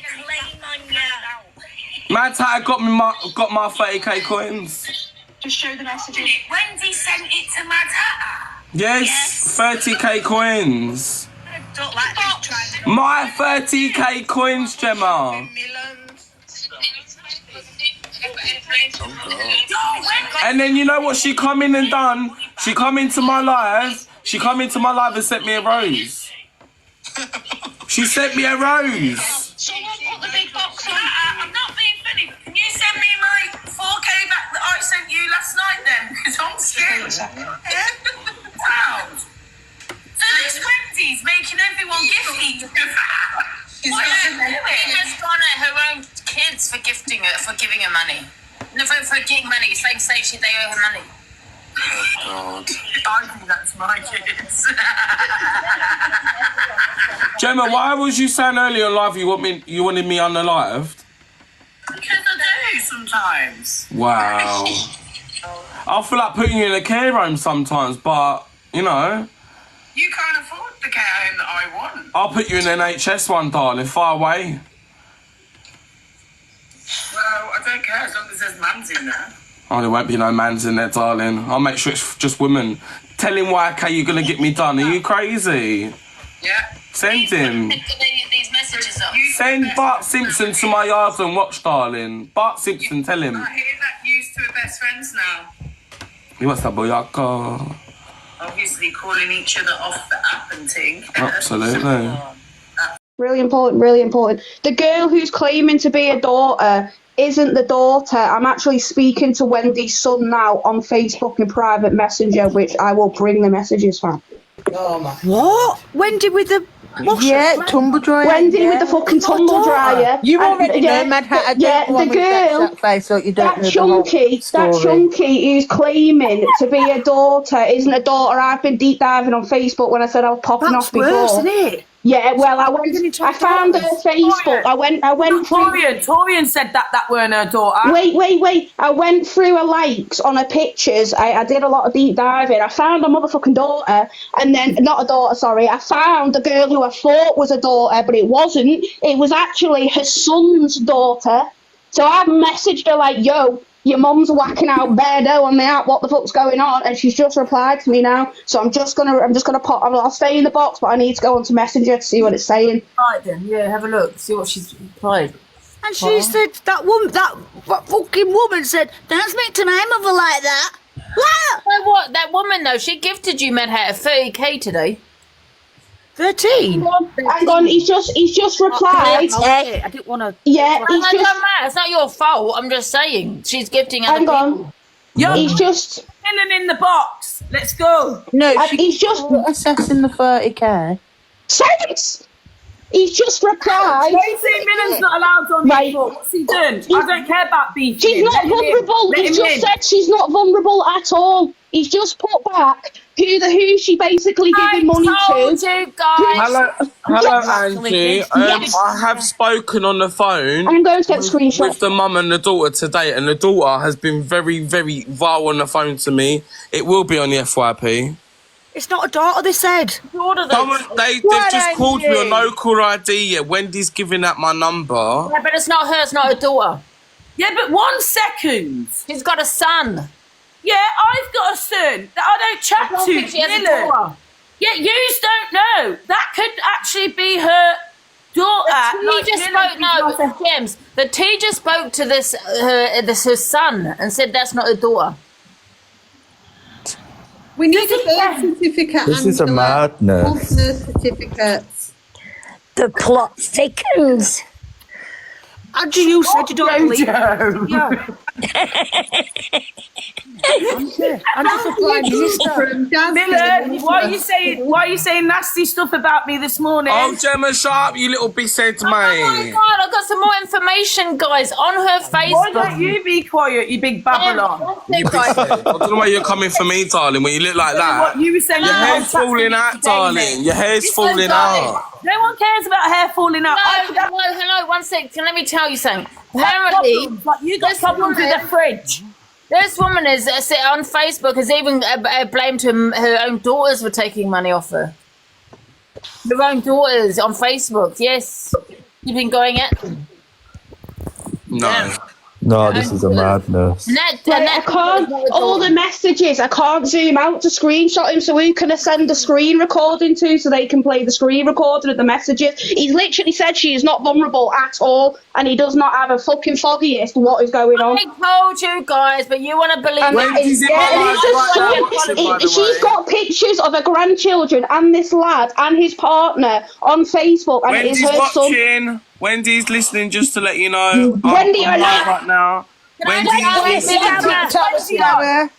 Mad Tatter got my 30k coins. Just show the messages. Wendy sent it to Matata. Yes, 30k coins. I don't like this trying to... My 30k coins, Gemma. And then you know what she come in and done? She come into my live. She come into my live and sent me a rose. She sent me a rose. Someone put the big box on. I'm not being funny. Can you send me my 4K back that I sent you last night then? Because I'm scared. Wow. So this Wendy's making everyone gift each other. What is she doing? She just gone at her own kids for gifting her, for giving her money. No, for getting money. It's like saying they owe her money. Oh, God. I think that's my kids. Gemma, why was you saying earlier on live you wanted me on the live? Because I do sometimes. Wow. I feel like putting you in a care home sometimes, but you know. You can't afford the care home that I want. I'll put you in an NHS one, darling, far away. Well, I don't care as long as there's mans in there. Oh, there won't be no mans in there, darling. I'll make sure it's just women. Tell him why, okay, you're going to get me done. Are you crazy? Yeah. Send him. These messages up. Send Bart Simpson to my yard and watch, darling. Bart Simpson, tell him. I hear that used to be best friends now. He wants that boyaka. Obviously calling each other off the app and thing. Absolutely. Really important, really important. The girl who's claiming to be a daughter isn't the daughter. I'm actually speaking to Wendy's son now on Facebook in private messenger, which I will bring the messages from. Oh my. What? Wendy with the washer? Yeah, tumble dryer. Wendy with the fucking tumble dryer. You already know, Mad Hatter. Yeah, the girl, face like you don't that chunky who's claiming to be a daughter isn't a daughter. I've been deep diving on Facebook when I said I was popping off before. That's worse, isn't it? Yeah, well, I found her Facebook. I went through. Torian said that weren't her daughter. Wait. I went through her likes on her pictures. I did a lot of deep diving. I found a motherfucking daughter, and then, not a daughter, sorry. I found the girl who I thought was a daughter, but it wasn't. It was actually her son's daughter. So I messaged her like, yo, your mum's whacking out Beardo on the app, what the fuck's going on? And she's just replied to me now. So I'm just gonna pop, I'll stay in the box, but I need to go onto Messenger to see what it's saying. Right then, yeah, have a look, see what she's replied. And she said, that fucking woman said, don't speak to my mother like that. What? So what, that woman though, she gifted you, Mad Hatter, 30k today. 13? Hang on, he's just replied. I didn't want to. Yeah, he's it just. doesn't matter. It's not your fault. I'm just saying. She's gifting other people. Hang on. He's just. Millen in the box. Let's go. No, he's just assessing the 30k. Silence. He's just replied. Stacey Millen's not allowed on the book. What's he doing? I don't care about beefing. She's not vulnerable. He just said she's not vulnerable at all. He's just put back who she basically giving money told to. you guys. Hello, Angie. I have spoken on the phone I'm going to get a screenshot. with the mum and the daughter today, and the daughter has been very, very vile on the phone to me. It will be on the FYP. It's not a daughter, they said. They've just called me on no caller ID yet. Wendy's giving out my number. Yeah, but it's not her, it's not her daughter. Yeah, but 1 second. She's got a son. Yeah, I've got a son that I don't chat I don't to. think she has a Dylan. daughter. Yeah, yous don't know. That could actually be her daughter. James. The teacher spoke to her son and said that's not her daughter. We need a birth certificate. This is a madness. All birth certificates. The plot thickens. Andrew, you said you don't believe Yeah. I'm just a prime minister. Miller, why are you saying nasty stuff about me this morning? Oh, Gemma Sharp, you little biscuit, Oh my mate. God, I've got some more information, guys, on her Facebook. Why don't you be quiet, you big Babylon? You biscuit. I don't know why you're coming for me, darling, when you look like that. What you were saying? Your hair's falling out, darling. Your hair's falling out. No one cares about hair falling out. Hello, 1 sec. Let me tell you something. Apparently, you got problems with the fridge. This woman is on Facebook has even blamed her own daughters for taking money off her. Her own daughters on Facebook. Yes, you've been going at them. No. No, this is a madness. I can't, all the messages, I can't zoom out to screenshot him, so who can I send a screen recording to so they can play the screen recording of the messages? He's literally said she is not vulnerable at all, and he does not have a fucking foggiest what is going on. I told you guys, but you want to believe She's got pictures of her grandchildren and this lad and his partner on Facebook, and Wendy's it is her son. watching. Wendy's listening, just to let you know. Wendy, I'm live right now. Wendy's listening.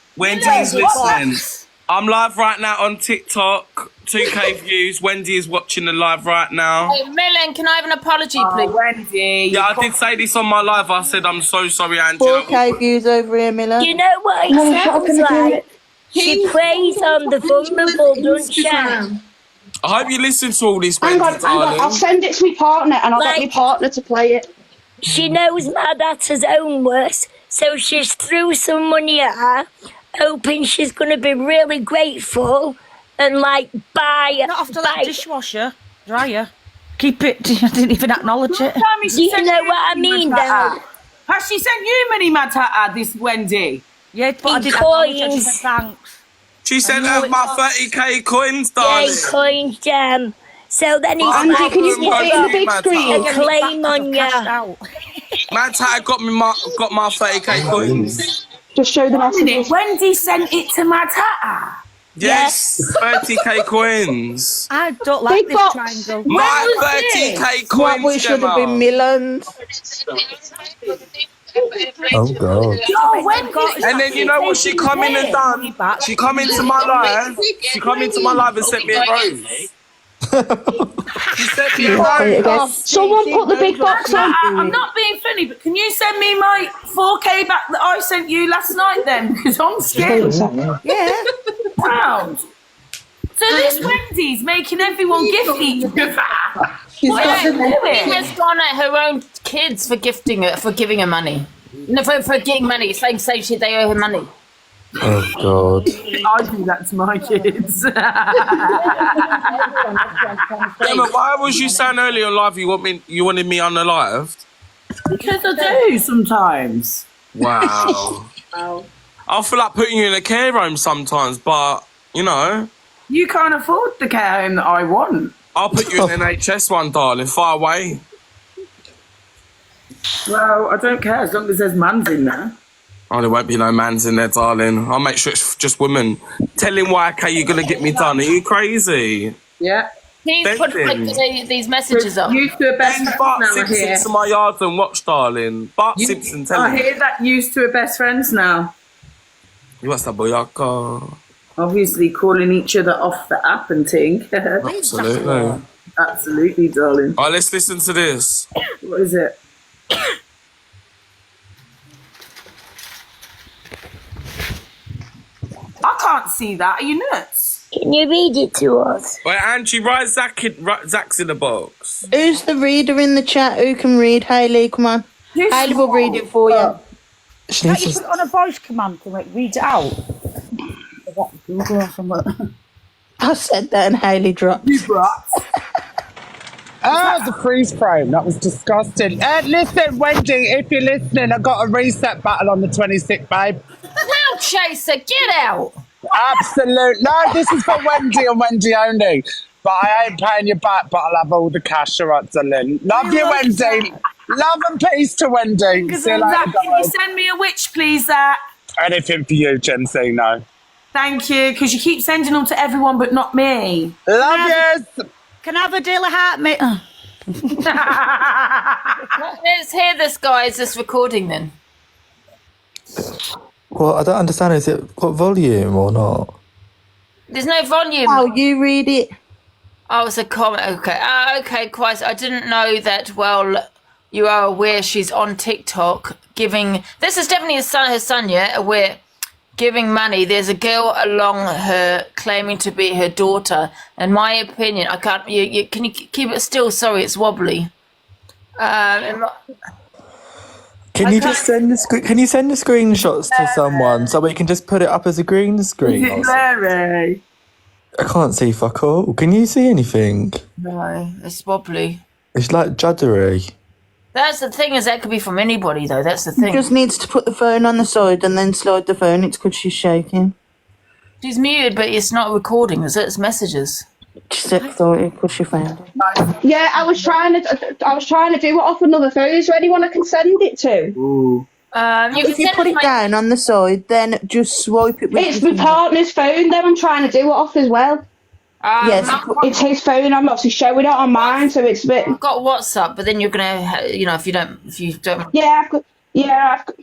I'm live right now on TikTok. 2K views. Wendy is watching the live right now. Hey, Millen, can I have an apology, please? Wendy. Yeah, I did say this on my live. I said I'm so sorry, Angela. 4K views over here, Miller. You know what it sounds like? She preys on the vulnerable, doesn't she? I hope you listen to all this, Hang Wendy, on, darling. I'll send it to my partner, and I'll get my partner to play it. She knows my dad's own worst, so she's threw some money at her, hoping she's going to be really grateful and buy. Not after that dishwasher, dryer. Keep it. I didn't even acknowledge it. Do you know what I mean, though? Has she sent you money, Matata, this Wendy? Yeah, but I didn't acknowledge it. She said thanks. She sent her my 30k coins, darling. Yeah, coins, Jam. So then he's Andy, can you put it in the big screen? A claim on you. Matata got my 30k coins. Just show the messages. Wendy sent it to Matata. Yes, 30k coins. I don't like Big this box. triangle. My 30k coins. What we should have been millions. Oh God. And then you know what she come in and done? She come into my live. She come into my live and sent me a rose. She sent me a rose. Someone put the big box on. I'm not being funny, but can you send me my 4K back that I sent you last night then? Because I'm scared. Yeah. Proud. So this Wendy's making everyone gift each other. She has gone at her own kids for giving her money. No, for getting money. It's like saying they owe her money. Oh God. I do that to my kids. Emma, why was you saying earlier on live you wanted me on the live? Because I do sometimes. Wow. I feel like putting you in a care home sometimes, but you know. You can't afford the care home that I want. I'll put you in an NHS one, darling, far away. Well, I don't care as long as there's mans in there. Oh, there won't be no mans in there, darling. I'll make sure it's just women. Tell him why, okay, you're going to get me done. Are you crazy? Yeah. Please put these messages up. Used to a best Send friend Bart now, I Simpson hear. to my yard and watch, darling. Bart Simpson, tell I him. hear that used to a best friends now. You what's that, boyaka? Obviously calling each other off the app and ting. Absolutely. Absolutely, darling. All right, let's listen to this. What is it? I can't see that. Are you nuts? Can you read it to us? Wait, Angie, write Zach's in the box. Who's the reader in the chat? Who can read? Hayley, come on. Hayley will read it for you. Can't you put it on a voice command to like, read it out? Google or something. I said that and Hayley dropped. The freeze frame. That was disgusting. Listen, Wendy, if you're listening, I got a reset battle on the 26th, babe. Now, Chaser, get out. Absolute. No, this is for Wendy and Wendy only. But I ain't paying you back, but I'll have all the cash, all right, darling. Love you, Wendy. Love and peace to Wendy. See you later, Zach, can you send me a witch, please, Zach? Anything for you, Jensino. Thank you, because you keep sending them to everyone but not me. Love you. Can I have a deal of heart, mate? Let's hear this, guys, this recording then. Well, I don't understand. Is it got volume or not? There's no volume. Oh, you read it. Oh, it's a comment. Okay. Okay, quite. I didn't know that. Well, you are aware she's on TikTok giving. This is definitely her son, yeah? Aware. Giving money. There's a girl along her claiming to be her daughter. In my opinion, I can't. Can you keep it still? Sorry, it's wobbly. Can you just send the Can you send the screenshots to someone so we can just put it up as a green screen? Is it Larry? I can't see fuck all. Can you see anything? No, it's wobbly. It's like juddery. That's the thing, is that could be from anybody though. That's the thing. She just needs to put the phone on the side and then slide the phone. It's because she's shaking. She's muted, but it's not recording, is it? It's messages. She said it because she found it. Yeah, I was trying to do it off another phone. Is there anyone I can send it to? You If you put it down on the side, then just swipe it with It's my partner's phone, then I'm trying to do it off as well. Yes, it's his phone. I'm obviously showing it on mine, so it's a bit. I've got WhatsApp, but then you're gonna, if you don't. Yeah, I've got.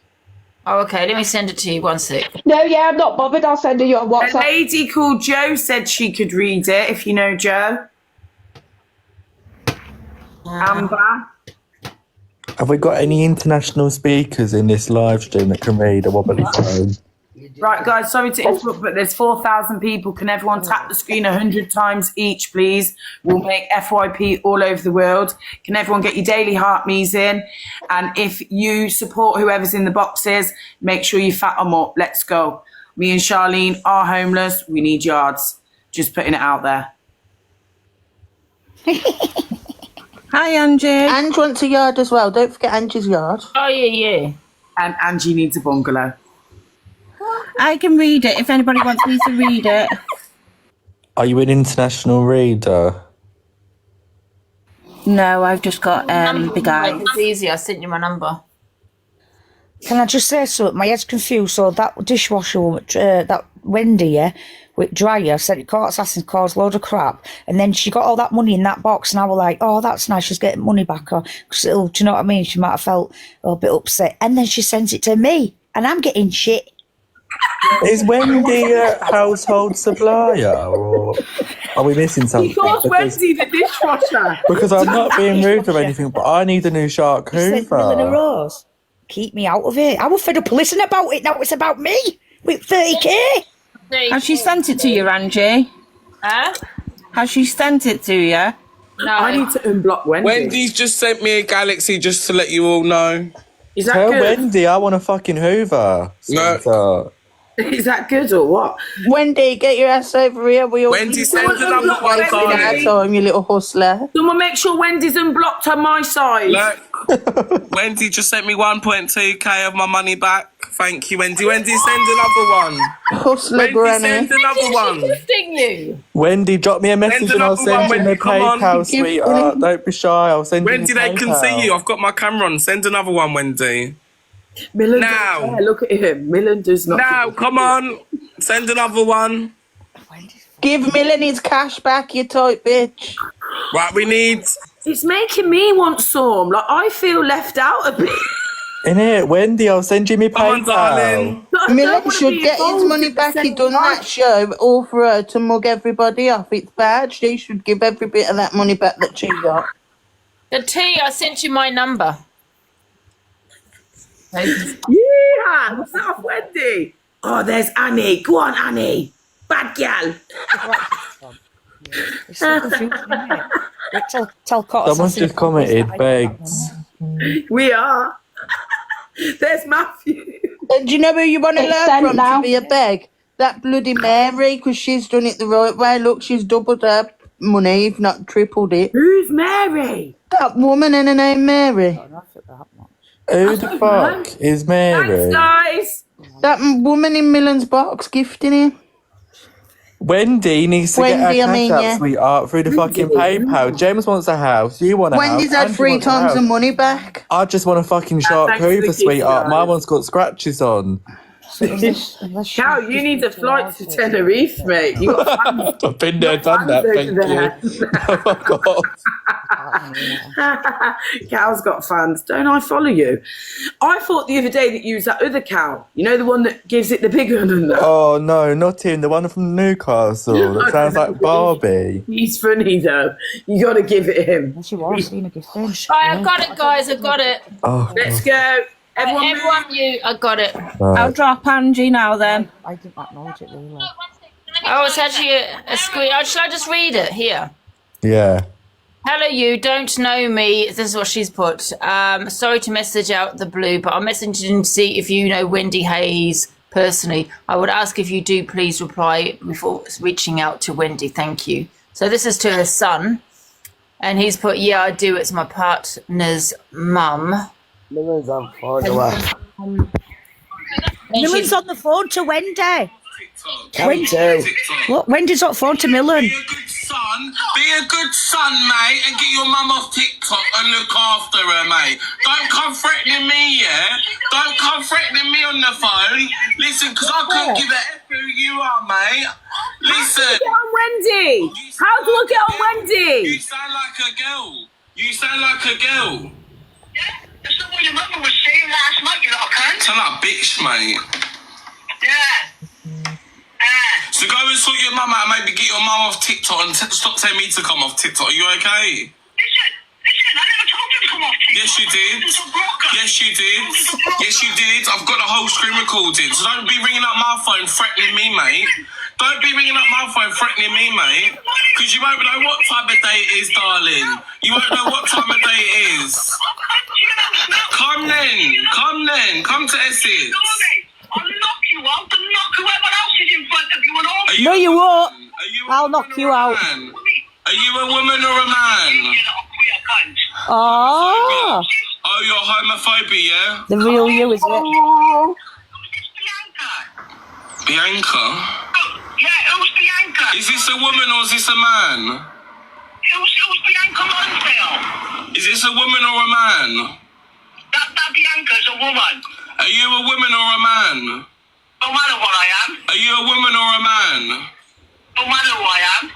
Oh, okay. Let me send it to you. 1 sec. No, I'm not bothered. I'll send her your WhatsApp. A lady called Jo said she could read it. If you know Jo. Amber. Have we got any international speakers in this live stream that can read a wobbly phone? Right, guys, sorry to interrupt, but there's 4,000 people. Can everyone tap the screen 100 times each, please? We'll make FYP all over the world. Can everyone get your daily heart me's in? And if you support whoever's in the boxes, make sure you fat them up. Let's go. Me and Charlene are homeless. We need yards. Just putting it out there. Hi, Angie. Ange wants a yard as well. Don't forget Angie's yard. Oh, yeah. And Angie needs a bungalow. I can read it if anybody wants me to read it. Are you an international reader? No, I've just got big eyes. It's easy. I sent you my number. Can I just say something? My head's confused. So that dishwasher woman, that Wendy, yeah, with dryer, said it caught Assassin's caused load of crap, and then she got all that money in that box, and I was like, oh, that's nice, she's getting money back. Or, do you know what I mean? She might have felt a bit upset, and then she sent it to me, and I'm getting shit. Is Wendy a household supplier, or are we missing something? He calls Wendy the dishwasher. Because I'm not being rude or anything, but I need a new shark Sent Millen a hoover. rose. Keep me out of it. I was fed up listening about it. Now it's about me with 30k. Has she sent it to you, Angie? Huh? Has she sent it to you? No. I need to unblock Wendy. Wendy's just sent me a galaxy just to let you all know. Is that Tell good? Wendy I want a fucking hoover. No. Is that good or what? Wendy, get your ass over here. We all Wendy, send another one, darling. time, you little hustler. Someone make sure Wendy's unblocked on my side. Look, Wendy just sent me 1.2k of my money back. Thank you, Wendy. Wendy, send another one. Hustler Wendy, granny. send another one. Gifting you. Wendy, drop me a message and I'll send you the PayPal, sweetheart. Don't be shy. I'll send Wendy, you the they can PayPal. see you. I've got my camera on. Send another one, Wendy. Millen now. doesn't care. Look at him. Millen does not. Now, come on. Send another one. Give Millen his cash back, you tight bitch. Right, we need... It's making me want some. Like, I feel left out a bit. Innit, Wendy, I'll send you my Come on, PayPal. darling. Millen should get his money back. He done that show all for her to mug everybody off. It's bad. She should give every bit of that money back that she got. The T, I sent you my number. Yeah, what's that, Wendy? Oh, there's Annie. Go on, Annie. Bad gal. It's so confusing, isn't it? Tell Cotter Someone's Sassy just commented, begs. We are. There's Matthew. And do you know who you want to It's learn sent from now. to be a beg? That bloody Mary, because she's done it the right way. Look, she's doubled her money, if not tripled it. Who's Mary? That woman in her name, Mary. Who the fuck is Mary? Guys. That woman in Millen's box gifting him. Wendy needs to get Wendy, her I mean, cash out, yeah. sweetheart, through the fucking PayPal. James wants a house. You want a Wendy's house. had 3 wants a times the house. money back. I just want a fucking shark thanks for the hoover, gift, sweetheart. guys. My one's got scratches on. Cal, you need a flight to Tenerife, mate. You got fans. I've been there, done that, thank you. Oh, God. Cal's got fans. Don't I follow you? I thought the other day that you was that other Cal. You know, the one that gives it the big one and that. Oh, no, not him. The one from Newcastle. That sounds like Barbie. He's funny, though. You got to give it him. She was seen a gift. Right, I've got it, guys. I've got it. Oh, Let's go. Everyone mute. I got it. Right. I'll drop Angie now then. I didn't acknowledge it really. Oh, it's actually a screen. Oh, shall I just read it here? Yeah. Hello, you don't know me. This is what she's put. Sorry to message out the blue, but I'm messaging to see if you know Wendy Hayes personally. I would ask if you do, please reply before reaching out to Wendy. Thank you. So this is to her son, and he's put, yeah, I do. It's my partner's mum. Millen's on phone. Millen's on the phone to Wendy. Come to. Look, Wendy's on the phone to Millen. Be a good son, mate, and get your mum off TikTok and look after her, mate. Don't come threatening me, yeah? Don't come threatening me on the phone. Listen, because I couldn't give a F who you are, mate. Listen. How do I get on Wendy? How do I get on Wendy? You sound like a girl. You sound like a girl. That's not what your mother was saying last night, you little cunt. Sound like a bitch, mate. Yeah. So go and sort your mum out and maybe get your mum off TikTok and stop telling me to come off TikTok. Are you okay? Listen, I never told you to come off TikTok. Yes, you did. Yes, you did. Yes, you did. I've got the whole screen recorded. So don't be ringing up my phone threatening me, mate. Don't be ringing up my phone threatening me, mate. Because you won't know what time of day it is, darling. You won't know what time of day it is. Come then. Come to Essex. I'll knock you out and knock whoever else is in front of you and all. No, you won't. I'll knock you out. Are you a woman or a man? Oh, Oh, you're homophobic, yeah? the real you, is it? Bianca? Yeah, who's Bianca? Is this a woman or is this a man? Who's Bianca Lonsdale? Is this a woman or a man? That Bianca's a woman. Are you a woman or a man? No matter what I am. Are you a woman or a man? No matter who I am.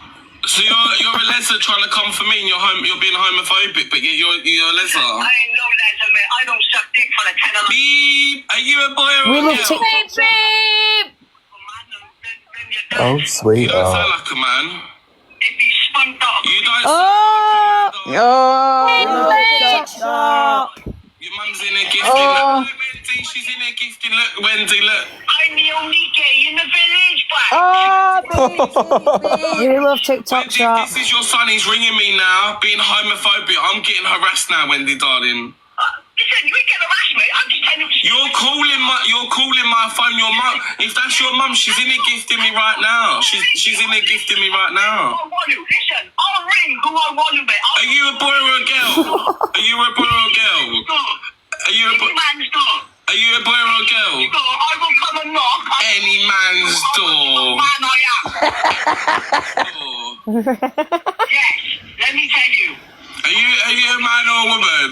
So you're a leser trying to come for me and you're being homophobic, but yet you're a leser. I ain't no leser, mate. I don't suck dick for the tenor. Beep! Are you a boy or a girl? Beep. Oh, You don't sweetheart. sound like a man. If he's spunked up. You don't Oh, Oh, Your mum's in there gifting. Look, Wendy, she's in there gifting. Look, Wendy, look. I'm the only gay in the village, but we love TikTok Wendy, shop. this is your son. He's ringing me now, being homophobic. I'm getting harassed now, Wendy, darling. listen, you ain't getting harassed, mate. I'm just telling you. You're calling my phone your mum. If that's your mum, she's in there gifting me right now. She's in there gifting me right now. I want to. Listen, I'll ring who I want to, mate. Are you a boy or a girl? Are you a boy or a girl? Are you a boy? Are you a boy or a girl? I will come and knock. Any man's door. Man, I am. Yes, let me tell you. Are you a man or a woman?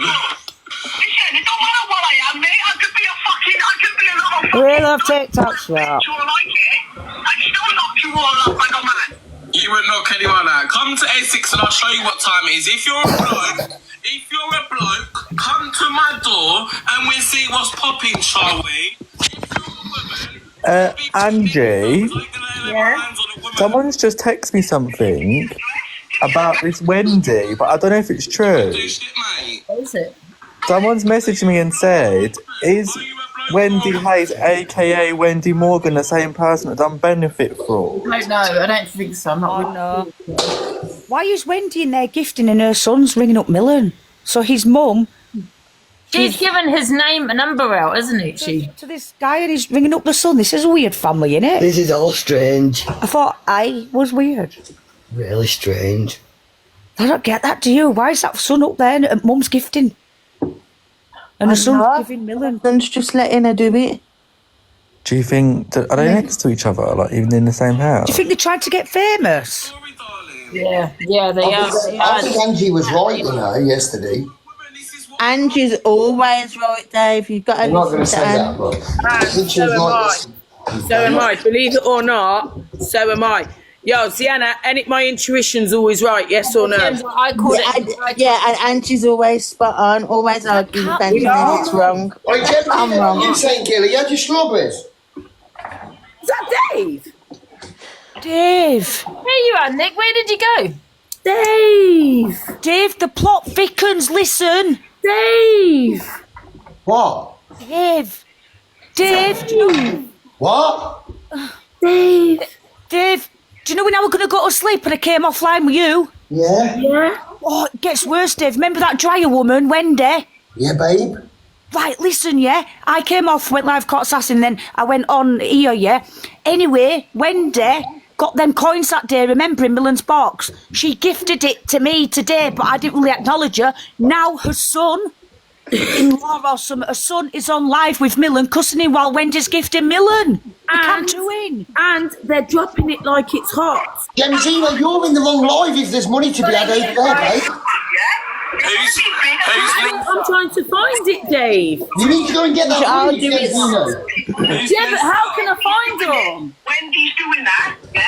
Listen, it don't matter what I am, mate. I could be a little We love TikTok shop. I'd still knock you all up like a man. You wouldn't knock anyone out. Come to Essex and I'll show you what time it is. If you're a bloke, come to my door and we'll see what's popping, shall we? Angie, Yeah. someone's just texted me something about this Wendy, but I don't know if it's true. What is it? Someone's messaged me and said, is Wendy Hayes, aka Wendy Morgan, the same person that done benefit fraud? I don't know. I don't think so. I'm not. Oh, no. Why is Wendy in there gifting and her son's ringing up Millen? So his mum... She's given his name and number out, isn't it? To this guy and he's ringing up the son. This is a weird family, innit? This is all strange. I thought I was weird. Really strange. I don't get that, do you? Why is that son up there and mum's gifting? And the son's giving Millen. Son's just letting her do it. Do you think, are they next to each other, like even in the same house? Do you think they're trying to get famous? Yeah, they are. I think Angie was right, you know, yesterday. Angie's always right, Dave. You've got to I'm not going to listen say to that, but I think she was right. So am I. Believe it or not, so am I. Yo, Sienna, and my intuition's always right, yes or no? I call it. Yeah, and Angie's always spot on, always arguing with Angie when it's wrong. Wait, Jem, I'm wrong. you saying, Gilly, you had your strawberries? Is that Dave? Dave. There you are, Nick. Where did you go? Dave, the plot thickens, listen. Dave. What? Dave, do you know... What? Dave, do you know when I was going to go to sleep and I came offline with you? Yeah. Oh, it gets worse, Dave. Remember that dryer woman, Wendy? Yeah, babe. Right, listen, yeah. I came off, went live, caught assassin, then I went on here, yeah. Anyway, Wendy got them coins that day, remember, in Millen's box. She gifted it to me today, but I didn't really acknowledge her. Now her son, in-law or some, her son is on live with Millen, cussing him while Wendy's gifting Millen. And they're dropping it like it's hot. Jemzina, you're in the wrong live if there's money to be had over there, babe. I'm trying to find it, Dave. You need to go and get that money, Jemzina. Yeah, but how can I find them? Wendy's doing that, yeah?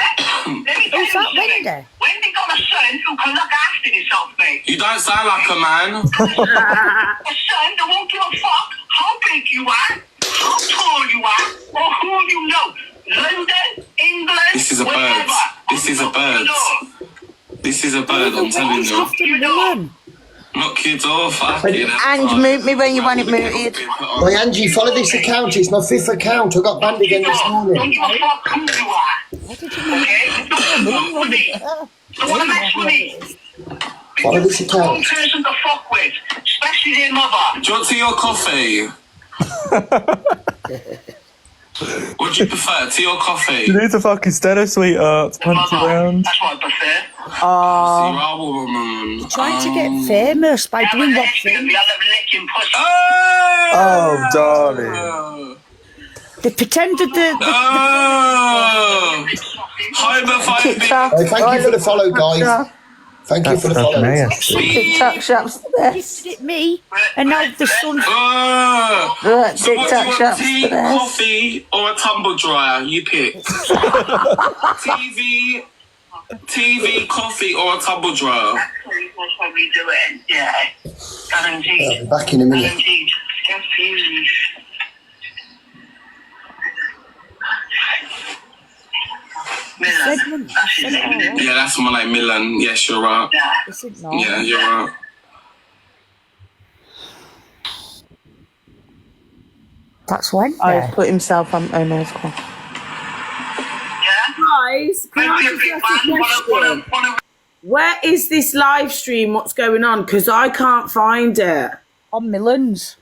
Let me tell Who's you that, something. Wendy? Wendy got a son who can look after himself, mate. You don't sound like a man. A son that won't give a fuck how big you are, how tall you are, or who you know. London, England, This is a bird. wherever. This is a bird. This is a bird, I'm telling you. Knock your door, fucking Ange, mute me when you want it muted. Wait, Angie, follow this account. It's my 5th account. I got banned again this morning. Don't give a fuck who you are. Okay? Don't fuck with me. Don't want to mess with me. Follow this Wrong account. person to fuck with, especially their mother. Do you want tea or coffee? What do you prefer, tea or coffee? You need to fucking Stella, sweetheart. Punch around. That's what I prefer. Oh, trying to get famous by doing what thing? Oh, darling. They pretended that... TikTok. Thank you for the follow, guys. Thank you for the follow. TikTok shop's the best. Did it me? And now the son's... Right, So what do TikTok you want, shop's tea, the best. coffee, or a tumble dryer? You pick. TV, coffee, or a tumble dryer? That's what we do it, yeah. Guaranteed. Back in a minute. Guaranteed. Confused. Millen. That's his name. Yeah, that's my name, Millen. Yes, you're right. Yeah, you're right. That's when. Oh, he's put himself on Omar's call. Guys, can I just ask a question? Where is this live stream? What's going on? Because I can't find it. On Millen's.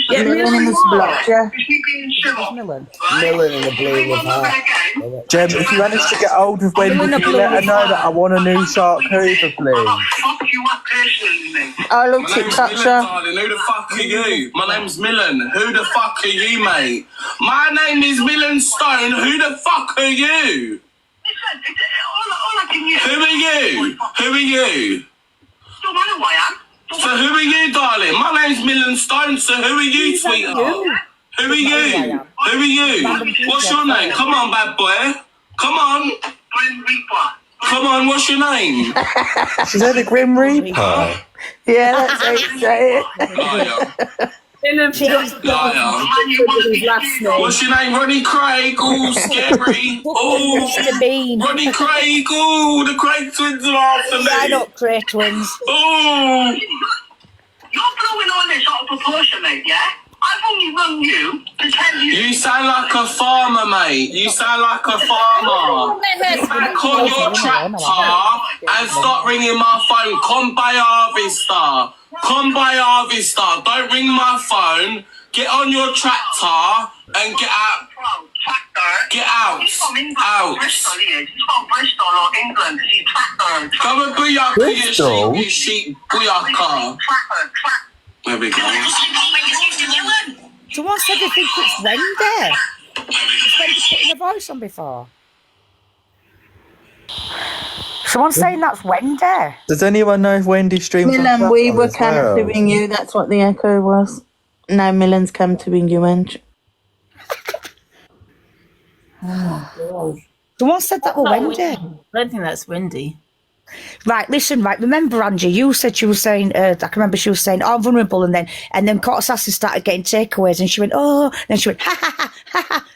Yeah, Millen in this block, yeah. Millen. Millen in the blue with her. Jem, if you manage to get hold of Wendy, can you let her know that I want a new Shark Hoover, please? Oh, look, My name's TikTok Millen, shop. darling. Who the fuck are you? My name's Millen. Who the fuck are you, mate? My name is Millen Stone. Who the fuck are you? Who are you? Who are you? Don't matter who I am. So who are you, darling? My name's Millen Stone, so who are you, sweetheart? Who are you? Who are you? What's your name? Come on, bad boy. Come on. Come on, what's your name? She said a Grim Reaper. Yeah, that's how you say it. What's your name? Ronnie Craig. Oh, scary. Oh, Ronnie Craig. Oh, the Craig twins are after me. I don't Craig twins. Oh. You're blowing all this out of proportion, mate, yeah? I've only rung you to tell you. You sound like a farmer, mate. You sound like a farmer. Get back on your tractor and stop ringing my phone. Come by harvester. Come by harvester. Don't ring my phone. Get on your tractor and get out. Get out. He's from England. Out. Bristol, he is. He's from Bristol or England. He's tractor. Come and booyaka, you sheep. Booyaka. Tractor. There we go. Someone said they think it's Wendy. It's Wendy putting a voice on before. Someone's saying that's Wendy. Does anyone know if Wendy streams on Milan, we Clubhouse were as well? camping you. That's what the echo was. No, Milan's camping you, Ange. Someone said that was Wendy. I don't think that's Wendy. Right, listen, right. Remember, Angie, you said she was saying, I can remember she was saying, oh, I'm vulnerable, and then Court Assassin started getting takeaways, and she went, oh, and then she went, ha, ha, ha, ha, ha.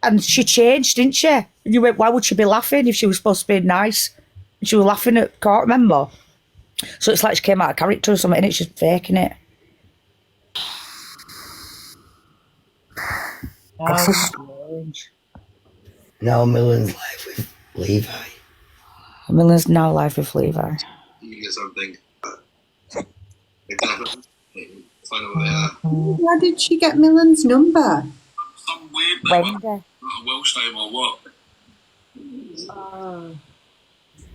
And she changed, didn't she? And you went, why would she be laughing if she was supposed to be nice? And she was laughing at court, remember? So it's like she came out of character or something, and it's just faking it. This is strange. Now Millen's live with Levi. Millen's now live with Levi. You get something. Find out where they are. Where did she get Millen's number? Some weird Wendy. a Welsh name or what?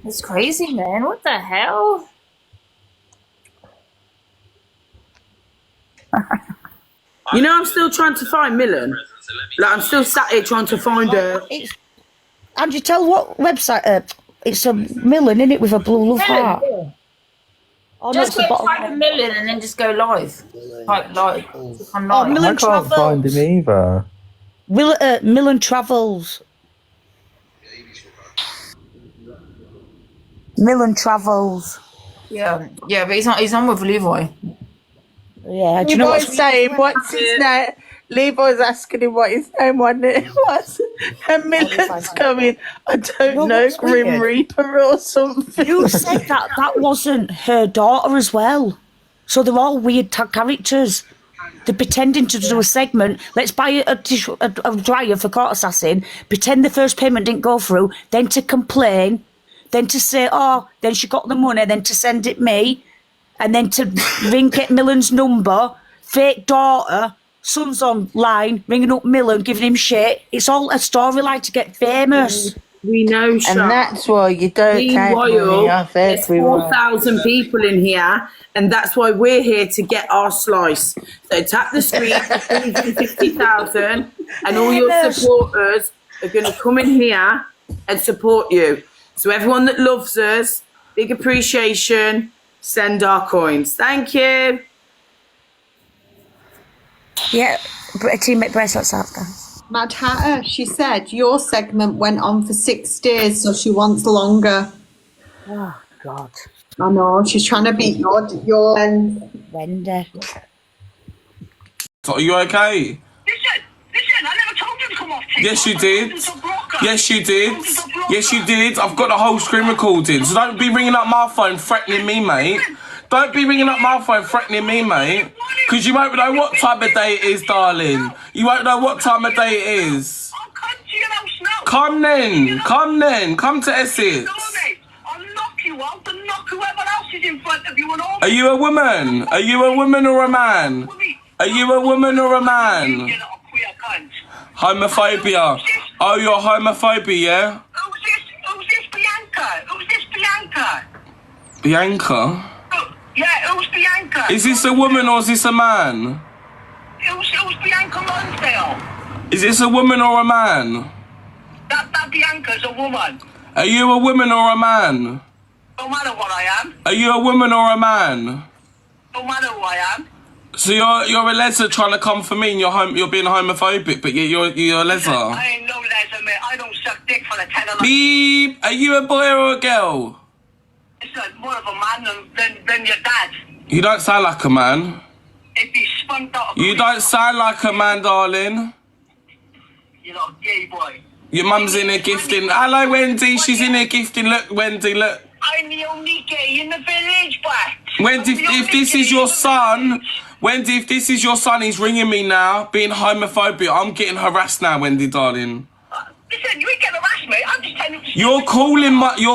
It's crazy, man. What the hell? You know, I'm still trying to find Millen. Like, I'm still sat here trying to find her. Andrew, tell what website? It's a Millen, isn't it, with a blue love heart? Oh, Just no, go type a million and then just go live. Type live. I'm Oh, live. Millen I can't find him either. Millen Travels. Millen Travels. Yeah, but he's on with Levi. Yeah, do you know Levi's saying, what's his name? Levi's asking him what his name was. And Millen's coming, I don't know, Grim Reaper or something. You said that wasn't her daughter as well. So they're all weird characters. They're pretending to do a segment. Let's buy a dryer for Court Assassin, pretend the first payment didn't go through, then to complain, then to say, oh, then she got the money, then to send it me, and then to get Millen's number, fake daughter, son's online, ringing up Millen, giving him shit. It's all a storyline to get famous. We know, Sean. And that's why you don't take money off There's everyone. 4,000 people in here, and that's why we're here to get our slice. So tap the screen for 350,000, and all your supporters are going to come in here and support you. So everyone that loves us, big appreciation, send our coins. Thank you. Yeah, teammate bracelets out, guys. Mad Hatter, she said your segment went on for 6 days, so she wants longer. Oh, God. I know, she's trying to beat your Wendy. So are you okay? Listen, I never told you to come off TikTok. Yes, you did. Yes, you did. Yes, you did. I've got the whole screen recorded. So don't be ringing up my phone threatening me, mate. Don't be ringing up my phone threatening me, mate. Because you won't know what time of day it is, darling. You won't know what time of day it is. I'll come to your house now. Come then. Come then. Come to Essex. I'll knock you out and knock whoever else is in front of you and all. Are you a woman? Are you a woman or a man? Are you a woman or a man? Homophobia. Oh, you're homophobia, yeah? Who's this Bianca? Who's this Bianca? Bianca? Yeah, who's Bianca? Is this a woman or is this a man? Who's Bianca Lonsdale? Is this a woman or a man? That Bianca's a woman. Are you a woman or a man? No matter what I am. Are you a woman or a man? No matter who I am. So you're a leser trying to come for me and you're being homophobic, but you're a leser. I ain't no leser, mate. I don't suck dick for the tenner. Beep! Are you a boy or a girl? Listen, more of a man than your dad. You don't sound like a man. If he spunked out You don't sound like a man, darling. You little gay boy. Your mum's in here gifting. Hello, Wendy. She's in here gifting. Look, Wendy, look. I'm the only gay in the village, but Wendy, if this is your son, Wendy, if this is your son, he's ringing me now, being homophobic. I'm getting harassed now, Wendy, darling. Listen, you ain't getting harassed, mate. I'm just telling you. You're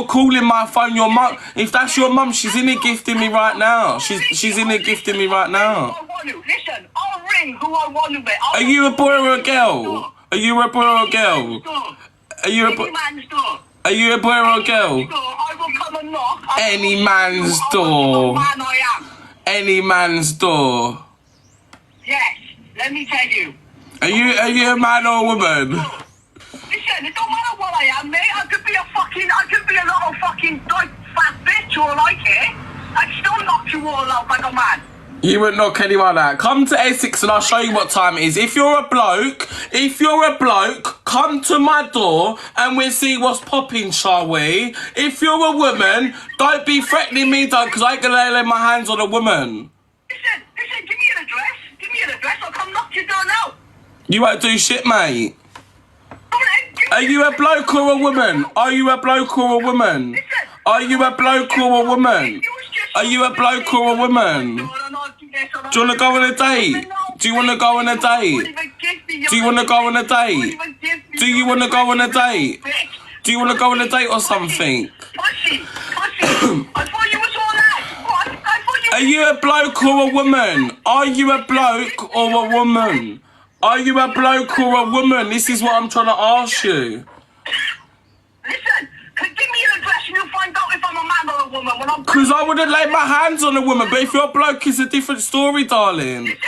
calling my phone. Your mum. If that's your mum, she's in here gifting me right now. She's in here gifting me right now. Listen, I'll ring who I want to, mate. Are you a boy or a girl? Are you a boy or a girl? Are you a boy? Are you a boy or a girl? I will come and knock. Any man's door. Man I am. Any man's door. Yes, let me tell you. Are you a man or a woman? Listen, it don't matter what I am, mate. I could be a little fucking like fat bitch or like it. I'd still knock you all out like a man. You wouldn't knock anyone out. Come to Essex and I'll show you what time it is. If you're a bloke, come to my door and we'll see what's popping, shall we? If you're a woman, don't be threatening me, because I ain't gonna lay my hands on a woman. Listen, give me an address. Give me an address, I'll come knock you down now. You won't do shit, mate. Are you a bloke or a woman? Are you a bloke or a woman? Are you a bloke or a woman? Are you a bloke or a woman? Do you want to go on a date? Do you want to go on a date? Do you want to go on a date? Do you want to go on a date? Do you want to go on a date or something? Are you a bloke or a woman? Are you a bloke or a woman? Are you a bloke or a woman? This is what I'm trying to ask you. Listen, give me an address and you'll find out if I'm a man or a woman. Because I wouldn't lay my hands on a woman, but if you're a bloke, it's a different story, darling. Listen,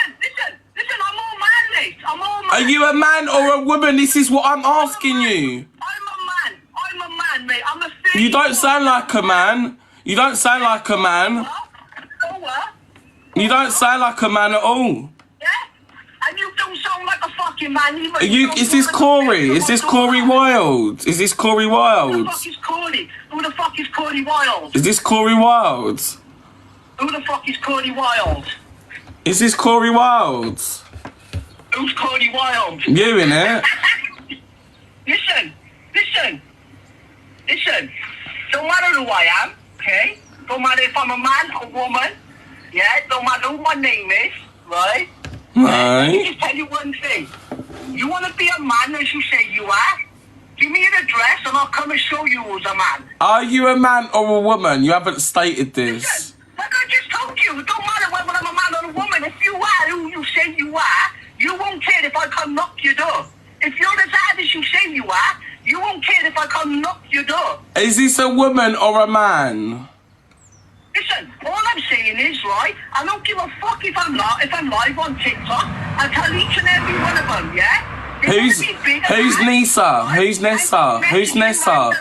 I'm all man, mate. I'm all man. Are you a man or a woman? This is what I'm asking you. I'm a man, mate. I'm a thing. You don't sound like a man. You don't sound like a man. You don't sound like a man at all. And you don't sound like a fucking man either. Is this Corey? Is this Corey Wild? Is this Corey Wild? Who the fuck is Corey? Who the fuck is Corey Wild? Is this Corey Wild? Who the fuck is Corey Wild? Is this Corey Wild? Who's Corey Wild? You innit? Listen. Don't matter who I am, okay? Don't matter if I'm a man or woman. Yeah, don't matter who my name is, right? Let me just tell you one thing. You want to be a man as you say you are? Give me an address and I'll come and show you who's a man. Are you a man or a woman? You haven't stated this. Listen, like I just told you, it don't matter whether I'm a man or a woman. If you are who you say you are, you won't care if I come knock your door. If you're as hard as you say you are, you won't care if I come knock your door. Is this a woman or a man? Listen, all I'm saying is, right, I don't give a fuck if I'm live on TikTok. I tell each and every one of them, yeah? Who's Nisa? Who's Nessa? Who's Nessa?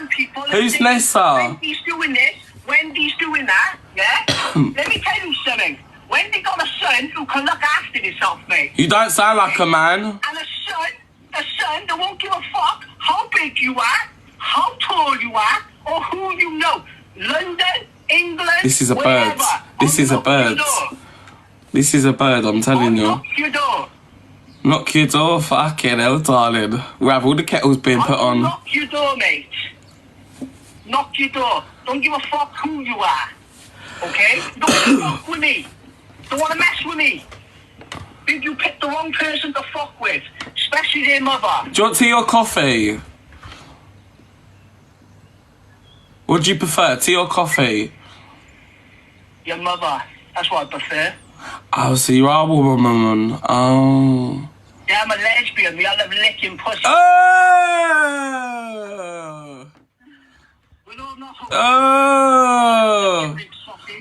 Who's Nessa? Wendy's doing this, Wendy's doing that, yeah? Let me tell you something. Wendy got a son who can look after himself, mate. You don't sound like a man. And a son that won't give a fuck how big you are, how tall you are, or who you know. London, England, This is a bird. wherever. This is a bird. This is a bird, I'm telling you. Knock your door. Knock your door, fucking hell, darling. We have all the kettles being put on. Knock your door, mate. Knock your door. Don't give a fuck who you are. Okay? Don't fuck with me. Don't want to mess with me. Think you picked the wrong person to fuck with. Especially their mother. Do you want tea or coffee? What do you prefer, tea or coffee? Your mother. That's what I prefer. Oh, so you are a woman. Oh. Yeah, I'm a lesbian. We all love licking pussy. Oh! Oh!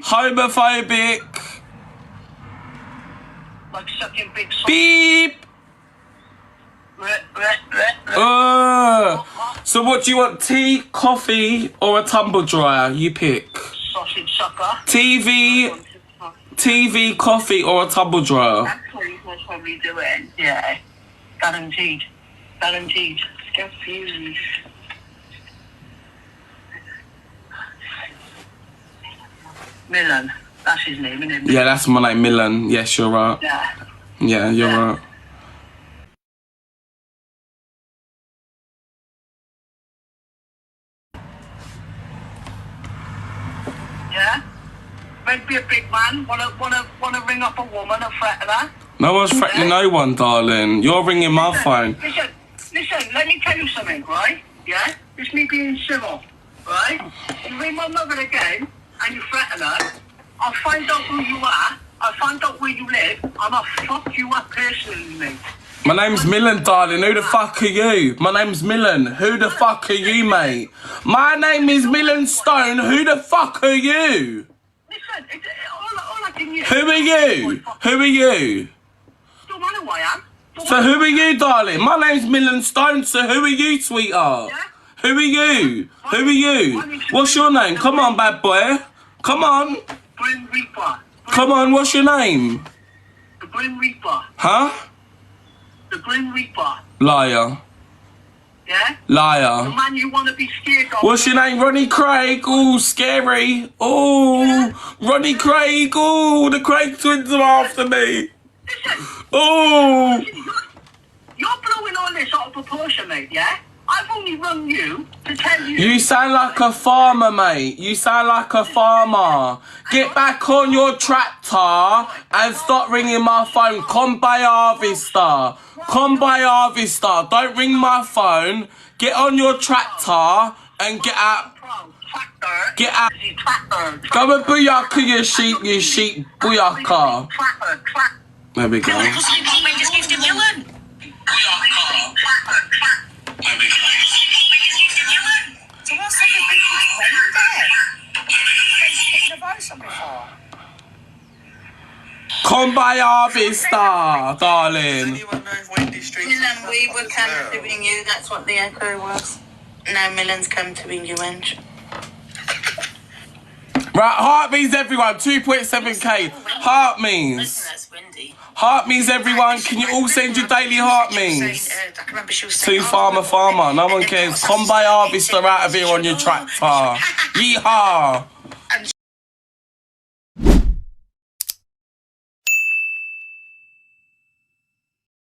Homophobic. Like sucking big Beep. So what do you want, tea, coffee, or a tumble dryer? You pick. Sausage sucker. TV, coffee, or a tumble dryer? That's what we do it. Yeah. Guaranteed. Confused. Milan. That's his name, isn't it? Yeah, that's my name, Milan. Yes, you're right. Yeah, you're right. Yeah? meant to be a big man. Wanna ring up a woman and threaten her. No one's threatening no one, darling. You're ringing my phone. Listen, let me tell you something, right? Yeah? It's me being civil, right? You ring my mother again and you threaten her, I'll find out who you are, I'll find out where you live, and I'll fuck you up personally, mate. My name's Millen, darling. Who the fuck are you? My name's Millen. Who the fuck are you, mate? My name is Millen Stone. Who the fuck are you? Listen, all I can hear... Who are you? Who are you? Don't matter who I am. So who are you, darling? My name's Millen Stone, so who are you, sweetheart? Yeah? Who are you? Who are you? What's your name? Come on, bad boy. Come on. Grim Reaper. Come on, what's your name? The Grim Reaper. Huh? The Grim Reaper. Liar. Yeah? Liar. The man you want to be scared of. What's your name? Ronnie Craig. Ooh, scary. Ooh, Ronnie Craig. Ooh, the Craig twins are after me. Ooh. You're blowing all this out of proportion, mate, yeah? I've only rung you to tell you... You sound like a farmer, mate. You sound like a farmer. Get back on your tractor and stop ringing my phone. Come by Harvester. Come by Harvester. Don't ring my phone. Get on your tractor and get out. Get out. Go and booyaka, you sheep, booyaka. There we go. Just give him Dylan. So what's the big Wendy? Come by Harvester, darling. Milan, we were come to ring you. That's what the echo was. Now Milan's come to ring you, Wendy. Right, heart means everyone. 2.7k. Heart means. Heart means everyone. Can you all send your daily heart means? To farmer. No one cares. Come by Harvester out of here on your tractor. Yeehaw.